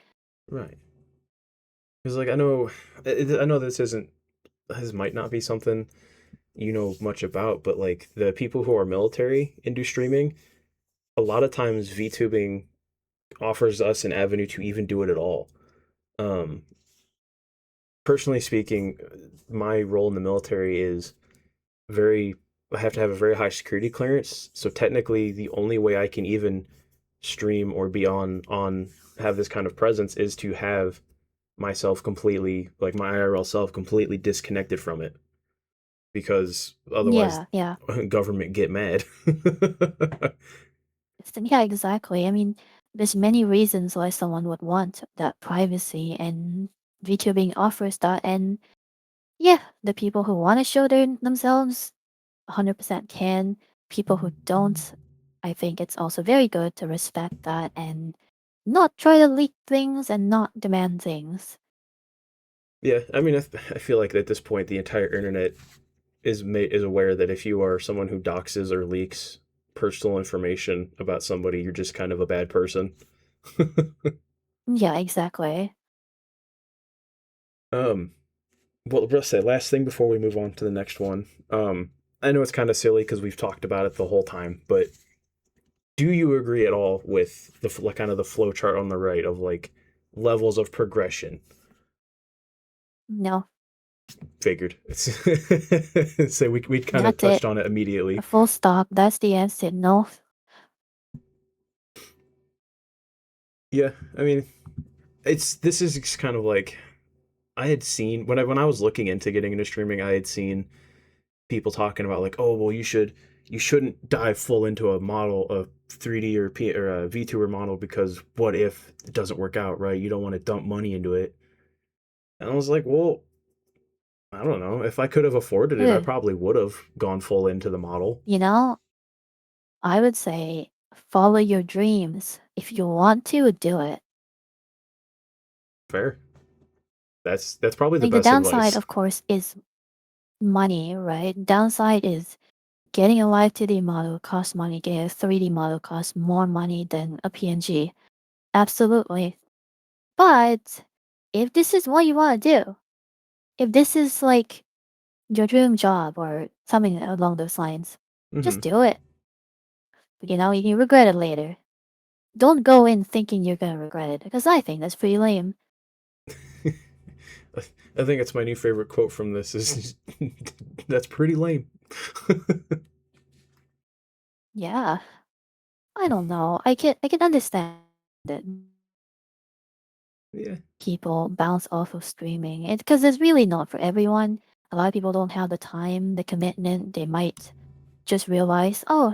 Right. Because like I know this might not be something you know much about, but like the people who are military and do streaming, a lot of times VTubing offers us an avenue to even do it at all. Um, Personally speaking, my role in the military is very I have to have a very high security clearance. So technically the only way I can even stream or be on have this kind of presence is to have myself completely like my IRL self completely disconnected from it because otherwise Yeah, yeah. government get mad. Yeah, exactly. I mean, there's many reasons why someone would want that privacy, and VTubing offers that. And yeah, the people who want to show themselves 100% can. People who don't, I think it's also very good to respect that and not try to leak things and not demand things. Yeah, I mean I feel like at this point the entire internet is aware that if you are someone who doxes or leaks personal information about somebody, you're just kind of a bad person. Yeah, exactly. um well, let's say last thing before we move on to the next one. I know it's kind of silly because we've talked about it the whole time, but do you agree at all with the like kind of the flow chart on the right of like levels of progression? No, Figured. So we kind of that's touched it. on it A immediately. full stop. That's the answer. No. Yeah, I mean, it's this is just kind of like I had seen when I was looking into getting into streaming, I had seen people talking about like, oh well, you shouldn't dive full into a model of 3D or a VTuber model because what if it doesn't work out, right? You don't want to dump money into it. And I was like, well, I don't know. If I could have afforded it, I Ugh. probably would have gone full into the model. You know, I would say follow your dreams. If you want to, do it. Fair. That's probably the Like the best downside, advice. of course, is money, right? Downside is getting a live 2D model costs money, getting a 3D model costs more money than a PNG. Absolutely. But if this is what you want to do, if this is like your dream job or something along those lines, Mm-hmm. just do it. You know, you can regret it later. Don't go in thinking you're gonna regret it, because I think that's pretty lame. I think it's my new favorite quote from this is that's pretty lame. Yeah, I don't know. I can understand that Yeah. people bounce off of streaming. It because it's really not for everyone. A lot of people don't have the time, the commitment. They might just realize, oh,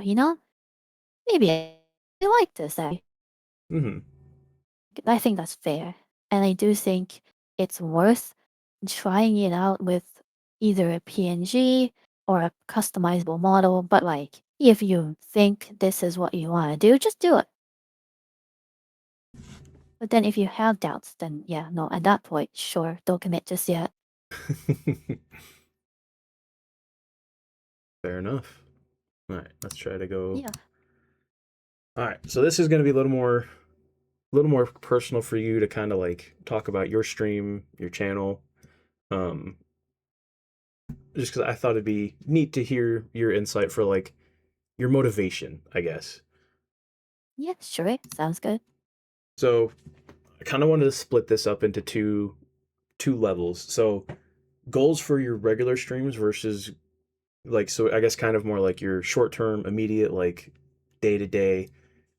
maybe I like this. Mm-hmm. I think that's fair, and I do think it's worth trying it out with either a PNG or a customizable model. But like, if you think this is what you want to do, just do it. But then if you have doubts, then yeah, no, at that point, sure, don't commit just yet. Fair enough. All right, let's try to go. Yeah. All right, so this is going to be a little more personal for you to kind of like talk about your stream, your channel. Um, just because I thought it'd be neat to hear your insight for like your motivation, I guess. Yeah, sure. Sounds good. So I kind of wanted to split this up into two levels. So goals for your regular streams versus like so I guess kind of more like your short term, immediate, like day to day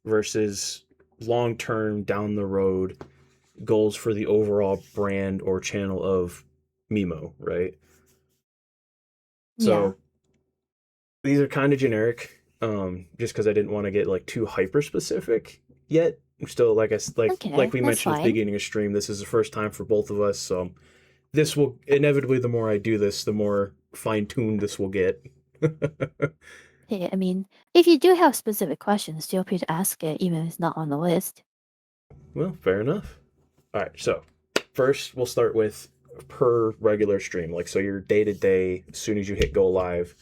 versus long term down the road goals for the overall brand or channel of Mimo, right? Yeah. So these are kind of generic, just because I didn't want to get like too hyper specific yet. Still, like like Okay, we that's mentioned at the fine. beginning of stream, this is the first time for both of us, so this will inevitably the more I do this, the more fine tuned this will get. Hey, I mean, if you do have specific questions, feel free to ask it, even if it's not on the list. Well, fair enough. All right, so first we'll start with per regular stream, like so your day to day as soon as you hit go live.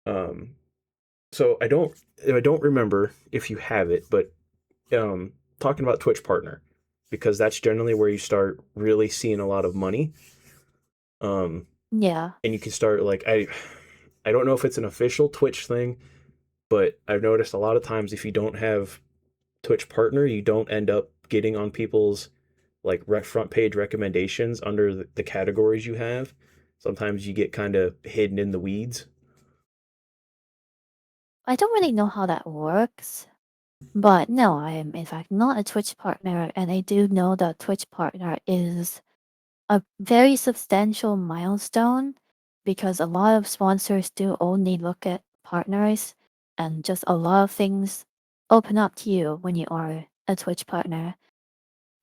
Um, so I don't remember if you have it, but talking about Twitch partner because that's generally where you start really seeing a lot of money. Um, Yeah. and you can start like I don't know if it's an official Twitch thing, but I've noticed a lot of times if you don't have Twitch partner, you don't end up getting on people's like front page recommendations under the categories you have. Sometimes you get kind of hidden in the weeds. I don't really know how that works, but no, I am in fact not a Twitch partner, and I do know that Twitch partner is a very substantial milestone because a lot of sponsors do only look at partners, and just a lot of things open up to you when you are a Twitch partner.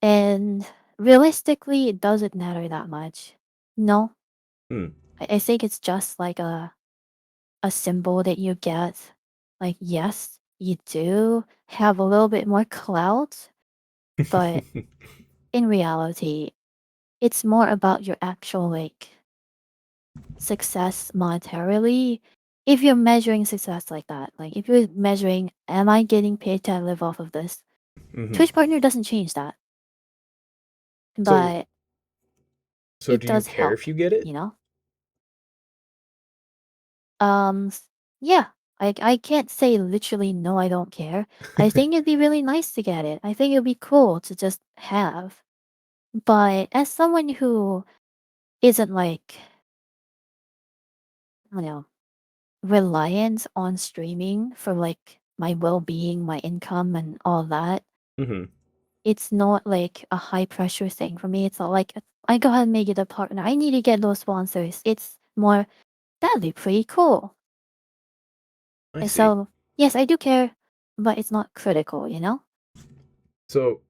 And realistically, it doesn't matter that much. No, Hmm. I think it's just like a symbol that you get. Like, yes, you do have a little bit more clout, but in reality, it's more about your actual like success monetarily. If you're measuring success like that, like if you're measuring, am I getting paid to live off of this? Mm-hmm. Twitch partner doesn't change that, So but so it do you does care help, if you get it? you know? Yeah, I can't say literally no, I don't care. I think it'd be really nice to get it. I think it'd be cool to just have. But as someone who isn't like, I don't know, reliant on streaming for like my well-being, my income and all that, Mm-hmm. it's not like a high pressure thing for me. It's not like I go ahead and make it a partner. I need to get those sponsors. It's more that'd be pretty cool. I And see. so yes, I do care, but it's not critical, you know? So,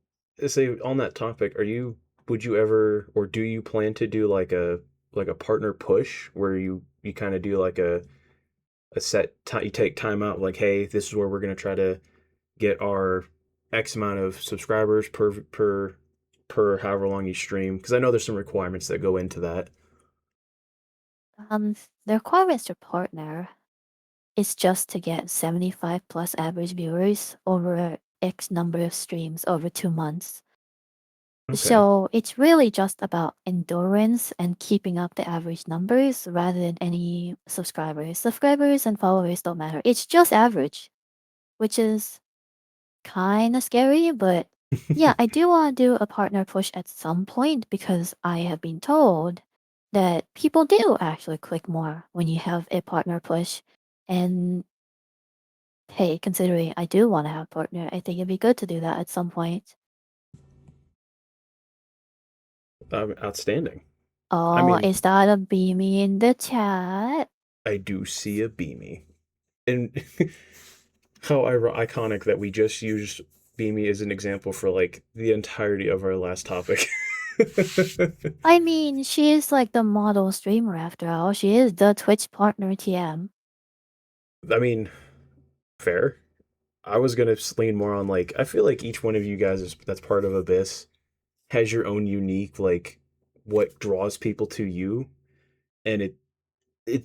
say on that topic, would you ever or do you plan to do like a partner push where you kind of do like a set time you take time out like hey, this is where we're going to try to get our X amount of subscribers per however long you stream because I know there's some requirements that go into that. The requirements to partner. is just to get 75 plus average viewers over X number of streams over 2 months. Okay. So it's really just about endurance and keeping up the average numbers rather than any subscribers. Subscribers and followers don't matter. It's just average, which is kind of scary, but yeah, I do want to do a partner push at some point because I have been told that people do actually click more when you have a partner push. And hey, considering I do want to have a partner, I think it'd be good to do that at some point. Outstanding. I Oh, mean, is that a beamy in the chat? I do see a Beamy. And how iconic that we just used Beamy as an example for like the entirety of our last topic. I mean, she is like the model streamer after all. She is the Twitch partner TM. I mean, fair. I was gonna lean more on like I feel like each one of you guys is that's part of Abyss has your own unique like what draws people to you, and it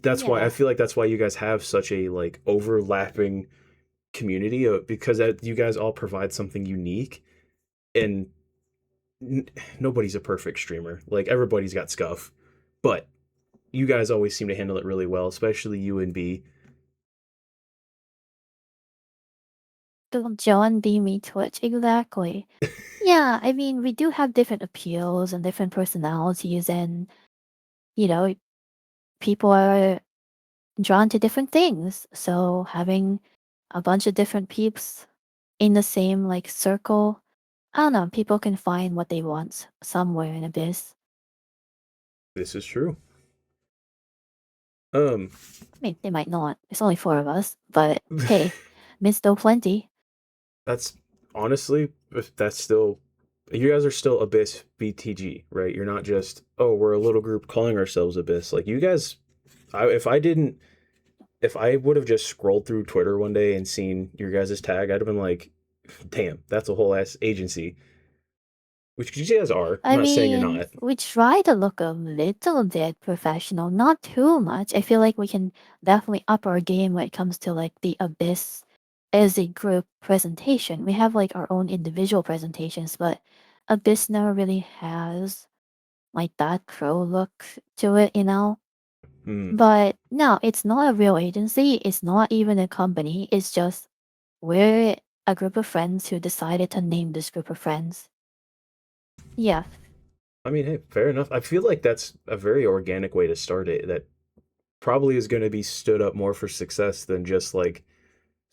that's why I Yeah. feel like that's why you guys have such a like overlapping community because you guys all provide something unique, and n- nobody's a perfect streamer. Like everybody's got scuff, but you guys always seem to handle it really well, especially you and B. The John Beamy Twitch, exactly. Yeah, I mean, we do have different appeals and different personalities, and, you know, people are drawn to different things. So having a bunch of different peeps in the same, like, circle, I don't know, people can find what they want somewhere in Abyss. This is true. Um, I mean, they might not. It's only 4 of us, but hey, miss still plenty. that's honestly that's still you guys are still Abyss BTG, right? You're not just oh we're a little group calling ourselves Abyss. Like you guys, if I didn't if I would have just scrolled through Twitter one day and seen your guys' tag, I'd have been like, damn, that's a whole ass agency. Which you guys are. I'm I not saying you're mean, not. we try to look a little bit professional, not too much. I feel like we can definitely up our game when it comes to like the Abyss as a group presentation. We have like our own individual presentations, but Abyss never really has like that pro look to it, you know? Hmm. But no, it's not a real agency. It's not even a company. It's just we're a group of friends who decided to name this group of friends. Yeah, I mean, hey, fair enough. I feel like that's a very organic way to start it. That probably is going to be stood up more for success than just like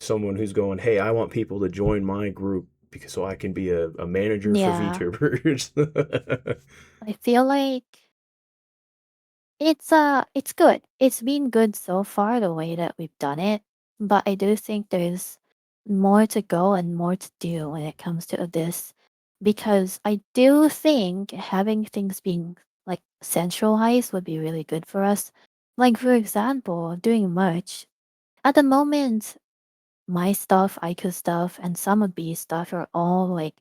someone who's going, "Hey, I want people to join my group because so I can be a manager for yeah. VTubers." I feel like it's good. It's been good so far the way that we've done it, but I do think there's more to go and more to do when it comes to this because I do think having things being like centralized would be really good for us. Like for example, doing merch. At the moment, my stuff, Aika's stuff, and some of B's stuff are all like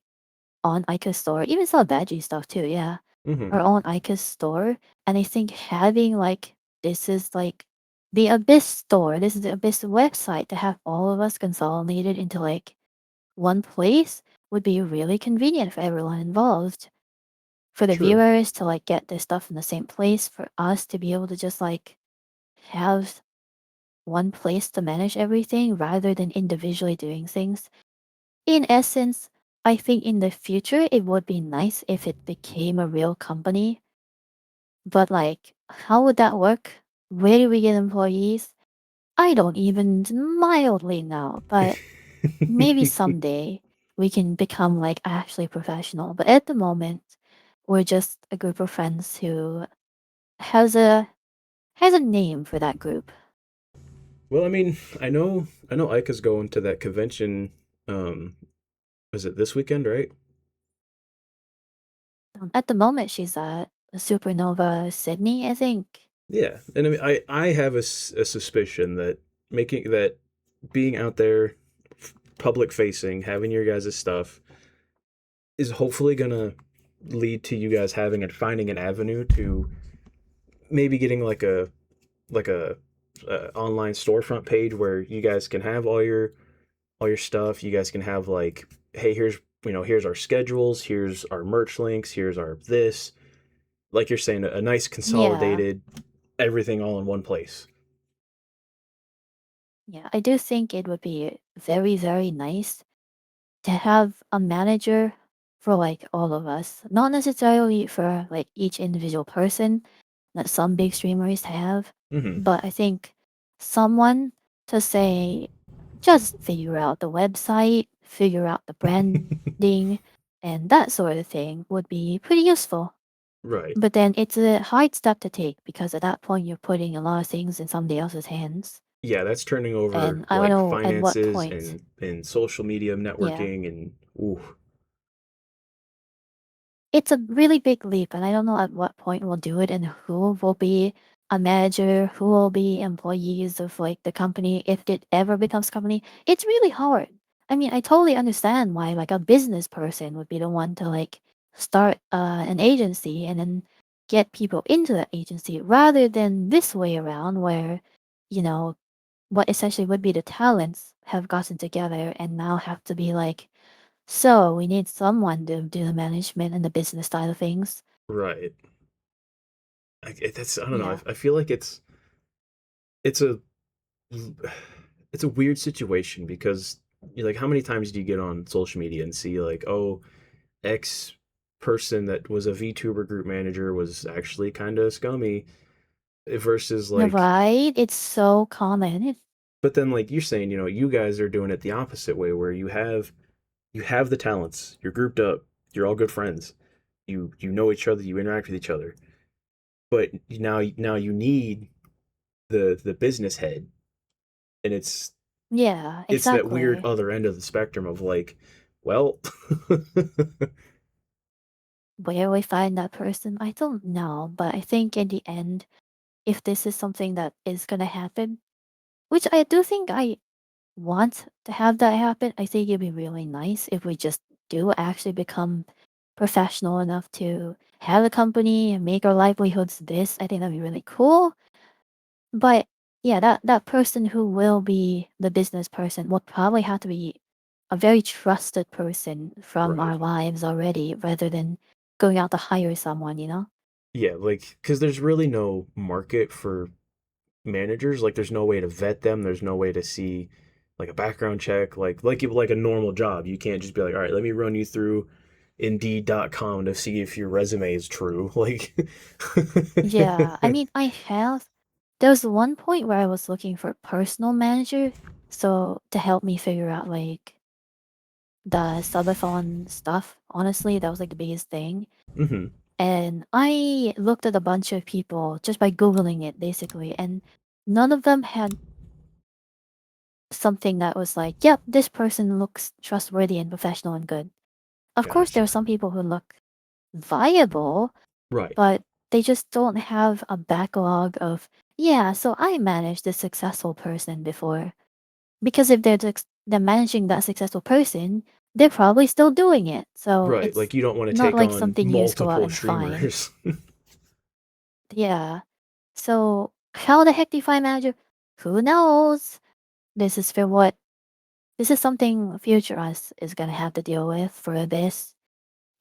on Aika's store. Even some Veggie stuff too, yeah. Hmm. Our own Ica's store. And I think having like this is like the Abyss store, this is the Abyss website to have all of us consolidated into like one place would be really convenient for everyone involved. For the True. viewers to like get their stuff in the same place, for us to be able to just like have one place to manage everything rather than individually doing things. In essence, I think in the future it would be nice if it became a real company. But like, how would that work? Where do we get employees? I don't even mildly know, but maybe someday we can become like actually professional. But at the moment, we're just a group of friends who has a has a name for that group. Well, I mean, I know Ika's going to that convention. Um, is it this weekend, right? At the moment, she's at Supernova Sydney, I think. Yeah, and I mean, I have a suspicion that making that being out there, public facing, having your guys' stuff is hopefully gonna lead to you guys having and finding an avenue to maybe getting like a online storefront page where you guys can have all your stuff. You guys can have like, hey, here's our schedules, here's our merch links, here's our this. Like you're saying, a nice Yeah. consolidated everything all in one place. Yeah, I do think it would be very, very nice to have a manager for like all of us, not necessarily for like each individual person that some big streamers have, Hmm. but I think someone to say, just figure out the website, figure out the branding, and that sort of thing would be pretty useful. Right. But then it's a hard step to take because at that point you're putting a lot of things in somebody else's hands. Yeah, that's turning over And I don't like know at what finances point. and social media Yeah. networking and ooh, It's a really big leap, and I don't know at what point we'll do it and who will be a manager, who will be employees of like the company if it ever becomes company. It's really hard. I mean, I totally understand why like a business person would be the one to like start an agency and then get people into that agency rather than this way around where, you know, what essentially would be the talents have gotten together and now have to be like, so we need someone to do the management and the business side of things. right. That's I don't know. Yeah. I feel like it's a it's a weird situation because you're like, how many times do you get on social media and see like, oh, X person that was a VTuber group manager was actually kind of scummy versus like, Right? It's so common. but then like you're saying, you guys are doing it the opposite way where you have the talents, you're grouped up, you're all good friends, you know each other, you interact with each other, but now you need the business head, and Yeah, it's that weird exactly. other end of the spectrum of like, well, Where we find that person, I don't know. But I think in the end, if this is something that is going to happen, which I do think I want to have that happen, I think it'd be really nice if we just do actually become professional enough to have a company and make our livelihoods this. I think that'd be really cool. But yeah, that person who will be the business person will probably have to be a very trusted person from right. our lives already, rather than going out to hire someone, you know? Yeah, like because there's really no market for managers. Like there's no way to vet them. There's no way to see like a background check. Like a normal job. You can't just be like, all right, let me run you through Indeed.com to see if your resume is true. Like, Yeah, I mean, I have. There was one point where I was looking for a personal manager, so to help me figure out like the subathon stuff. Honestly, that was like the biggest thing. hmm, And I looked at a bunch of people just by Googling it, basically, and none of them had something that was like, "Yep, this person looks trustworthy and professional and good." Of course, there gotcha. are some people who look viable, Right, but they just don't have a backlog of, "Yeah, so I managed this successful person before." Because if they're managing that successful person, they're probably still doing it. So right. it's Like you don't want to not take like on something you just go out multiple and find. streamers. Yeah. So how the heck do you find manager? Who knows? This is for what This is something future us is gonna have to deal with for this.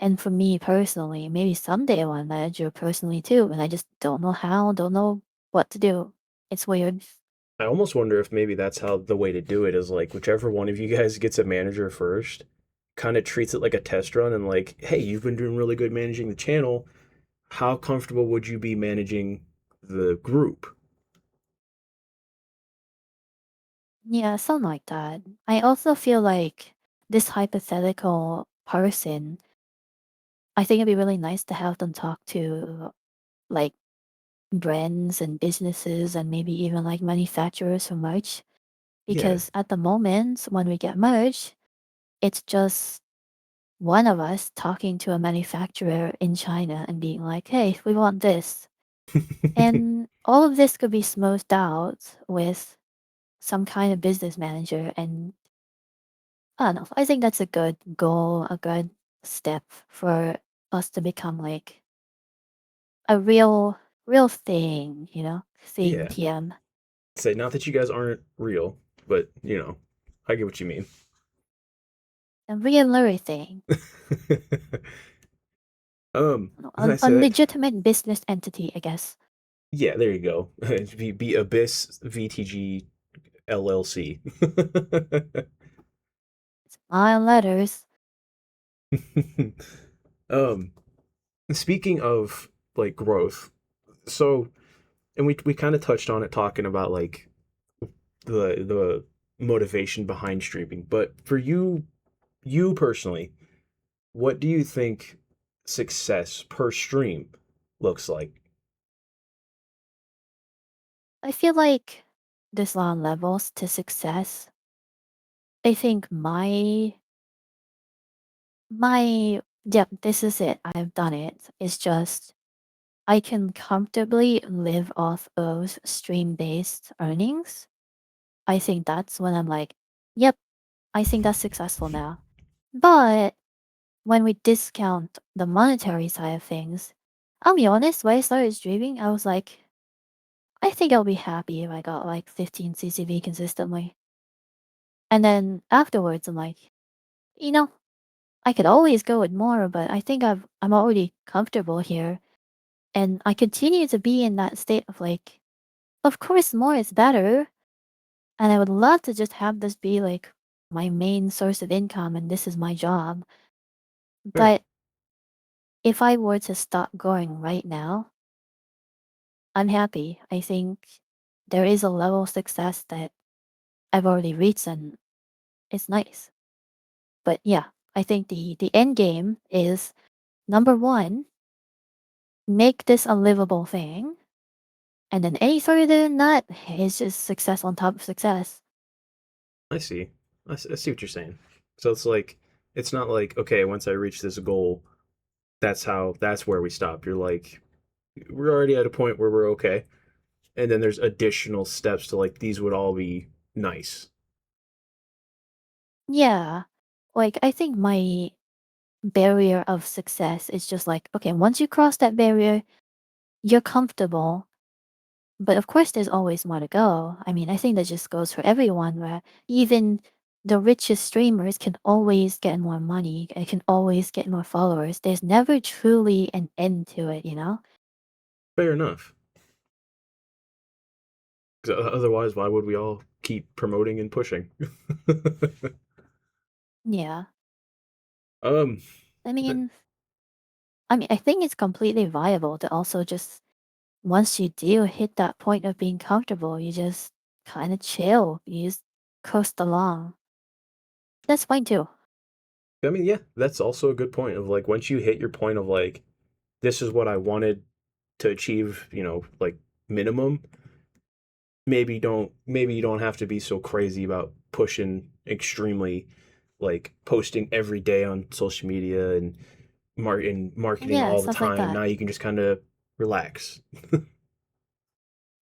And for me personally, maybe someday I want to manage you personally too, and I just don't know how, don't know what to do. It's weird. I almost wonder if maybe that's how the way to do it is like whichever one of you guys gets a manager first, kind of treats it like a test run and like, hey, you've been doing really good managing the channel. How comfortable would you be managing the group? Yeah, something like that. I also feel like this hypothetical person, I think it'd be really nice to have them talk to like brands and businesses and maybe even like manufacturers for merch. Yeah. Because at the moment, when we get merch, it's just one of us talking to a manufacturer in China and being like, hey, we want this. And all of this could be smoothed out with some kind of business manager. And I don't know. I think that's a good goal, a good step for us to become like a real thing, seeing Yeah. TM. Say not that you guys aren't real, but I get what you mean. A real thing. Can I A say that? legitimate business entity, I guess. Yeah, there you go. Be Abyss VTG LLC. My letters. um, Speaking of like growth, so and we kind of touched on it talking about like the motivation behind streaming, but for you personally, what do you think success per stream looks like? I feel like there's a lot of levels to success. I think my yep, this is it. I've done it. It's just I can comfortably live off of stream-based earnings. I think that's when I'm like, yep, I think that's successful now. But when we discount the monetary side of things, I'll be honest, when I started streaming, I was like, I think I'll be happy if I got like 15 CCV consistently. And then afterwards, I'm like, you know, I could always go with more, but I think I'm already comfortable here. And I continue to be in that state of like, of course, more is better. And I would love to just have this be like my main source of income and this is my job. Fair. But if I were to stop going right now, I'm happy. I think there is a level of success that I've already reached and it's nice. But yeah, I think the end game is number one, make this a livable thing. And then any further than that is just success on top of success. I see. I see what you're saying. So it's like it's not like okay, once I reach this goal, that's where we stop. You're like we're already at a point where we're okay, and then there's additional steps to like these would all be nice. Yeah. Like I think my barrier of success is just like, okay, once you cross that barrier, you're comfortable. But of course, there's always more to go. I mean, I think that just goes for everyone, where even the richest streamers can always get more money and can always get more followers. There's never truly an end to it, you know? Fair enough. 'Cause otherwise, why would we all keep promoting and pushing? Yeah. um, I th- mean, I think it's completely viable to also just once you do hit that point of being comfortable, you just kind of chill. You just coast along. That's fine too. I mean, yeah, that's also a good point of like once you hit your point of like this is what I wanted to achieve, like minimum, maybe you don't have to be so crazy about pushing extremely like posting every day on social media and marketing Yeah, all the stuff like time. that. Now you can just kind of relax.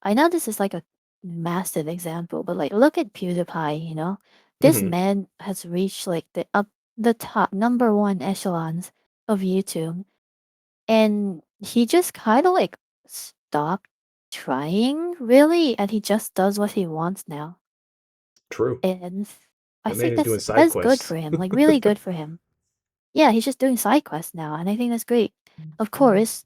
I know this is like a massive example, but like look at PewDiePie, you know? This Hmm. man has reached like the top number one echelons of YouTube. And he just kind of like stopped trying, really, and he just does what he wants now. True. And I That man think is doing side that's good quests. for him, like really good for him. Yeah, he's just doing side quests now, and I think that's great. Of course,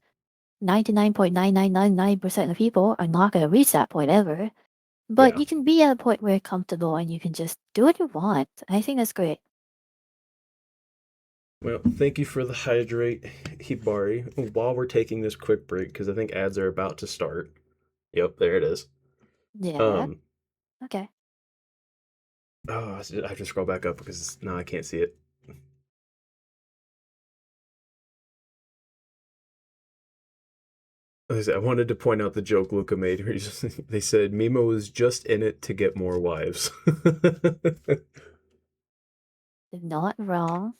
99.9999% of people are not going to reach that point ever, but Yeah. you can be at a point where you're comfortable and you can just do what you want. I think that's great. Well, thank you for the hydrate, Hibari. While we're taking this quick break, because I think ads are about to start. Yep, there it is. Yeah. Um, Okay. oh, I have to scroll back up because now I can't see it. I wanted to point out the joke Luca made. They said Mimo is just in it to get more wives. Not wrong.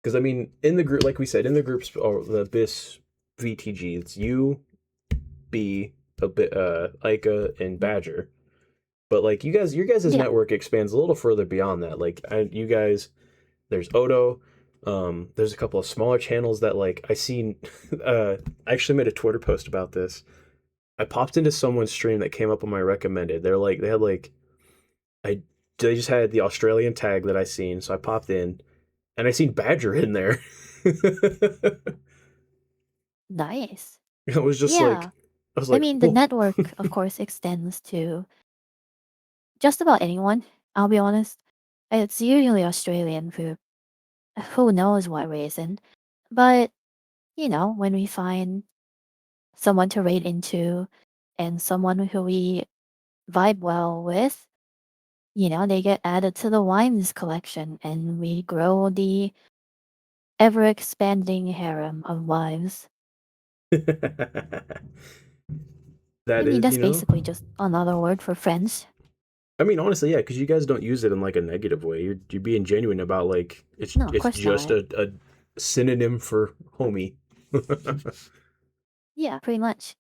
Because I mean, in the group, like we said, in the groups or the BIS VTG, it's you, B, a bit, Ica, and Badger. But like your guys' Yeah. network expands a little further beyond that. Like you guys, there's Odo. There's a couple of smaller channels that like I seen. I actually made a Twitter post about this. I popped into someone's stream that came up on my recommended. They had like I they just had the Australian tag that I seen, so I popped in and I seen Badger in there. Nice. It was just Yeah. like I was I like, mean, the whoa. network, of course, extends to just about anyone, I'll be honest. It's usually Australian for who knows what reason. But, when we find someone to raid into and someone who we vibe well with, they get added to the wines collection and we grow the ever expanding harem of wives. I That mean, is, that's basically just another word for friends. I mean, honestly, yeah, because you guys don't use it in like a negative way. You're being genuine about like No, of it's course just not. a synonym for homie. Yeah, pretty much.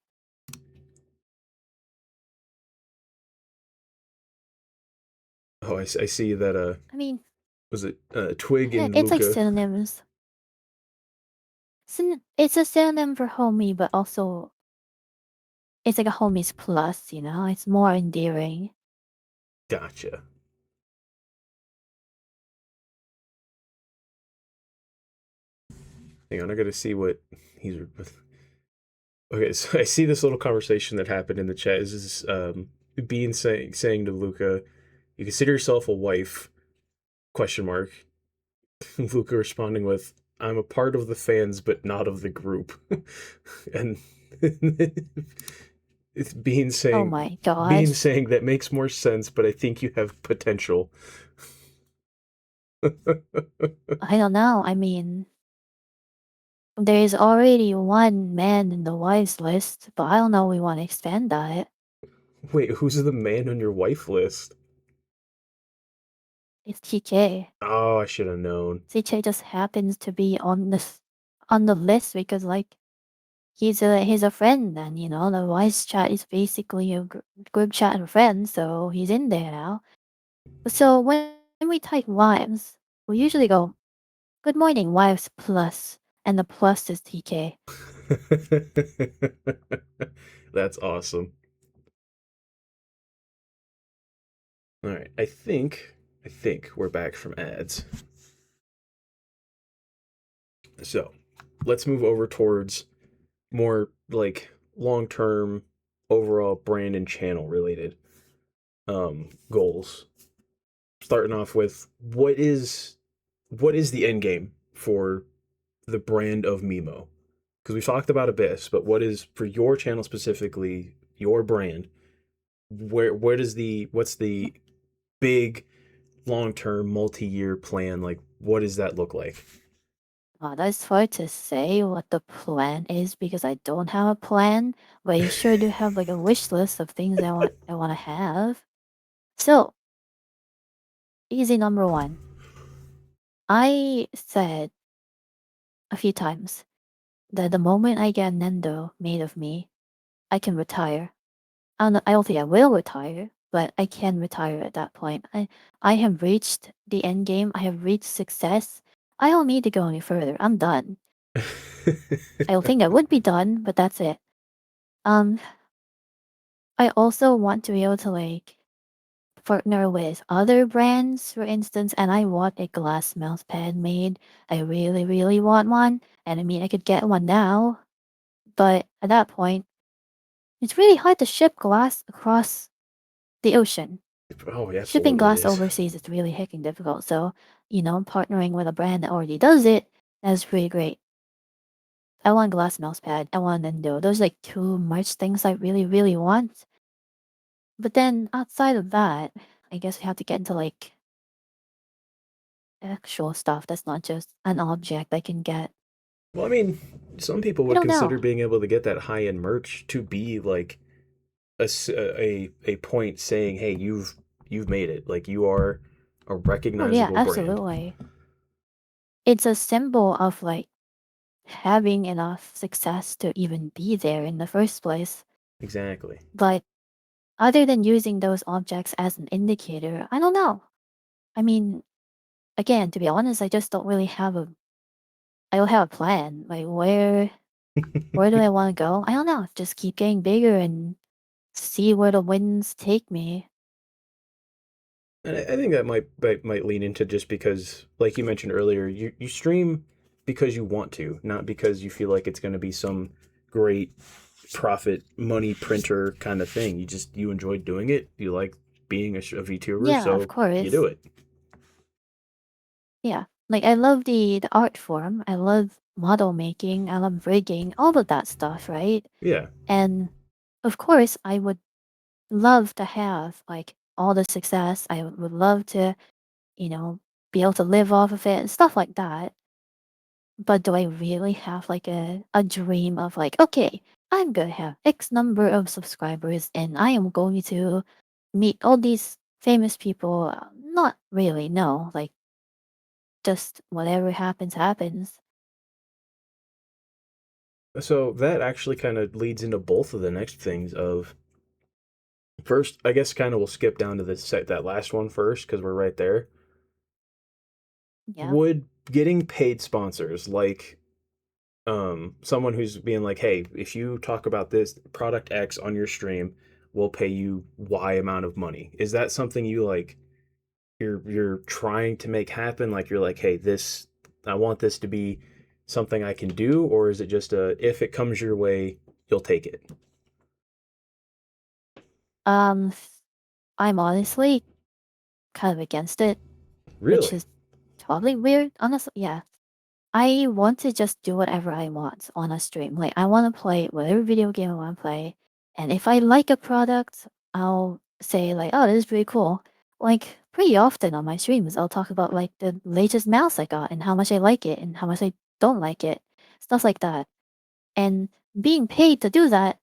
Oh, I see that. I mean, Was it Twig and it's like Luca? synonyms. It's a synonym for homie, but also it's like a homie's plus, It's more endearing. Gotcha. Hang on, I gotta see what he's. Okay, so I see this little conversation that happened in the chat. This is Bean saying to Luca, "You consider yourself a wife?" Question mark. Luca responding with, "I'm a part of the fans, but not of the group." And it's Oh my Bean gosh. saying that makes more sense, but I think you have potential. I don't know. I mean, there is already one man in the wives list, but I don't know we want to expand that. Wait, who's the man on your wife list? It's TK. Oh, I should have known. CJ just happens to be on the list because he's a friend and the voice chat is basically a group chat of friends, so he's in there now. So when we type wives, we usually go good morning wives plus, and the plus is TK. That's awesome. All right, I think we're back from ads. So, let's move over towards more like long-term overall brand and channel related goals. Starting off with what is the end game for the brand of Mimo? Because we talked about Abyss, but what is for your channel specifically, your brand? Where does the what's the big long term multi year plan? Like, what does that look like? That's hard to say what the plan is because I don't have a plan, but I sure do have like a wish list of things I want to have. So, easy number one. I said a few times that the moment I get Nendo made of me, I can retire. I don't think I will retire, but I can retire at that point. I have reached the end game. I have reached success. I don't need to go any further. I'm done. I don't think I would be done, but that's it. Um, I also want to be able to like partner with other brands, for instance, and I want a glass mouse pad made. I really, really want one. And I mean, I could get one now, but at that point, it's really hard to ship glass across the ocean. Oh, Shipping absolutely it glass is. overseas is really heckin' difficult. So, partnering with a brand that already does it, that's pretty great. I want glass mouse pad. I want Nintendo. Those like two merch things I really, really want. But then outside of that, I guess we have to get into like actual stuff that's not just an object I can get. Well, I mean, some people I would don't know. consider being able to get that high end merch to be like a point saying, "Hey, you've made it. Like you are a Oh yeah, recognizable brand." absolutely. It's a symbol of like having enough success to even be there in the first place. Exactly. But other than using those objects as an indicator, I don't know. I mean, again, to be honest, I just don't really have a I don't have a plan. Like where? Where do I want to go? I don't know. Just keep getting bigger and see where the winds take me. And I think that might lean into just because, like you mentioned earlier, you stream because you want to, not because you feel like it's going to be some great profit money printer kind of thing. You enjoy doing it. You like being a VTuber, Yeah, of so you do course. it. Yeah. Like I love the art form. I love model making. I love rigging, all of that stuff, right? Yeah. And of course, I would love to have like all the success. I would love to, you know, be able to live off of it and stuff like that. But do I really have like a dream of like, okay, I'm gonna have X number of subscribers and I am going to meet all these famous people? Not really, no. Like just whatever happens, happens. So that actually kind of leads into both of the next things of first, I guess kind of we'll skip down to that last one first because we're right there. Yeah. Would getting paid sponsors like someone who's being like, hey, if you talk about this product X on your stream, we'll pay you Y amount of money. Is that something you like you're trying to make happen? Like you're like, hey, this I want this to be something I can do, or is it just a if it comes your way, you'll take it? Um, I'm honestly kind of against it, which Really? is probably weird. Honestly, yeah. I want to just do whatever I want on a stream. Like I want to play whatever video game I want to play, and if I like a product, I'll say like, "Oh, this is pretty cool." Like pretty often on my streams, I'll talk about like the latest mouse I got and how much I like it and how much I don't like it, stuff like that. And being paid to do that,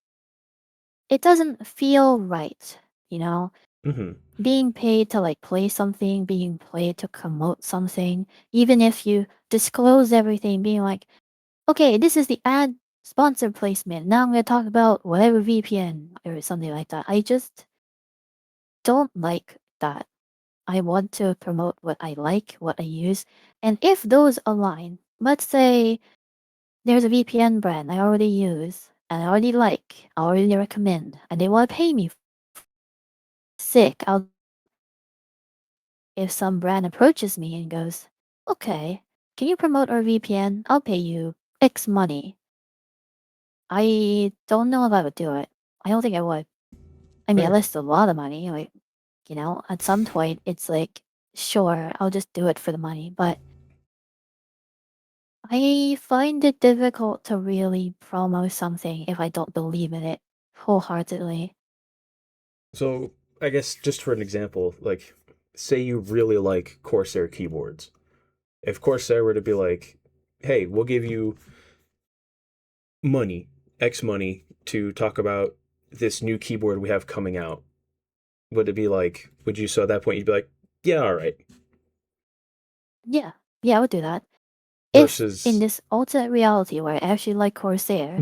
it doesn't feel right, you know? Mm-hmm. Being paid to like play something, being paid to promote something, even if you disclose everything, being like, okay, this is the ad sponsor placement. Now I'm going to talk about whatever VPN or something like that. I just don't like that. I want to promote what I like, what I use. And if those align, let's say there's a VPN brand I already use and I already like, I already recommend, and they want to pay me sick. I'll if some brand approaches me and goes, okay, can you promote our VPN? I'll pay you X money. I don't know if I would do it. I don't think I would. I mean, Fair. unless it's a lot of money, like, at some point it's like, sure, I'll just do it for the money. But I find it difficult to really promo something if I don't believe in it wholeheartedly. So I guess just for an example, like say you really like Corsair keyboards. If Corsair were to be like, hey, we'll give you money, X money to talk about this new keyboard we have coming out, would it be like, would you, so at that point you'd be like, yeah, all right. Yeah, yeah, I would do that. If in Versus, this alternate reality where I actually like Corsair,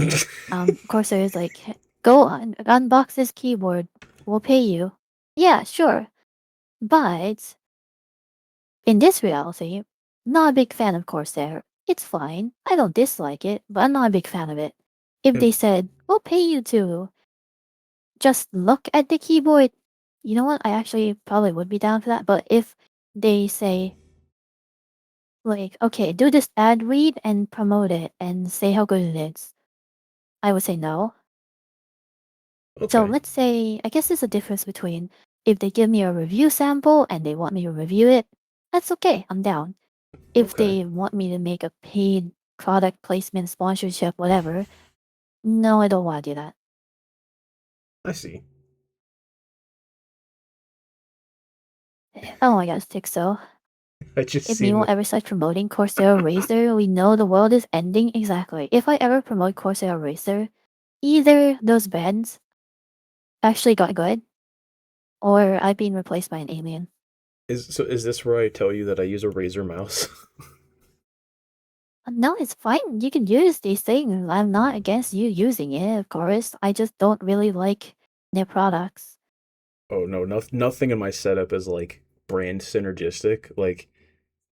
Corsair is like, go on, unbox this keyboard, we'll pay you. Yeah, sure. But in this reality, not a big fan of Corsair. It's fine. I don't dislike it, but I'm not a big fan of it. If and they said, we'll pay you to just look at the keyboard, you know what? I actually probably would be down for that. But if they say, like, okay, do this ad read and promote it and say how good it is, I would say no. So okay, let's say, I guess there's a difference between if they give me a review sample and they want me to review it, that's okay, I'm down. If okay, they want me to make a paid product placement, sponsorship, whatever, no, I don't want to do that. I see. Oh my god, Tixo. I just If seen Mimo the, ever starts promoting Corsair Racer, we know the world is ending exactly. If I ever promote Corsair Racer, either those bands actually got good, or I've been replaced by an alien. is this where I tell you that I use a Razer mouse? No, it's fine. You can use these things. I'm not against you using it, of course. I just don't really like their products. Oh no, nothing in my setup is like brand synergistic. Like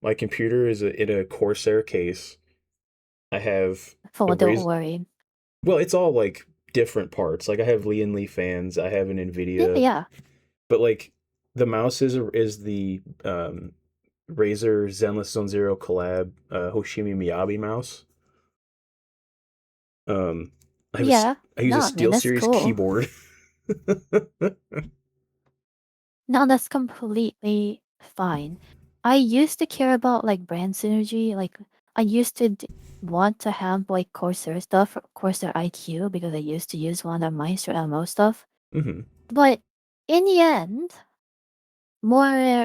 my computer is in a Corsair case. I have a Oh, don't Razer. worry. Well, it's all like different parts. Like I have Lee and Lee fans. I have an Yeah, Nvidia, yeah. but like the mouse is the Razer Zenless Zone Zero collab Hoshimi Miyabi mouse. Um, Yeah. I use a No, I mean, Steel that's Series cool. keyboard. No, that's completely fine. I used to care about like brand synergy. Like, I used to want to have like Corsair stuff, Corsair IQ, because I used to use one of Meister MO stuff. Hmm. But in the end,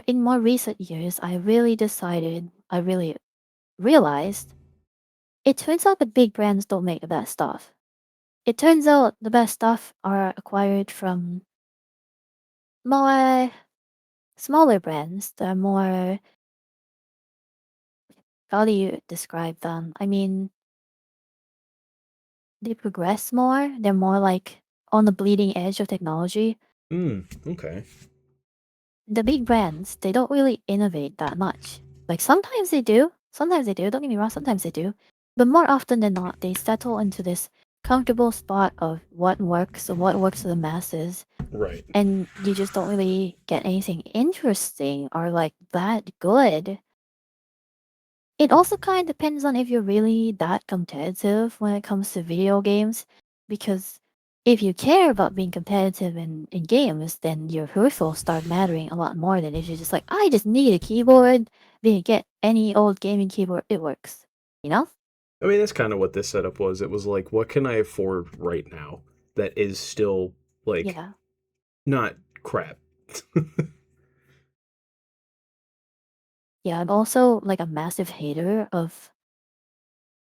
in more recent years, I really realized it turns out the big brands don't make the best stuff. It turns out the best stuff are acquired from more smaller brands that are more, how do you describe them? I mean, they progress more. They're more like on the bleeding edge of technology. Okay. The big brands, they don't really innovate that much. Like sometimes they do. Sometimes they do. Don't get me wrong, sometimes they do. But more often than not, they settle into this comfortable spot of what works for the masses, Right. and you just don't really get anything interesting or like that good. It also kind of depends on if you're really that competitive when it comes to video games, because if you care about being competitive in games, then your peripherals start mattering a lot more than if you're just like, I just need a keyboard. They get any old gaming keyboard, it works. You know? I mean, that's kind of what this setup was. It was like, what can I afford right now that is still like Yeah. not crap? Yeah, I'm also like a massive hater of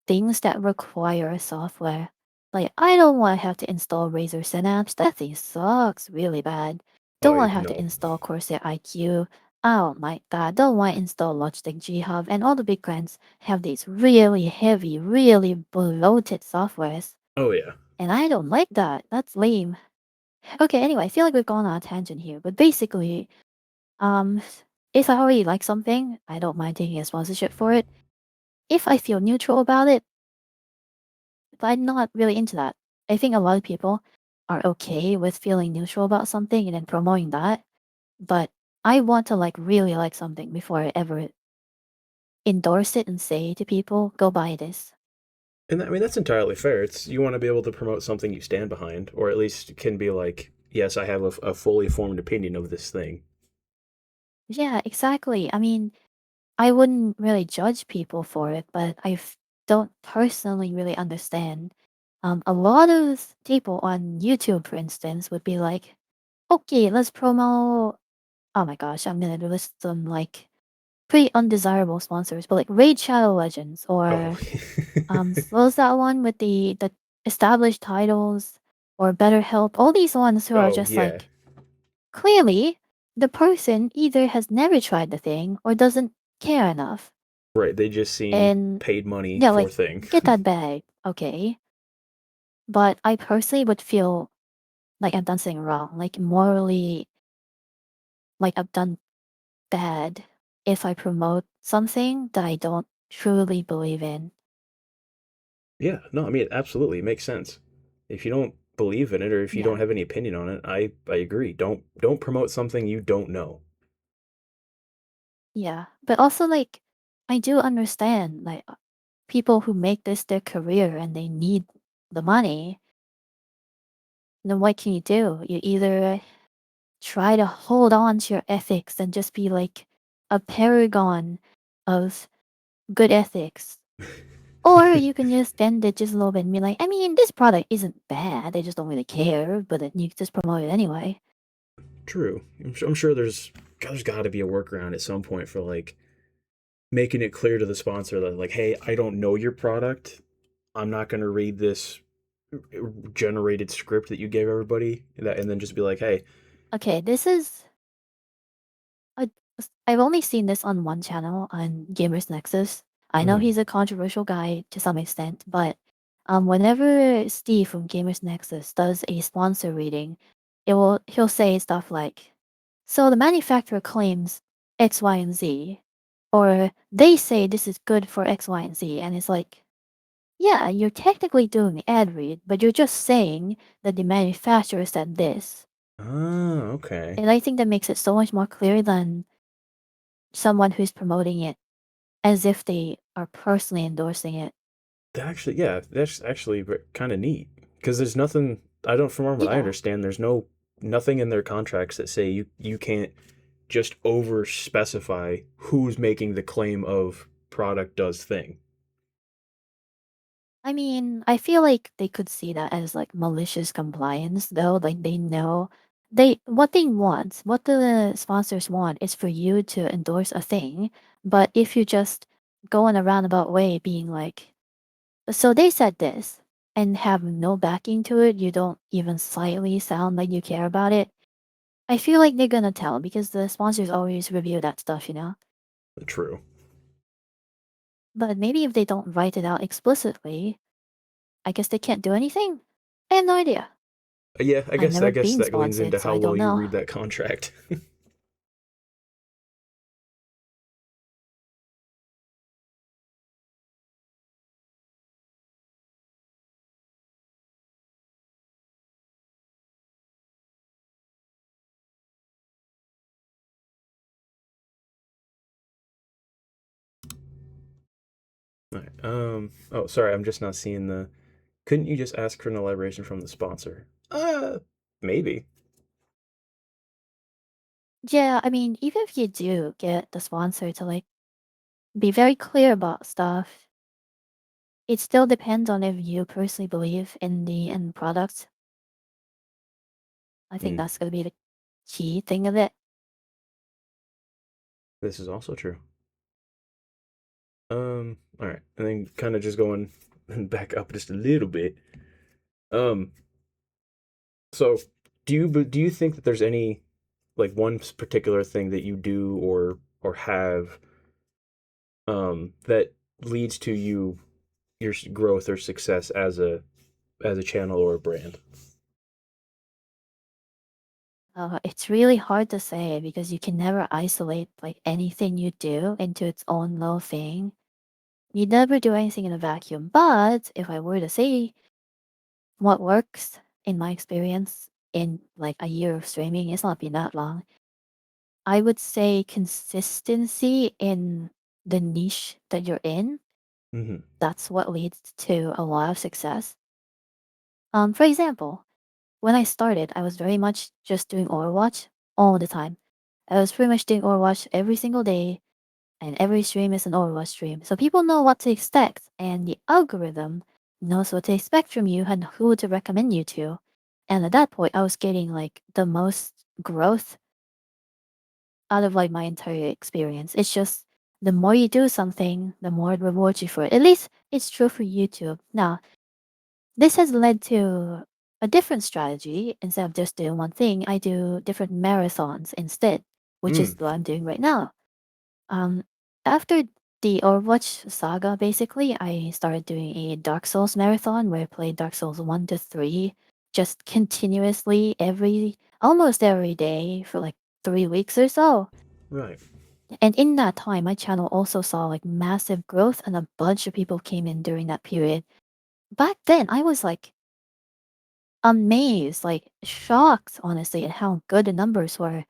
things that require software. Like, I don't want to have to install Razer Synapse. That thing sucks really bad. Oh, Don't want to have to no. install Corsair IQ. Oh my god, don't want to install Logitech G Hub. And all the big brands have these really heavy, really bloated softwares. Oh, yeah. And I don't like that. That's lame. Okay, anyway, I feel like we've gone on a tangent here. But basically, um, if I already like something, I don't mind taking a sponsorship for it. If I feel neutral about it, but I'm not really into that. I think a lot of people are okay with feeling neutral about something and then promoting that, but I want to like really like something before I ever endorse it and say to people, "Go buy this." And I mean, that's entirely fair. It's you want to be able to promote something you stand behind, or at least can be like, yes, I have a fully formed opinion of this thing. Yeah, exactly. I mean, I wouldn't really judge people for it, but don't personally really understand. A lot of people on YouTube, for instance, would be like, "Okay, let's promote." Oh my gosh, I'm gonna list some like pretty undesirable sponsors, but like Raid Shadow Legends Oh. or what was that one with the established titles or BetterHelp? All these ones who are Oh, just yeah. like clearly the person either has never tried the thing or doesn't care enough. Right. They just seen And paid money yeah, for like thing. get that bag, okay. But I personally would feel like I've done something wrong, like morally like I've done bad if I promote something that I don't truly believe in. Yeah. No, I mean, absolutely. It makes sense. If you don't believe in it or if you Yeah. don't have any opinion on it, I agree. Don't promote something you don't know. Yeah, but also like I do understand like people who make this their career and they need the money. Then what can you do? You either try to hold on to your ethics and just be like a paragon of good ethics, or you can just bend it just a little bit and be like, I mean, this product isn't bad. They just don't really care, but then you just promote it anyway. True. I'm sure there's got to be a workaround at some point for like making it clear to the sponsor that like, hey, I don't know your product. I'm not going to read this generated script that you gave everybody, and then just be like, hey, Okay, this is I I've only seen this on one channel on Gamers Nexus. I know mm, he's a controversial guy to some extent, but whenever Steve from Gamers Nexus does a sponsor reading, he'll say stuff like, "So the manufacturer claims X, Y, and Z," or "They say this is good for X, Y, and Z," and it's like, yeah, you're technically doing the ad read, but you're just saying that the manufacturer said this. Ah, okay. And I think that makes it so much more clear than someone who's promoting it as if they are personally endorsing it. Yeah, that's actually kind of neat because there's nothing. I don't, from what I Yeah. understand, there's nothing in their contracts that say you can't just over specify who's making the claim of product does thing. I mean, I feel like they could see that as like malicious compliance though. Like they know they want, what the sponsors want is for you to endorse a thing. But if you just go in a roundabout way being like, so they said this and have no backing to it, you don't even slightly sound like you care about it. I feel like they're gonna tell because the sponsors always review that stuff. True. But maybe if they don't write it out explicitly, I guess they can't do anything? I have no idea. Yeah, I've I never guess been that leans into sponsored, so how I well don't you know. read that contract. All right. Oh, sorry. I'm just not seeing the. Couldn't you just ask for an elaboration from the sponsor? Maybe. Yeah, I mean, even if you do get the sponsor to like be very clear about stuff, it still depends on if you personally believe in the end product. I think Mm, that's gonna be the key thing of it. this is also true. All right, and then kind of just going back up just a little bit. Um, so do you think that there's any like one particular thing that you do or have that leads to your growth or success as a channel or a brand? It's really hard to say because you can never isolate like anything you do into its own little thing. You never do anything in a vacuum. But if I were to say what works in my experience in like a year of streaming, it's not been that long. I would say consistency in the niche that you're in. Mm-hmm. That's what leads to a lot of success. For example, when I started, I was very much just doing Overwatch all the time. I was pretty much doing Overwatch every single day, and every stream is an Overwatch stream. So people know what to expect, and the algorithm knows what to expect from you and who to recommend you to. And at that point, I was getting like the most growth out of like my entire experience. It's just the more you do something, the more it rewards you for it. At least it's true for YouTube. Now, this has led to a different strategy. Instead of just doing one thing, I do different marathons instead, which is Mm, what I'm doing right now. Um, After the Overwatch saga, basically, I started doing a Dark Souls marathon where I played Dark Souls 1 to 3 just continuously almost every day for like 3 weeks or so. right. And in that time, my channel also saw like massive growth and a bunch of people came in during that period. Back then, I was like amazed, like shocked, honestly, at how good the numbers were.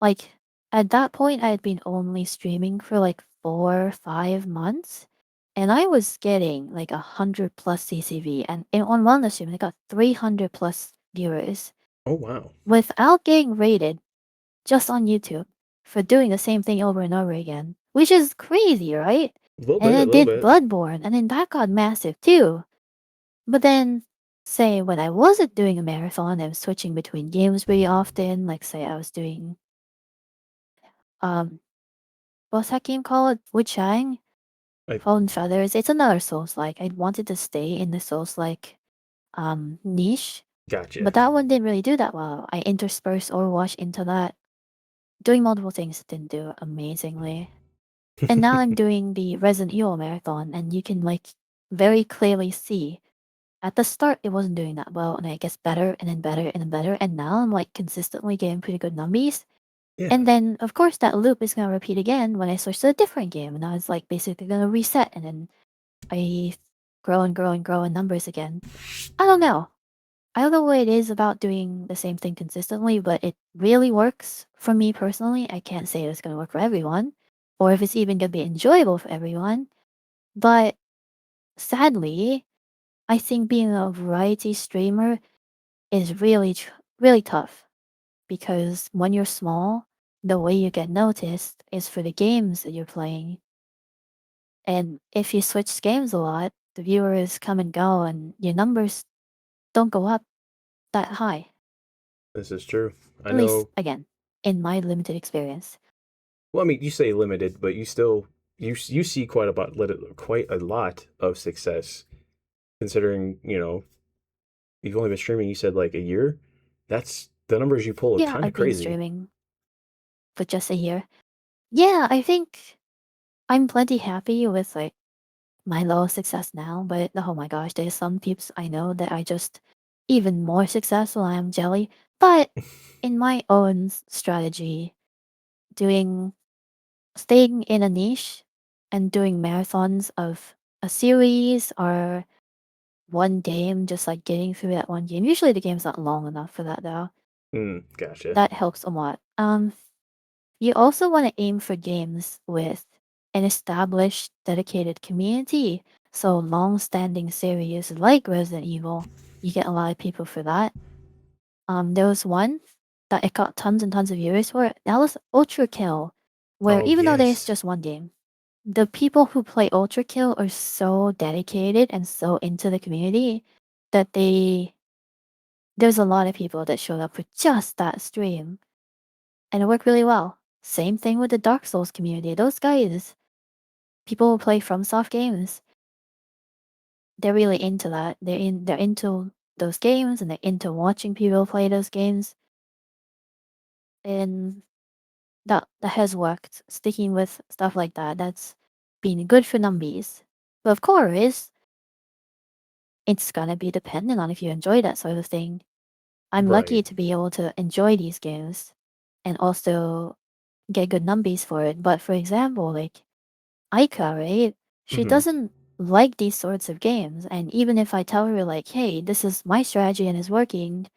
Like at that point, I had been only streaming for like 4 or 5 months, and I was getting like 100 plus CCV, and on one stream, I got 300 plus viewers Oh wow. without getting rated just on YouTube for doing the same thing over and over again, which is crazy, right? And A I little did bit. Bloodborne, and then that got massive too. But then, say when I wasn't doing a marathon, I was switching between games pretty often. Like say I was doing um, what's that game called? Wuchang? I Fallen Feathers. It's another Souls like. I wanted to stay in the Souls like niche, gotcha. but that one didn't really do that well. I interspersed Overwatch into that. Doing multiple things didn't do amazingly. And now I'm doing the Resident Evil marathon, and you can like very clearly see at the start it wasn't doing that well, and it gets better and then better and then better, and now I'm like consistently getting pretty good numbies. Yeah. And then of course that loop is gonna repeat again when I switch to a different game, and now it's like basically gonna reset, and then I grow and grow and grow in numbers again. I don't know. I don't know what it is about doing the same thing consistently, but it really works for me personally. I can't say it's going to work for everyone or if it's even going to be enjoyable for everyone. But sadly, I think being a variety streamer is really tough because when you're small, the way you get noticed is for the games that you're playing. And if you switch games a lot, the viewers come and go and your numbers don't go up that high. This is true. I At least, know. again, in my limited experience. Well, I mean, you say limited, but you still you see quite a lot of success considering you've only been streaming. You said like a year. That's the numbers you pull are Yeah, kind of I've been crazy. streaming for just a year. Yeah, I think I'm plenty happy with like my low success now, but oh my gosh, there's some peeps I know that are just even more successful. I am jelly. But in my own strategy, doing staying in a niche and doing marathons of a series or one game, just like getting through that one game. Usually the game's not long enough for that though. Gotcha. That helps a lot. You also want to aim for games with an established, dedicated community. So long-standing series like Resident Evil, you get a lot of people for that. There was one that it got tons and tons of viewers for. That was Ultra Kill, where Oh even though there's yes. just one game, the people who play Ultra Kill are so dedicated and so into the community that there's a lot of people that showed up for just that stream, and it worked really well. Same thing with the Dark Souls community. Those guys, people who play FromSoft games, they're really into that. They're into those games and they're into watching people play those games. And that has worked. Sticking with stuff like that, that's been good for numbies. But of course, it's gonna be dependent on if you enjoy that sort of thing. I'm lucky Right. to be able to enjoy these games and also get good numbies for it. But for example, like Aika, right? She Mm-hmm. doesn't like these sorts of games. And even if I tell her, like, hey, this is my strategy and it's working,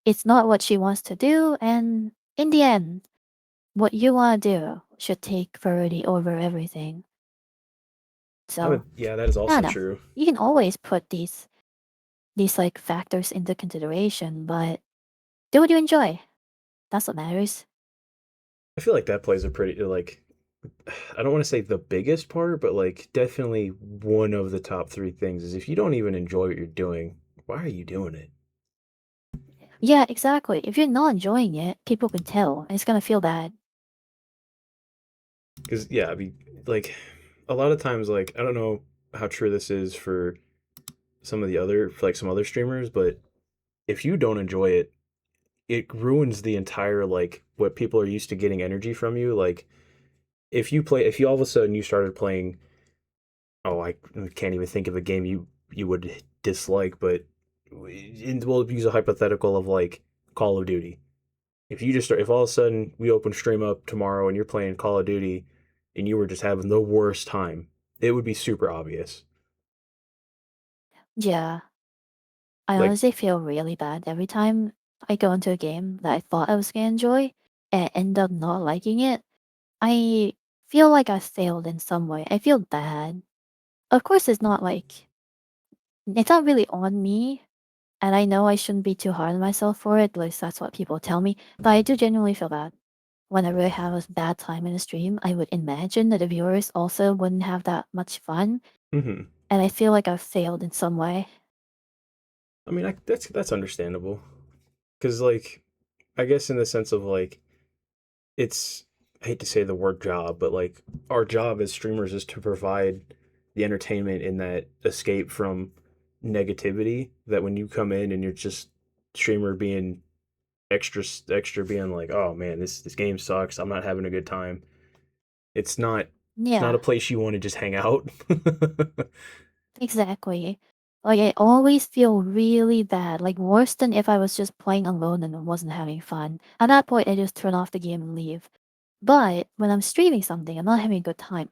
it's not what she wants to do. And in the end, what you want to do should take priority over everything. So, Yeah, that is I don't also know. true. You can always put these like factors into consideration, but do what you enjoy. That's what matters. I feel like that plays a pretty like I don't want to say the biggest part, but like definitely one of the top three things is if you don't even enjoy what you're doing, why are you doing it? Yeah, exactly. If you're not enjoying it, people can tell, and it's gonna feel bad. Because yeah, I mean, like a lot of times, like I don't know how true this is for some other streamers, but if you don't enjoy it, it ruins the entire like what people are used to getting energy from you. Like if you all of a sudden you started playing, oh, I can't even think of a game you would dislike, but we'll use a hypothetical of like Call of Duty. If you just start, if all of a sudden we open stream up tomorrow and you're playing Call of Duty and you were just having the worst time, it would be super obvious. Yeah, I Like, honestly feel really bad every time I go into a game that I thought I was gonna enjoy and end up not liking it. I feel like I failed in some way. I feel bad. Of course, it's not really on me, and I know I shouldn't be too hard on myself for it. At least that's what people tell me. But I do genuinely feel bad. Whenever I have a bad time in a stream, I would imagine that the viewers also wouldn't have that much fun, mm-hmm. and I feel like I've failed in some way. I mean, that's understandable because like I guess in the sense of like it's I hate to say the word job, but like our job as streamers is to provide the entertainment and that escape from negativity that when you come in and you're just streamer being extra being like, "Oh man, this game sucks. I'm not having a good time." It's not it's not Yeah. a place you want to just hang out. Exactly. Like, I always feel really bad, like, worse than if I was just playing alone and wasn't having fun. At that point, I just turn off the game and leave. But when I'm streaming something, I'm not having a good time,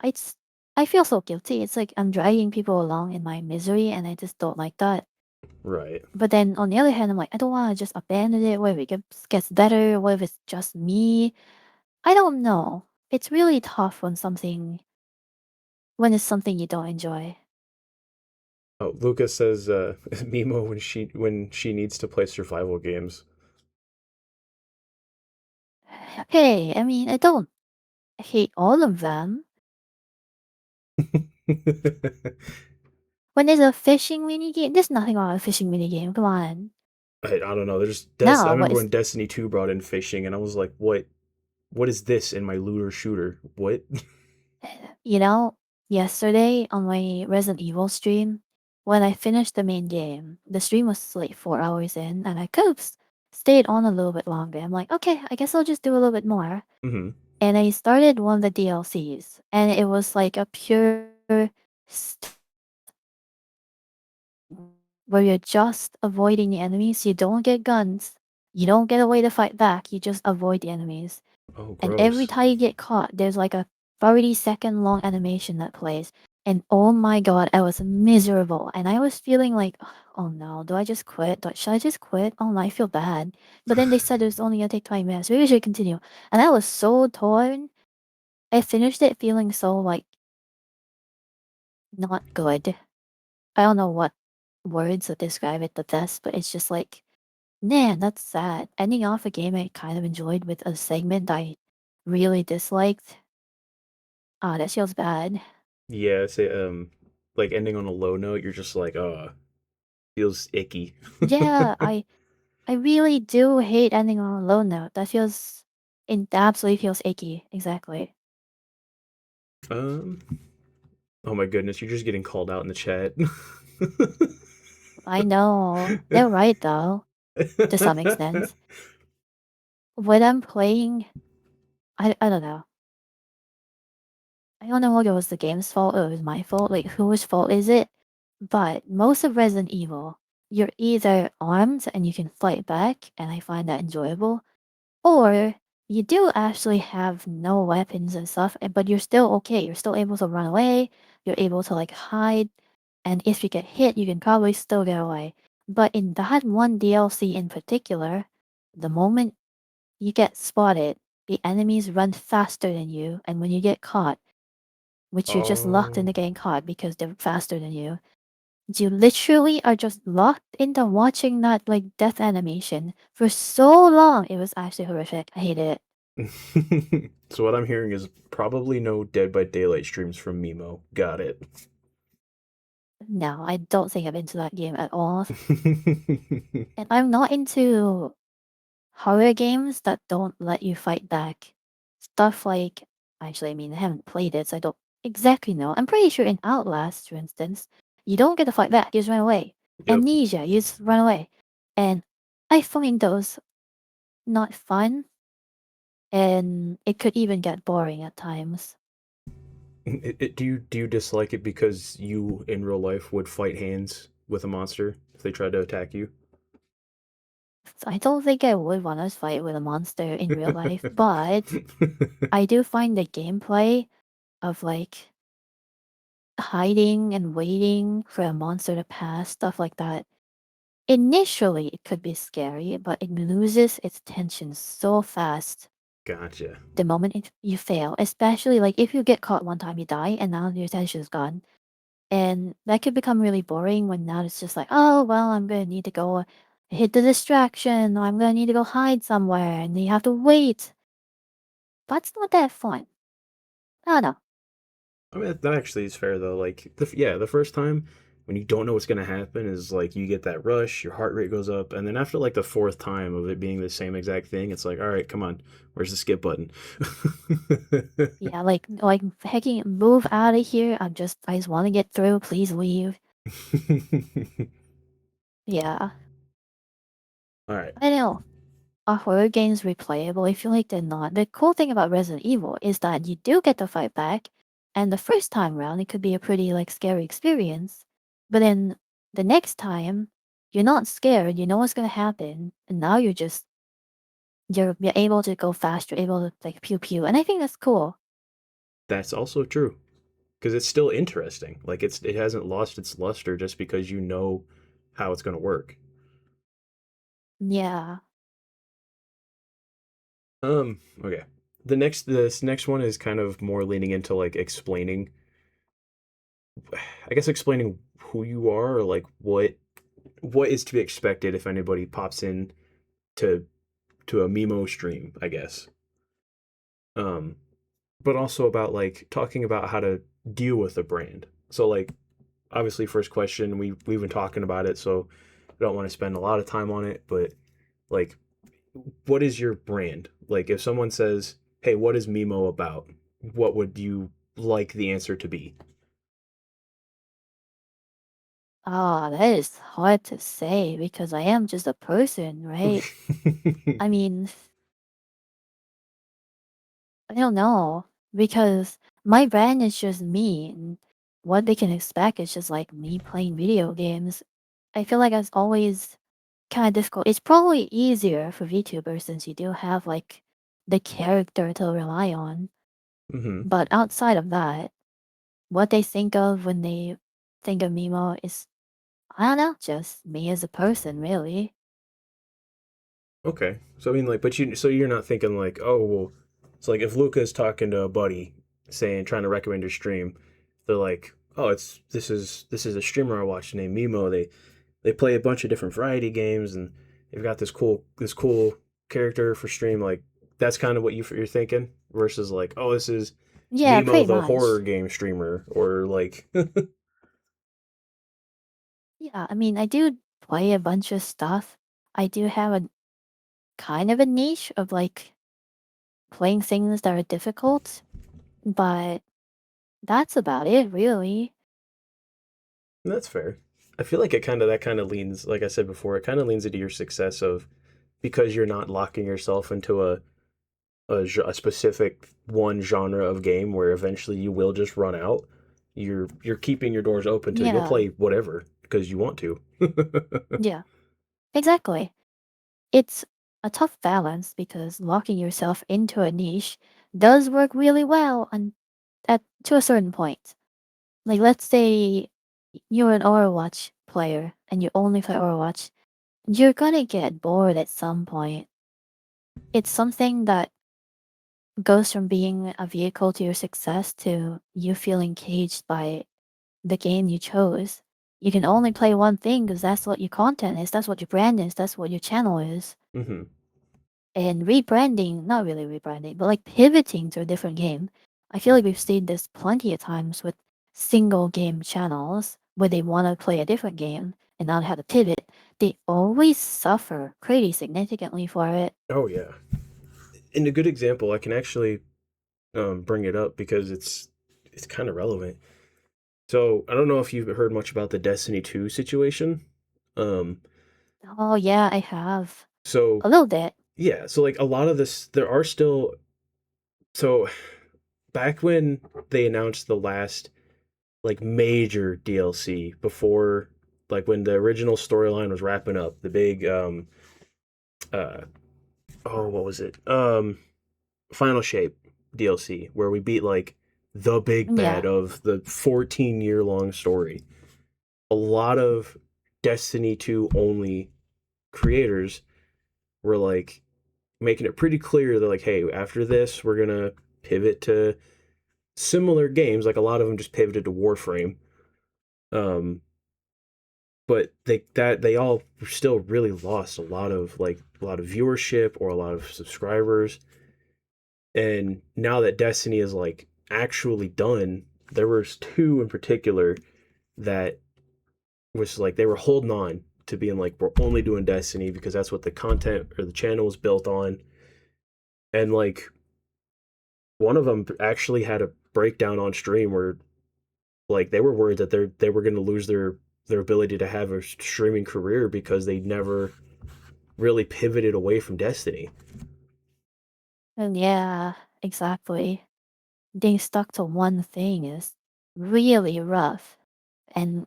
I feel so guilty. It's like I'm dragging people along in my misery, and I just don't like that. Right. But then on the other hand, I'm like, I don't want to just abandon it. What if it gets better? What if it's just me? I don't know. It's really tough when it's something you don't enjoy. Oh, Lucas says Mimo when she needs to play survival games. Hey, I mean, I don't hate all of them. When there's a fishing mini game, there's nothing wrong with a fishing mini game. Come on. I don't know. I Now, what remember is when Destiny 2 brought in fishing and I was like, what is this in my looter shooter? What? You know, yesterday on my Resident Evil stream, when I finished the main game, the stream was like 4 hours in, and I could have stayed on a little bit longer. I'm like, okay, I guess I'll just do a little bit more. Hmm. And I started one of the DLCs, and it was like a pure st- where you're just avoiding the enemies. You don't get guns, you don't get a way to fight back, you just avoid the enemies. Oh, And every gross. time you get caught, there's like a 30-second long animation that plays. And oh my god, I was miserable. And I was feeling like, oh no, do I just quit? Should I just quit? Oh no, I feel bad. But then they said it was only gonna take 20 minutes. Maybe we should continue. And I was so torn. I finished it feeling so like not good. I don't know what words to describe it the best, but it's just like, man, that's sad. Ending off a game I kind of enjoyed with a segment I really disliked. Ah, that feels bad. Yeah, say like ending on a low note, you're just like, feels icky. Yeah, I really do hate ending on a low note. It absolutely feels achy. Exactly. um, oh my goodness, you're just getting called out in the chat. I know. They're right though, to some extent. When I'm playing, I don't know. I don't know whether it was the game's fault or it was my fault. Like, whose fault is it? But most of Resident Evil, you're either armed and you can fight back, and I find that enjoyable, or you do actually have no weapons and stuff, but you're still okay. You're still able to run away. You're able to like hide, and if you get hit, you can probably still get away. But in that one DLC in particular, the moment you get spotted, the enemies run faster than you, and when you get caught, which you're just locked Oh, into getting caught because they're faster than you literally are just locked into watching that like death animation for so long. It was actually horrific. I hated it. so what I'm hearing is probably no Dead by Daylight streams from Mimo. Got it. No, I don't think I'm into that game at all. And I'm not into horror games that don't let you fight back. Stuff like, actually, I mean, I haven't played it, so I don't exactly know. I'm pretty sure in Outlast, for instance, you don't get to fight back, you just run away. Yep. Amnesia, you just run away. And I find those not fun, and it could even get boring at times. Do you dislike it because you in real life would fight hands with a monster if they tried to attack you? So I don't think I would want to fight with a monster in real life, but I do find the gameplay of like hiding and waiting for a monster to pass, stuff like that. Initially, it could be scary, but it loses its tension so fast Gotcha. the moment you fail. Especially like if you get caught one time, you die, and now your tension is gone. And that could become really boring when now it's just like, oh, well, I'm gonna need to go hit the distraction, or I'm gonna need to go hide somewhere, and you have to wait. That's not that fun. I don't know. I mean, that actually is fair though. Like, the first time when you don't know what's gonna happen is like you get that rush, your heart rate goes up, and then after like the fourth time of it being the same exact thing, it's like, all right, come on, where's the skip button? Yeah, like hecking move out of here. I just want to get through. Please leave. Yeah, All right, I know. Are horror games replayable? I feel like they're not. The cool thing about Resident Evil is that you do get to fight back, and the first time round it could be a pretty like scary experience. But then the next time, you're not scared. You know what's gonna happen, and now you're able to go fast. You're able to like pew pew, and I think that's cool. that's also true. because it's still interesting. Like it hasn't lost its luster just because you know how it's going to work. Yeah. Okay. This next one is kind of more leaning into like explaining, I guess explaining who you are, or like what is to be expected if anybody pops in to a Mimo stream, I guess. Um, but also about like talking about how to deal with a brand. So like obviously first question, we've been talking about it, so I don't want to spend a lot of time on it, but like what is your brand? Like if someone says, "Hey, what is Mimo about?" What would you like the answer to be? Oh, that is hard to say because I am just a person, right? I mean, I don't know because my brand is just me, and what they can expect is just like me playing video games. I feel like it's always kind of difficult. It's probably easier for VTubers since you do have like the character to rely on. hmm But outside of that, what they think of when they think of Mimo is, I don't know, just me as a person, really. Okay. So I mean like but you're not thinking like, "Oh, well, it's like if Luca's talking to a buddy saying trying to recommend your stream, they're like, "Oh, it's this is a streamer I watch named Mimo. They play a bunch of different variety games and they've got this cool character for stream." Like that's kind of what you're thinking versus like, "Oh, this is Yeah, Mimo pretty the horror much. game streamer," or like Yeah, I mean, I do play a bunch of stuff. I do have a kind of a niche of like playing things that are difficult, but that's about it, really. that's fair. I feel like that kind of leans, like I said before, it kind of leans into your success of because you're not locking yourself into a specific one genre of game where eventually you will just run out. You're keeping your doors open to you'll Yeah, play whatever because you want to. yeah, exactly. It's a tough balance because locking yourself into a niche does work really well and at to a certain point. Like let's say you're an Overwatch player and you only play Overwatch, you're gonna get bored at some point. It's something that goes from being a vehicle to your success to you feeling caged by the game you chose. You can only play one thing because that's what your content is, that's what your brand is, that's what your channel is. hmm And rebranding, not really rebranding, but like pivoting to a different game. I feel like we've seen this plenty of times with single game channels where they want to play a different game and not have to pivot. They always suffer pretty significantly for it. Oh yeah, and a good example I can actually bring it up because it's kind of relevant. So I don't know if you've heard much about the Destiny 2 situation. Um, Oh, yeah, I have. so A little bit. yeah, so like a lot of this, there are still so back when they announced the last like major DLC before like when the original storyline was wrapping up, the big uh oh what was it? Final Shape DLC where we beat like the big bad Yeah. of the 14-year long story. A lot of Destiny 2 only creators were like making it pretty clear they're like, hey, after this, we're gonna pivot to similar games. Like a lot of them just pivoted to Warframe. Um, but they all still really lost a lot of viewership or a lot of subscribers. And now that Destiny is like actually done, there was two in particular that was like they were holding on to being like we're only doing Destiny because that's what the content or the channel was built on. And like one of them actually had a breakdown on stream where like they were worried that they were going to lose their ability to have a streaming career because they never really pivoted away from Destiny. And yeah, exactly. Being stuck to one thing is really rough. And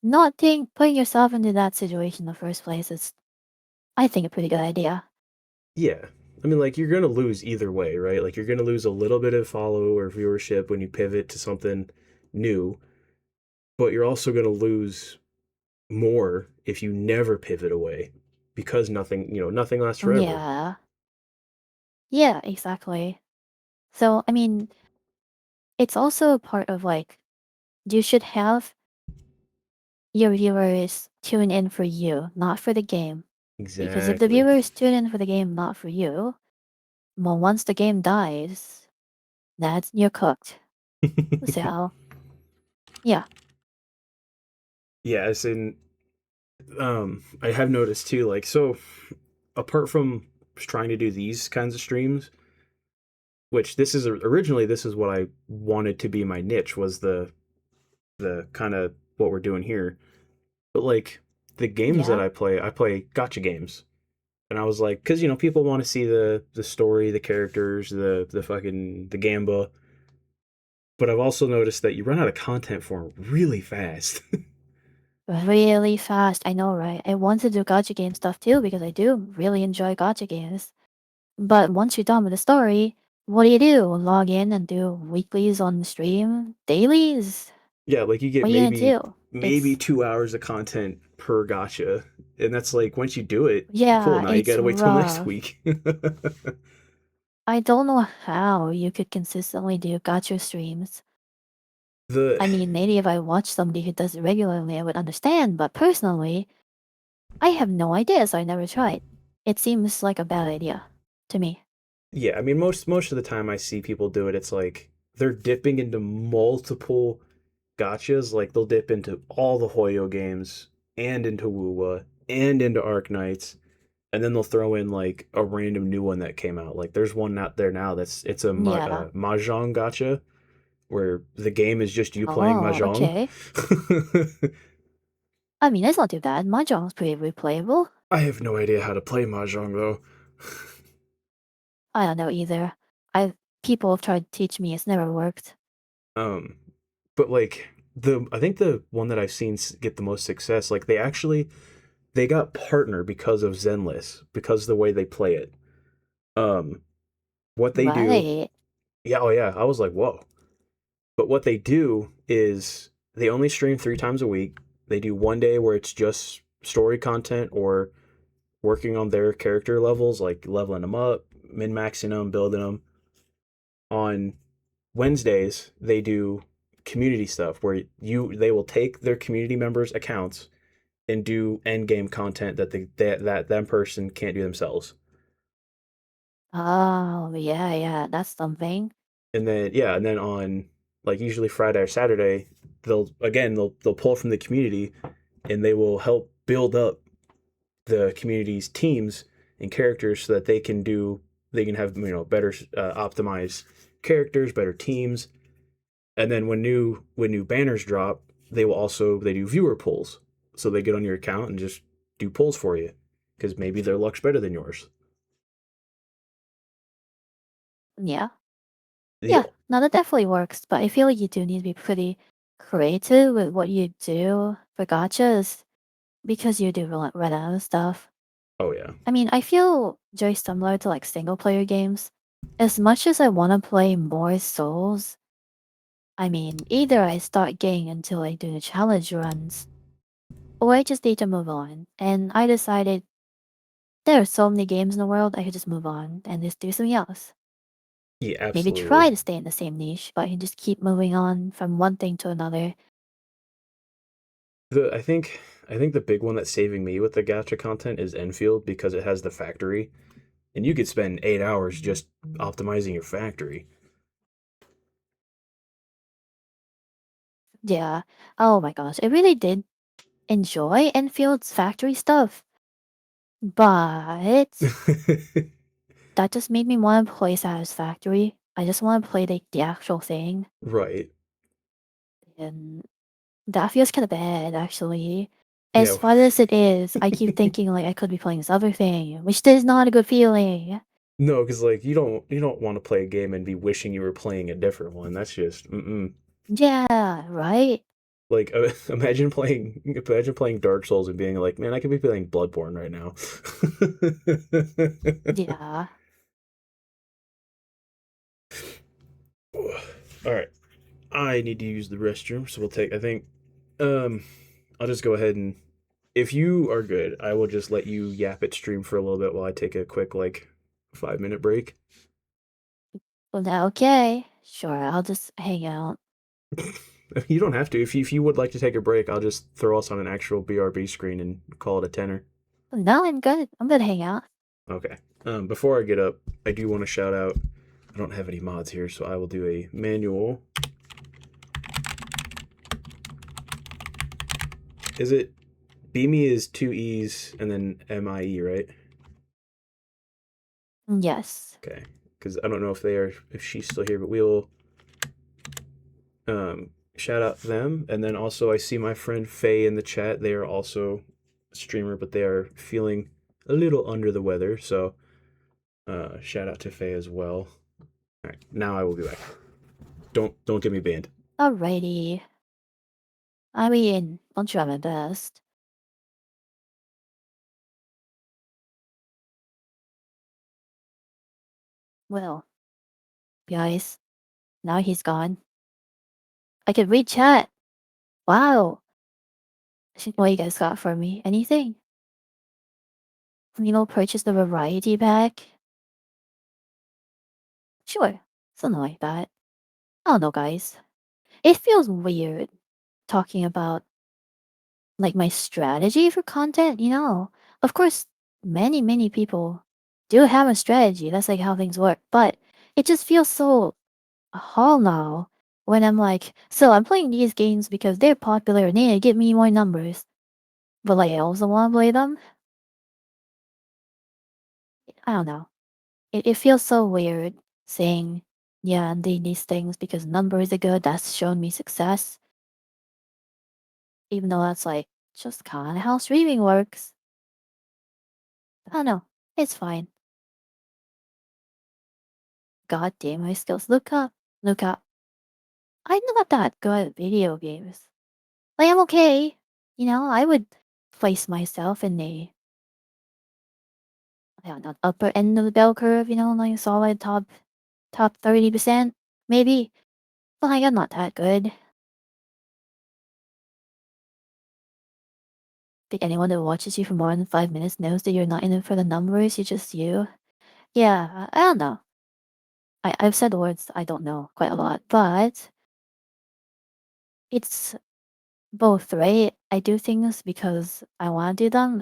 not putting yourself into that situation in the first place is, I think, a pretty good idea. Yeah. I mean, like, you're going to lose either way, right? Like, you're going to lose a little bit of follow or viewership when you pivot to something new, but you're also going to lose more if you never pivot away because nothing lasts forever. Yeah. Yeah, exactly. So, I mean, it's also part of like, you should have your viewers tune in for you, not for the game. Because if the Exactly. viewers tune in for the game, not for you, well, once the game dies, that's you're cooked. So, yeah, Yes, and I have noticed too, like, so apart from trying to do these kinds of streams, which this is originally this is what I wanted to be my niche, was the kind of what we're doing here. But like the games that yeah. I play gotcha games. And I was like, because people want to see the story, the characters, the fucking the gamba. But I've also noticed that you run out of content for them really fast. Really fast. I know, right? I want to do gacha game stuff too because I do really enjoy gacha games. But once you're done with the story, what do? Log in and do weeklies on the stream? Dailies? Yeah, like you get What are you gonna do? maybe It's 2 hours of content per gotcha, and that's like once you do it, cool. yeah, Now you it's gotta wait till next rough. week. I don't know how you could consistently do gacha streams. the I mean, maybe if I watch somebody who does it regularly, I would understand, but personally, I have no idea, so I never tried. It seems like a bad idea to me. Yeah, I mean most of the time I see people do it, it's like they're dipping into multiple gotchas. Like they'll dip into all the Hoyo games and into Wuwa and into Arknights, and then they'll throw in like a random new one that came out. Like there's one out there now it's a Yeah. mahjong gotcha where the game is just you playing Oh, mahjong. okay. I mean, it's not too bad. Mahjong's pretty replayable. I have no idea how to play mahjong though. I don't know either. I People have tried to teach me, it's never worked. um, but like I think the one that I've seen get the most success, like they got partner because of Zenless, because of the way they play it. Um, what they do, Right. yeah, oh yeah, I was like, whoa. But what they do is they only stream 3 times a week. They do one day where it's just story content or working on their character levels, like leveling them up, min maxing them, building them. On Wednesdays, they do community stuff where they will take their community members' accounts and do end game content that person can't do themselves. Oh, yeah, yeah, that's something. And then on like usually Friday or Saturday, they'll pull from the community and they will help build up the community's teams and characters so that they can have better optimized characters, better teams. And then when new banners drop, they do viewer polls, so they get on your account and just do polls for you because maybe their luck's better than yours. Yeah. The Yeah, no, that definitely works, but I feel like you do need to be pretty creative with what you do for gotchas because you do run out of stuff. Oh yeah. I mean, I feel very similar to like single player games. As much as I want to play more Souls, I mean, either I start getting until I do the challenge runs, or I just need to move on. And I decided there are so many games in the world, I could just move on and just do something else. Yeah, Maybe try absolutely. to stay in the same niche, but I can just keep moving on from one thing to another. The I think the big one that's saving me with the gacha content is Enfield because it has the factory, and you could spend 8 hours just optimizing your factory. Yeah. Oh my gosh, I really did enjoy Enfield's factory stuff, but that just made me want to play Satisfactory. I just want to play the actual thing, Right. and that feels kind of bad, actually. As Yeah. fun as it is, I keep thinking like I could be playing this other thing, which is not a good feeling. No, because like you don't want to play a game and be wishing you were playing a different one. That's just mm-mm. Yeah, right? Like imagine playing Dark Souls and being like, man, I could be playing Bloodborne right now. Yeah. All right, I need to use the restroom, so we'll take. I think, um, I'll just go ahead and if you are good, I will just let you yap at stream for a little bit while I take a quick like 5 minute break. Well, okay. Sure, I'll just hang out. You don't have to. If you would like to take a break, I'll just throw us on an actual BRB screen and call it a tenner. No, I'm good. I'm gonna hang out. Okay. Before I get up, I do want to shout out. I don't have any mods here, so I will do a manual. Is it Beamy is two E's and then MIE, right? Yes. Okay. Because I don't know if she's still here, but we'll shout out them. And then also, I see my friend Faye in the chat. They are also a streamer, but they are feeling a little under the weather. So shout out to Faye as well. All right, now I will be back. Don't get me banned. Alrighty. I mean, I'll try my best. Well, guys, now he's gone. I can read chat. Wow. What you guys got for me? Anything? Purchase the variety pack? Sure. Something like that. I don't know, guys. It feels weird talking about like my strategy for content. Of course, many people do have a strategy. That's like how things work. But it just feels so hall now when I'm like, so I'm playing these games because they're popular and they give me more numbers. But like I also want to play them. I don't know. It feels so weird saying, yeah, I'm doing these things because numbers are good. That's shown me success. Even though that's like just kind of how streaming works. I don't know. It's fine. God damn my skills. Look up. Look up. I'm not that good at video games. Like I'm okay. I would place myself in the I don't know, upper end of the bell curve, like solid top 30%, maybe. But like I'm not that good. Think anyone that watches you for more than 5 minutes knows that you're not in it for the numbers, you're just you. Yeah, I don't know. I've said words I don't know quite a lot, but it's both, right? I do things because I want to do them,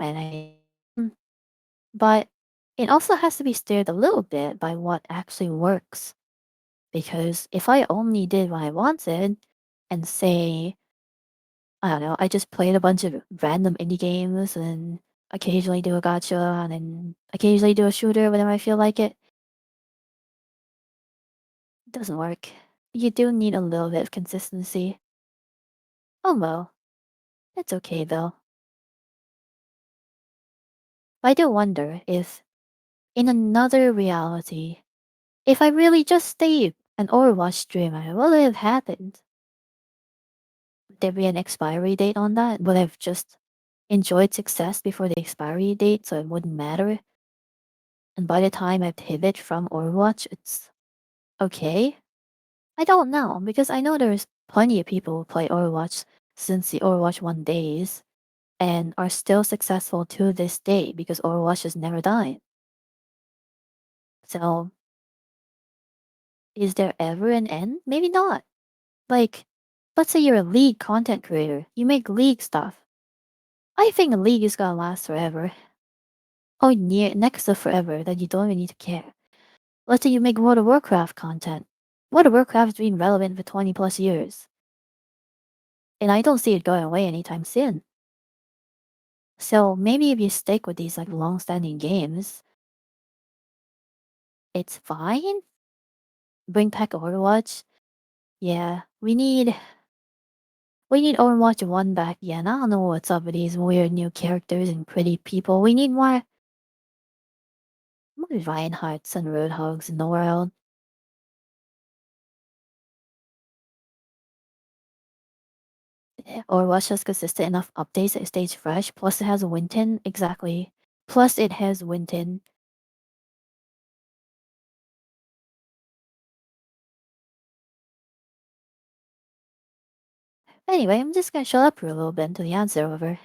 but it also has to be steered a little bit by what actually works. Because if I only did what I wanted and say, I don't know, I just played a bunch of random indie games and occasionally do a gacha and then occasionally do a shooter whenever I feel like it doesn't work. You do need a little bit of consistency. Oh well, it's okay though. I do wonder if, in another reality, if I really just stayed an Overwatch streamer, what would have happened? Would there be an expiry date on that? Would I have just enjoyed success before the expiry date so it wouldn't matter? And by the time I pivot from Overwatch, it's okay? I don't know, because I know there's plenty of people who play Overwatch since the Overwatch 1 days and are still successful to this day because Overwatch has never died. So, is there ever an end? Maybe not. Like, let's say you're a League content creator, you make League stuff. I think a League is gonna last forever. Oh, next to forever, that you don't even need to care. Let's say you make World of Warcraft content. World of Warcraft's been relevant for 20 plus years, and I don't see it going away anytime soon. So maybe if you stick with these like long-standing games, it's fine. Bring back Overwatch. Yeah, we need Overwatch 1 back again. I don't know what's up with these weird new characters and pretty people. We need more Reinhardts and Roadhogs in the world. Overwatch has consistent enough updates that it stays fresh. Plus, it has Winton. Exactly. Plus, it has Winton. Anyway, I'm just gonna shut up for a little bit until the ads are over.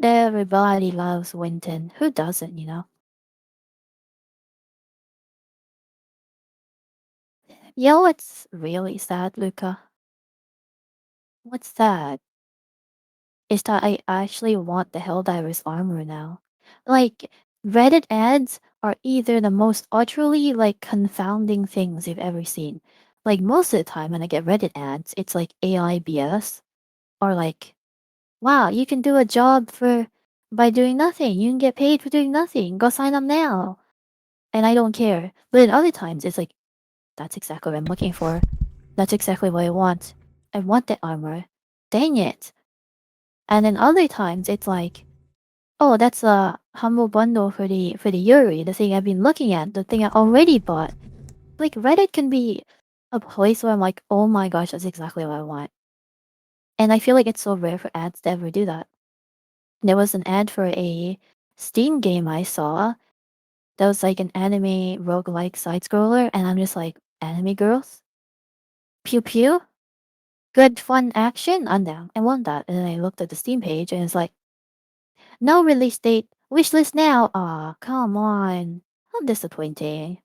Everybody loves Winton. Who doesn't, you know? You know what's really sad, Luca? What's sad is that I actually want the Helldiver's armor now. Like, Reddit ads are either the most utterly, like, confounding things you've ever seen. Like, most of the time when I get Reddit ads, it's like AI BS, or like, wow, you can do a job by doing nothing. You can get paid for doing nothing. Go sign up now. And I don't care. But in other times, it's like, that's exactly what I'm looking for. That's exactly what I want. I want that armor. Dang it. And then other times it's like, oh, that's a humble bundle for the Yuri, the thing I've been looking at, the thing I already bought. Like Reddit can be a place where I'm like, oh my gosh, that's exactly what I want. And I feel like it's so rare for ads to ever do that. There was an ad for a Steam game I saw that was like an anime roguelike side scroller, and I'm just like, anime girls? Pew pew? Good fun action? I'm down. I want that. And then I looked at the Steam page and it's like, no release date. Wishlist now. Aw, come on. How disappointing.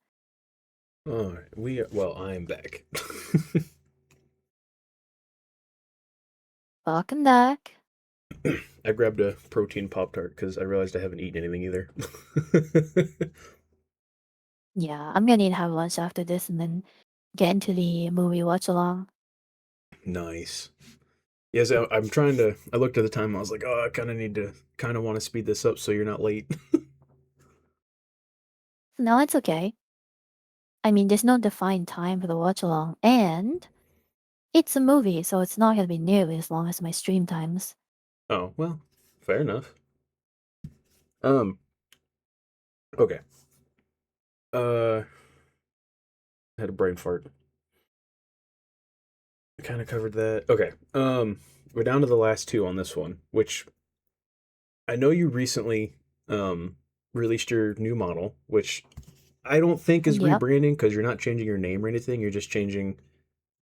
Oh, well, I am back. Welcome back. I grabbed a protein Pop Tart because I realized I haven't eaten anything either. Yeah, I'm gonna need to have lunch after this and then get into the movie watch along. Nice. Yes, I'm trying to. I looked at the time. I was like, oh, I kind of want to speed this up so you're not late. No, it's okay. I mean, there's no defined time for the watch along, and it's a movie, so it's not gonna be nearly as long as my stream times. Oh, well, fair enough. Um, okay. I had a brain fart. Kind of covered that. Okay. We're down to the last two on this one, which I know you recently um released your new model, which I don't think is Yep. rebranding because you're not changing your name or anything. You're just changing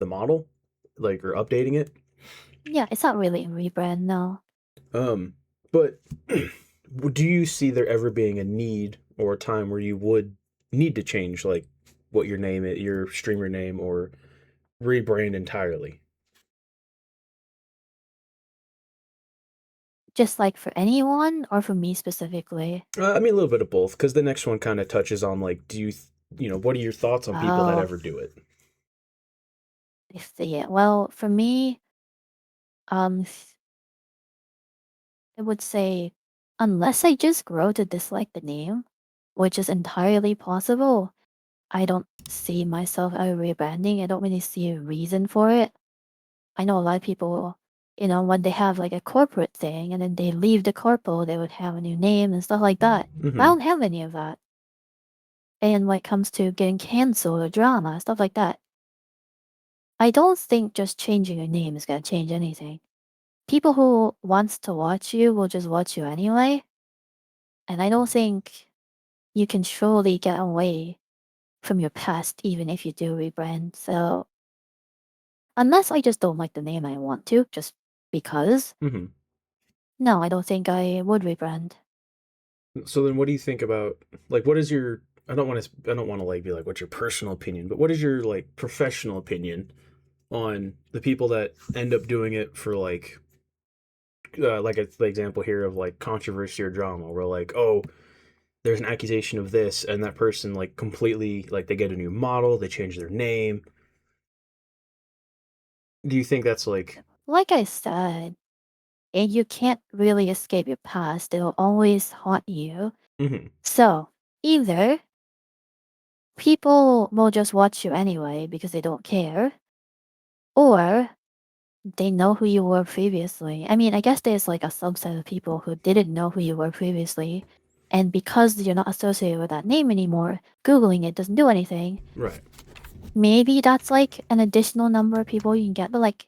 the model, like or updating it. Yeah, it's not really a rebrand, no. Um, but do you see there ever being a need or a time where you would need to change like what your name is, your streamer name, or rebrand entirely? Just like for anyone or for me specifically? I mean, a little bit of both, because the next one kind of touches on like, what are your thoughts on people that Oh, ever do it? I see it. Well, for me, um, I would say, unless I just grow to dislike the name, which is entirely possible, I don't see myself ever rebranding. I don't really see a reason for it. I know a lot of people, when they have like a corporate thing and then they leave the corpo, they would have a new name and stuff like that. But I Mm-hmm. don't have any of that. And when it comes to getting canceled or drama, stuff like that, I don't think just changing your name is gonna change anything. People who wants to watch you will just watch you anyway, and I don't think you can surely get away from your past even if you do rebrand. So unless I just don't like the name I want to, just because, Mm-hmm. no, I don't think I would rebrand. So then, what do you think about like what is your? I don't want to like be like what's your personal opinion, but what is your like professional opinion on the people that end up doing it for like it's the example here of like controversy or drama where like oh there's an accusation of this and that person like completely like they get a new model, they change their name. Do you think that's like Like I said, and you can't really escape your past, it'll always haunt you. mm-hmm, So either people will just watch you anyway because they don't care, or they know who you were previously. I mean, I guess there's like a subset of people who didn't know who you were previously, and because you're not associated with that name anymore, Googling it doesn't do anything. right? Maybe that's like an additional number of people you can get, but like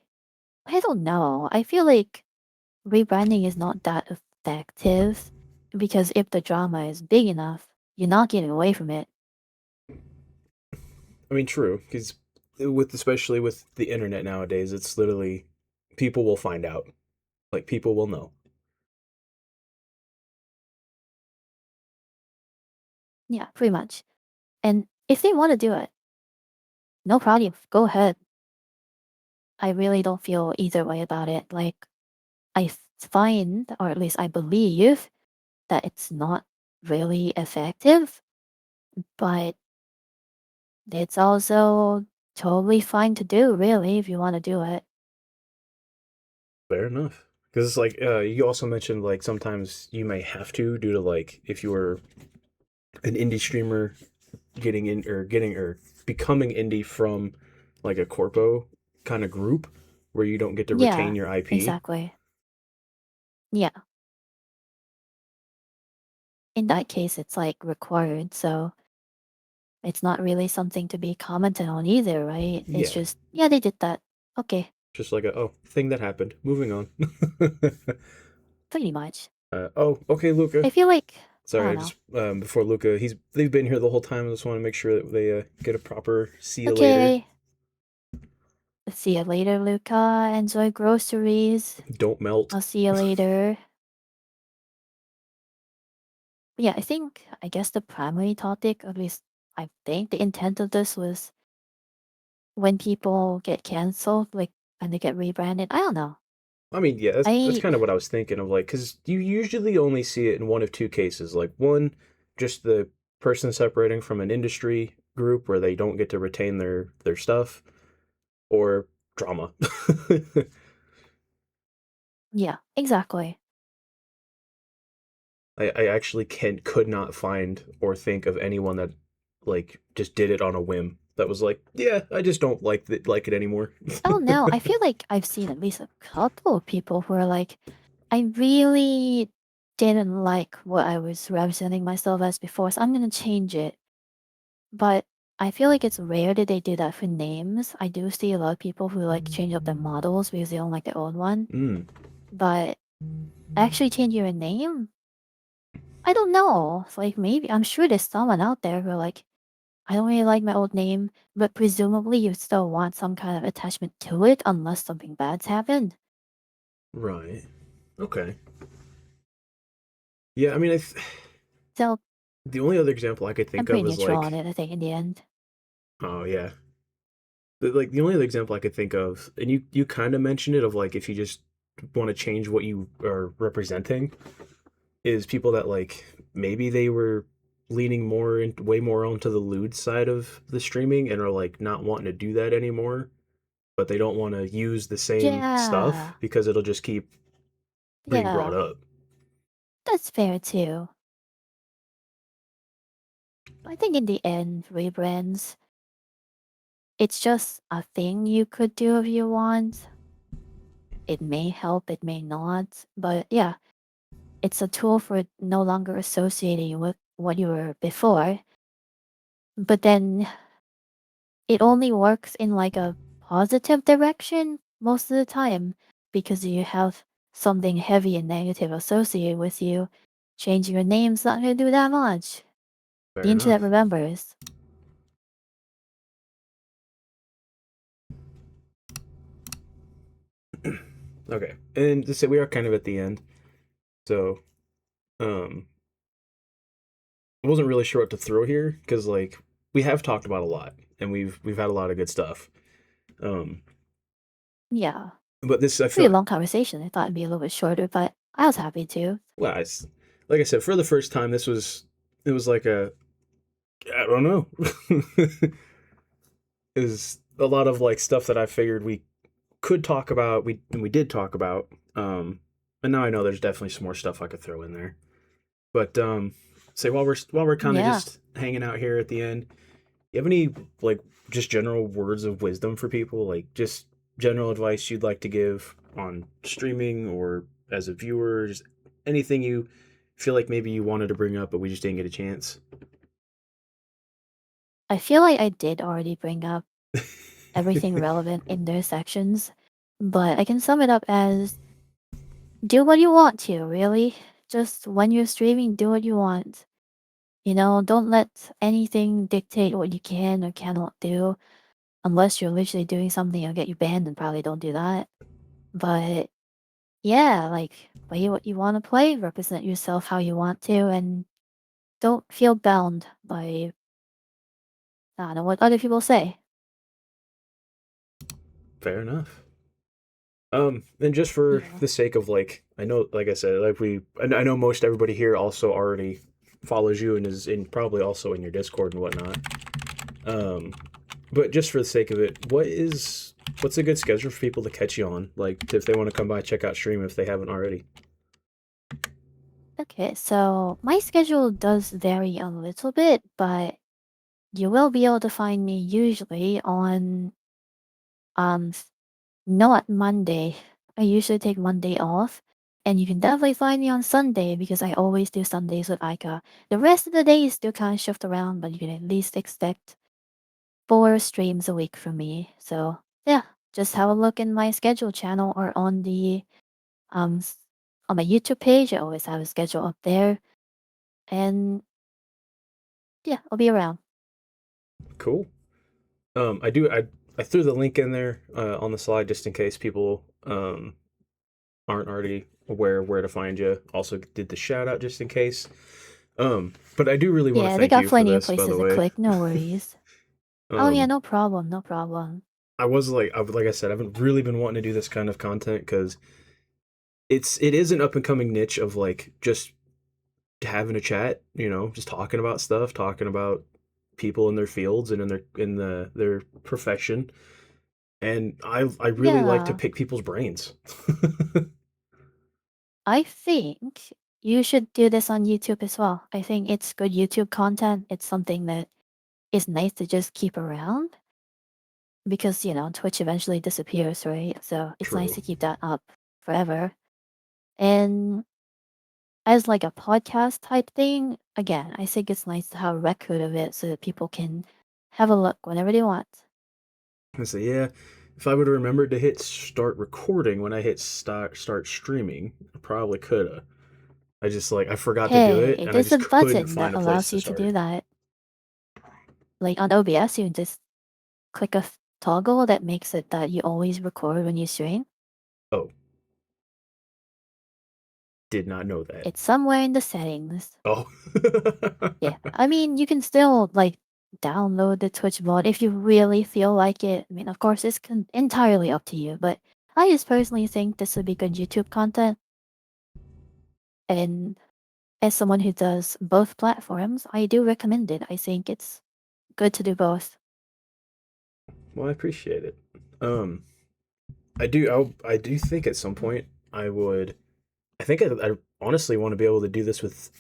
I don't know. I feel like rebranding is not that effective because if the drama is big enough, you're not getting away from it. I mean, true, because with especially with the internet nowadays, it's literally people will find out. Like people will know. Yeah, pretty much. And if they want to do it, no problem. Go ahead. I really don't feel either way about it. Like, I find, or at least I believe, that it's not really effective, but it's also totally fine to do, really, if you want to do it. Fair enough. Because it's like you also mentioned like sometimes you may have to due to like if you were an indie streamer getting or becoming indie from like a corpo kind of group where you don't get to retain Yeah, your IP. exactly. Yeah, in that case, it's like required, so it's not really something to be commented on either, right? It's Yeah, just, yeah, they did that. Okay, just like a oh thing that happened. Moving on. pretty much. Oh, okay, Luca. I feel like, I Sorry, don't I know. just before Luca, they've been here the whole time. I just want to make sure that they get a proper see you later. Okay, see you later, Luca. Enjoy groceries. Don't melt. I'll see you later. But yeah, I guess the primary topic, at least I think the intent of this was when people get canceled, like, and they get rebranded. I don't know. I mean, yeah, that's I, kind of what I was thinking of, like, because you usually only see it in one of two cases. Like, one, just the person separating from an industry group where they don't get to retain their stuff, or drama. yeah, exactly. I actually could not find or think of anyone that like just did it on a whim. That was like, yeah, I just don't like it anymore. Oh no, I feel like I've seen at least a couple of people who are like, I really didn't like what I was representing myself as before, so I'm gonna change it. But I feel like it's rare that they do that for names. I do see a lot of people who like change up their models because they don't like their old one. Mm, But actually change your name? I don't know. It's like maybe I'm sure there's someone out there who are like, I don't really like my old name, but presumably you still want some kind of attachment to it unless something bad's happened. right. Okay. Yeah, I mean, So the only other example I could I'm think pretty of is neutral on like, it, I think, in the end. oh yeah, like the only other example I could think of, and you kind of mentioned it of like if you just want to change what you are representing, is people that like maybe they were leaning more and way more onto the lewd side of the streaming and are like not wanting to do that anymore, but they don't want to use the same stuff Yeah. because it'll just keep being brought Yeah. up. That's fair too. I think in the end, rebrands, it's just a thing you could do if you want. It may help, it may not. But yeah, it's a tool for no longer associating you with what you were before. But then it only works in like a positive direction most of the time because you have something heavy and negative associated with you. Changing your name's not going to do that much. The Fair internet enough. remembers. Okay, and to say we are kind of at the end, so um, I wasn't really sure what to throw here because like we have talked about a lot and we've had a lot of good stuff. Um, Yeah. but this I feel Pretty long conversation. I thought it'd be a little bit shorter, but I was happy to. well, like I said, for the first time, it was like a I don't know. Is a lot of like stuff that I figured we could talk about. We did talk about. And now I know there's definitely some more stuff I could throw in there. But say while we're kind of Yeah. just hanging out here at the end, you have any like just general words of wisdom for people, like just general advice you'd like to give on streaming or as a viewer, just anything you feel like maybe you wanted to bring up but we just didn't get a chance. I feel like I did already bring up everything relevant in their sections. But I can sum it up as do what you want to, really. Just when you're streaming, do what you want. You know, don't let anything dictate what you can or cannot do. Unless you're literally doing something that'll get you banned, and probably don't do that. But yeah, like play what you want to play, represent yourself how you want to, and don't feel bound by I don't know what other people say. Fair enough. And just for Yeah. the sake of like, I know, like I said, like I know most everybody here also already follows you and is in probably also in your Discord and whatnot. Um, but just for the sake of it, what's a good schedule for people to catch you on? Like if they want to come by, check out stream if they haven't already. Okay, so my schedule does vary a little bit, but you will be able to find me usually on s- not Monday. I usually take Monday off. And you can definitely find me on Sunday because I always do Sundays with Aika. The rest of the days still kind of shift around, but you can at least expect 4 streams a week from me. So yeah, just have a look in my schedule channel or on the um s- on my YouTube page. I always have a schedule up there, and yeah, I'll be around. Cool. I threw the link in there on the slide just in case people aren't already aware of where to find you. Also did the shout out just in case. But I do really want to Yeah, they thank got you for plenty of this, by the places to way. click. No worries. Oh yeah, Um, no problem, no problem. like I said, I haven't really been wanting to do this kind of content because it is an up and coming niche of like just having a chat, just talking about stuff, talking about people in their fields and in their profession. And I really like to Yeah, pick people's brains. I think you should do this on YouTube as well. I think it's good YouTube content. It's something that is nice to just keep around because, Twitch eventually disappears, right? So it's nice True. to keep that up forever. And as like a podcast type thing, again, I think it's nice to have a record of it so that people can have a look whenever they want. I say, yeah, if I would have remembered to hit start recording when I hit start streaming, I probably could have. I forgot to do it Hey, and I there's just a couldn't button that find a place allows to you to do start. that. Like on OBS, you just click a toggle that makes it that you always record when you stream. Oh, did not know that. It's somewhere in the settings. Oh. Yeah, I mean, you can still like download the Twitch VOD if you really feel like it. I mean, of course, it's entirely up to you, but I just personally think this would be good YouTube content. And as someone who does both platforms, I do recommend it. I think it's good to do both. Well, I appreciate it. Um, I do think at some point I would. I think I honestly want to be able to do this with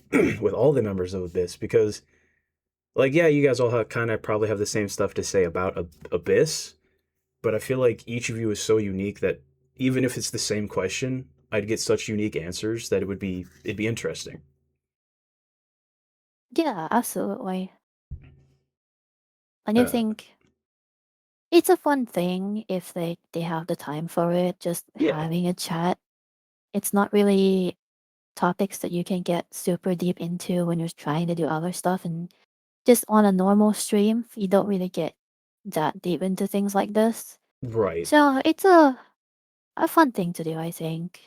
with all the members of Abyss because, like, yeah, you guys all kind of probably have the same stuff to say about Abyss, but I feel like each of you is so unique that even if it's the same question, I'd get such unique answers that it'd be interesting. Yeah, absolutely. And I Uh, think it's a fun thing if they have the time for it, just yeah, having a chat. It's not really topics that you can get super deep into when you're trying to do other stuff, and just on a normal stream, you don't really get that deep into things like this. right. So it's a fun thing to do, I think.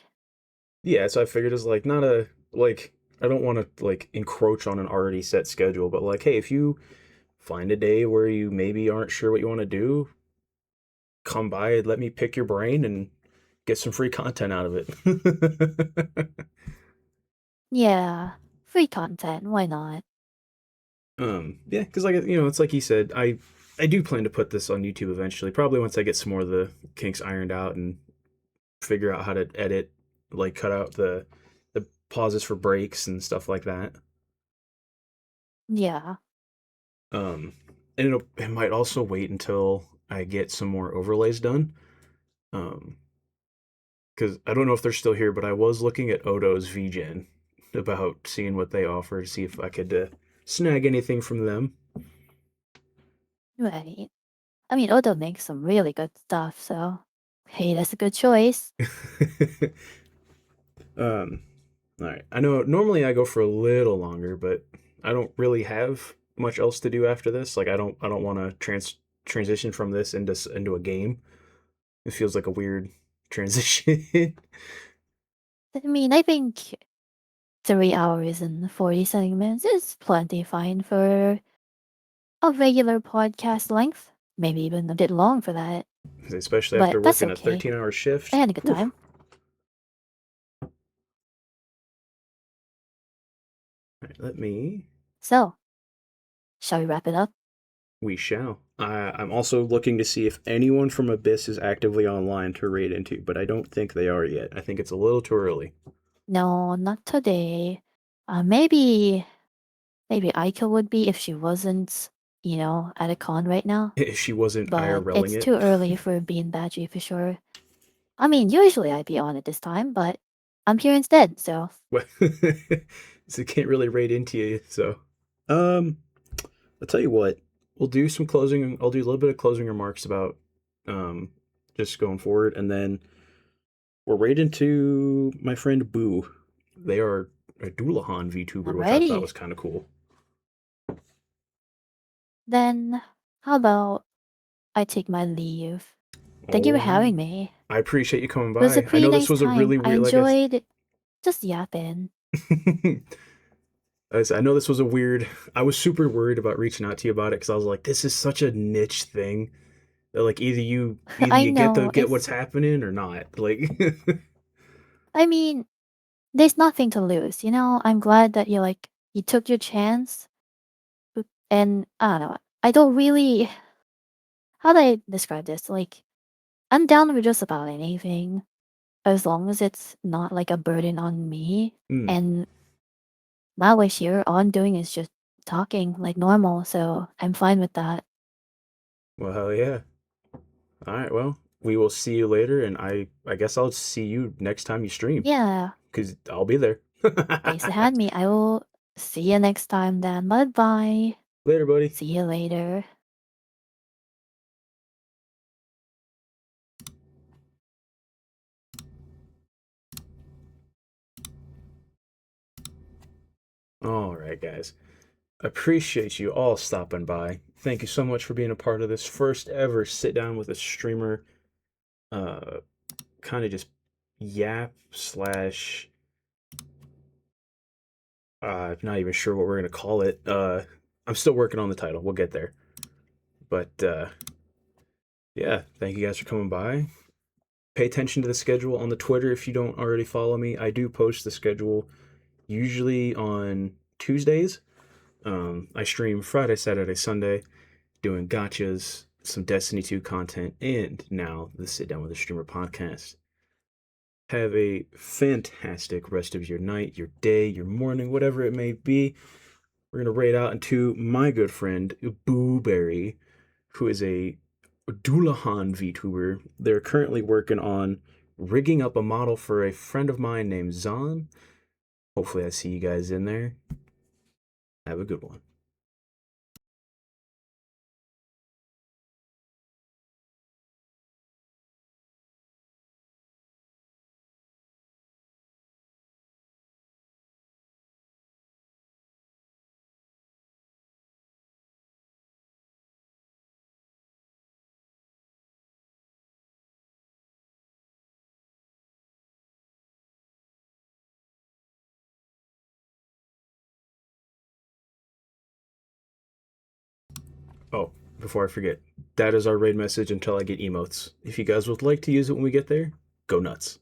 Yeah, so I figured it's like not a like I don't want to like encroach on an already set schedule, but like, hey, if you find a day where you maybe aren't sure what you want to do, come by and let me pick your brain and get some free content out of it. Yeah, free content, why not? Yeah, because it's like you said, I do plan to put this on YouTube eventually. Probably once I get some more of the kinks ironed out and figure out how to edit, like cut out the pauses for breaks and stuff like that. Yeah. Um, and it might also wait until I get some more overlays done. Um, because I don't know if they're still here, but I was looking at Odo's VGen about seeing what they offer to see if I could snag anything from them. Right. I mean, Odo makes some really good stuff, so Hey, that's a good choice. um, all right. I know normally I go for a little longer, but I don't really have much else to do after this. Like I don't want to transition from this into a game. It feels like a weird transition. I mean, I think 3 hours and 40 minutes is plenty fine for a regular podcast length. Maybe even a bit long for that. Especially But after that's working a okay. 13-hour I shift. had a good Whew. time. All right, let me. So, shall we wrap it up? We shall. I'm also looking to see if anyone from Abyss is actively online to raid into, but I don't think they are yet. I think it's a little too early. No, not today. Maybe Aika would be if she wasn't, at a con right now. If she wasn't But IRLing it's it. too early for being Badgie for sure. I mean, usually I'd be on it this time, but I'm here instead, so So can't really raid into you. So, um, I'll tell you what. We'll do some closing. I'll do a little bit of closing remarks about, um, just going forward, and then we're right into my friend Boo. They are a Doulahan VTuber, which I thought alrighty. was kind of cool. Then how about I take my leave? Thank you for Oh, having me. I appreciate you coming It was a by. I pretty know this nice was a time. really I weird, like I, enjoyed just yapping. I know this was a weird. I was super worried about reaching out to you about it because I was like, this is such a niche thing that like either I you get to know, get what's happening or not. Like, I mean, there's nothing to lose, I'm glad that you took your chance. And I don't know, I don't really, how do I describe this? Like, I'm down with just about anything as long as it's not like a burden on me. mm, And my wish here, all I'm doing is just talking like normal, so I'm fine with that. well, hell yeah. All right, well, we will see you later, and I guess I'll see you next time you stream Yeah, because I'll be there. thanks for having me. I will see you next time then. Bye bye. Later, buddy. See you later. All right, guys. Appreciate you all stopping by. Thank you so much for being a part of this first ever sit down with a streamer. Uh, Kind of just yap slash. Not even sure what we're gonna call it. I'm still working on the title. We'll get there. But yeah, thank you guys for coming by. Pay attention to the schedule on the Twitter if you don't already follow me. I do post the schedule usually on Tuesdays. I stream Friday, Saturday, Sunday, doing gotchas, some Destiny 2 content, and now the Sit Down with a Streamer podcast. Have a fantastic rest of your night, your day, your morning, whatever it may be. We're going to raid out into my good friend, Booberry, who is a Doulahan VTuber. They're currently working on rigging up a model for a friend of mine named Zahn. Hopefully, I see you guys in there. Have a good one. Oh, before I forget, that is our raid message until I get emotes. If you guys would like to use it when we get there, go nuts.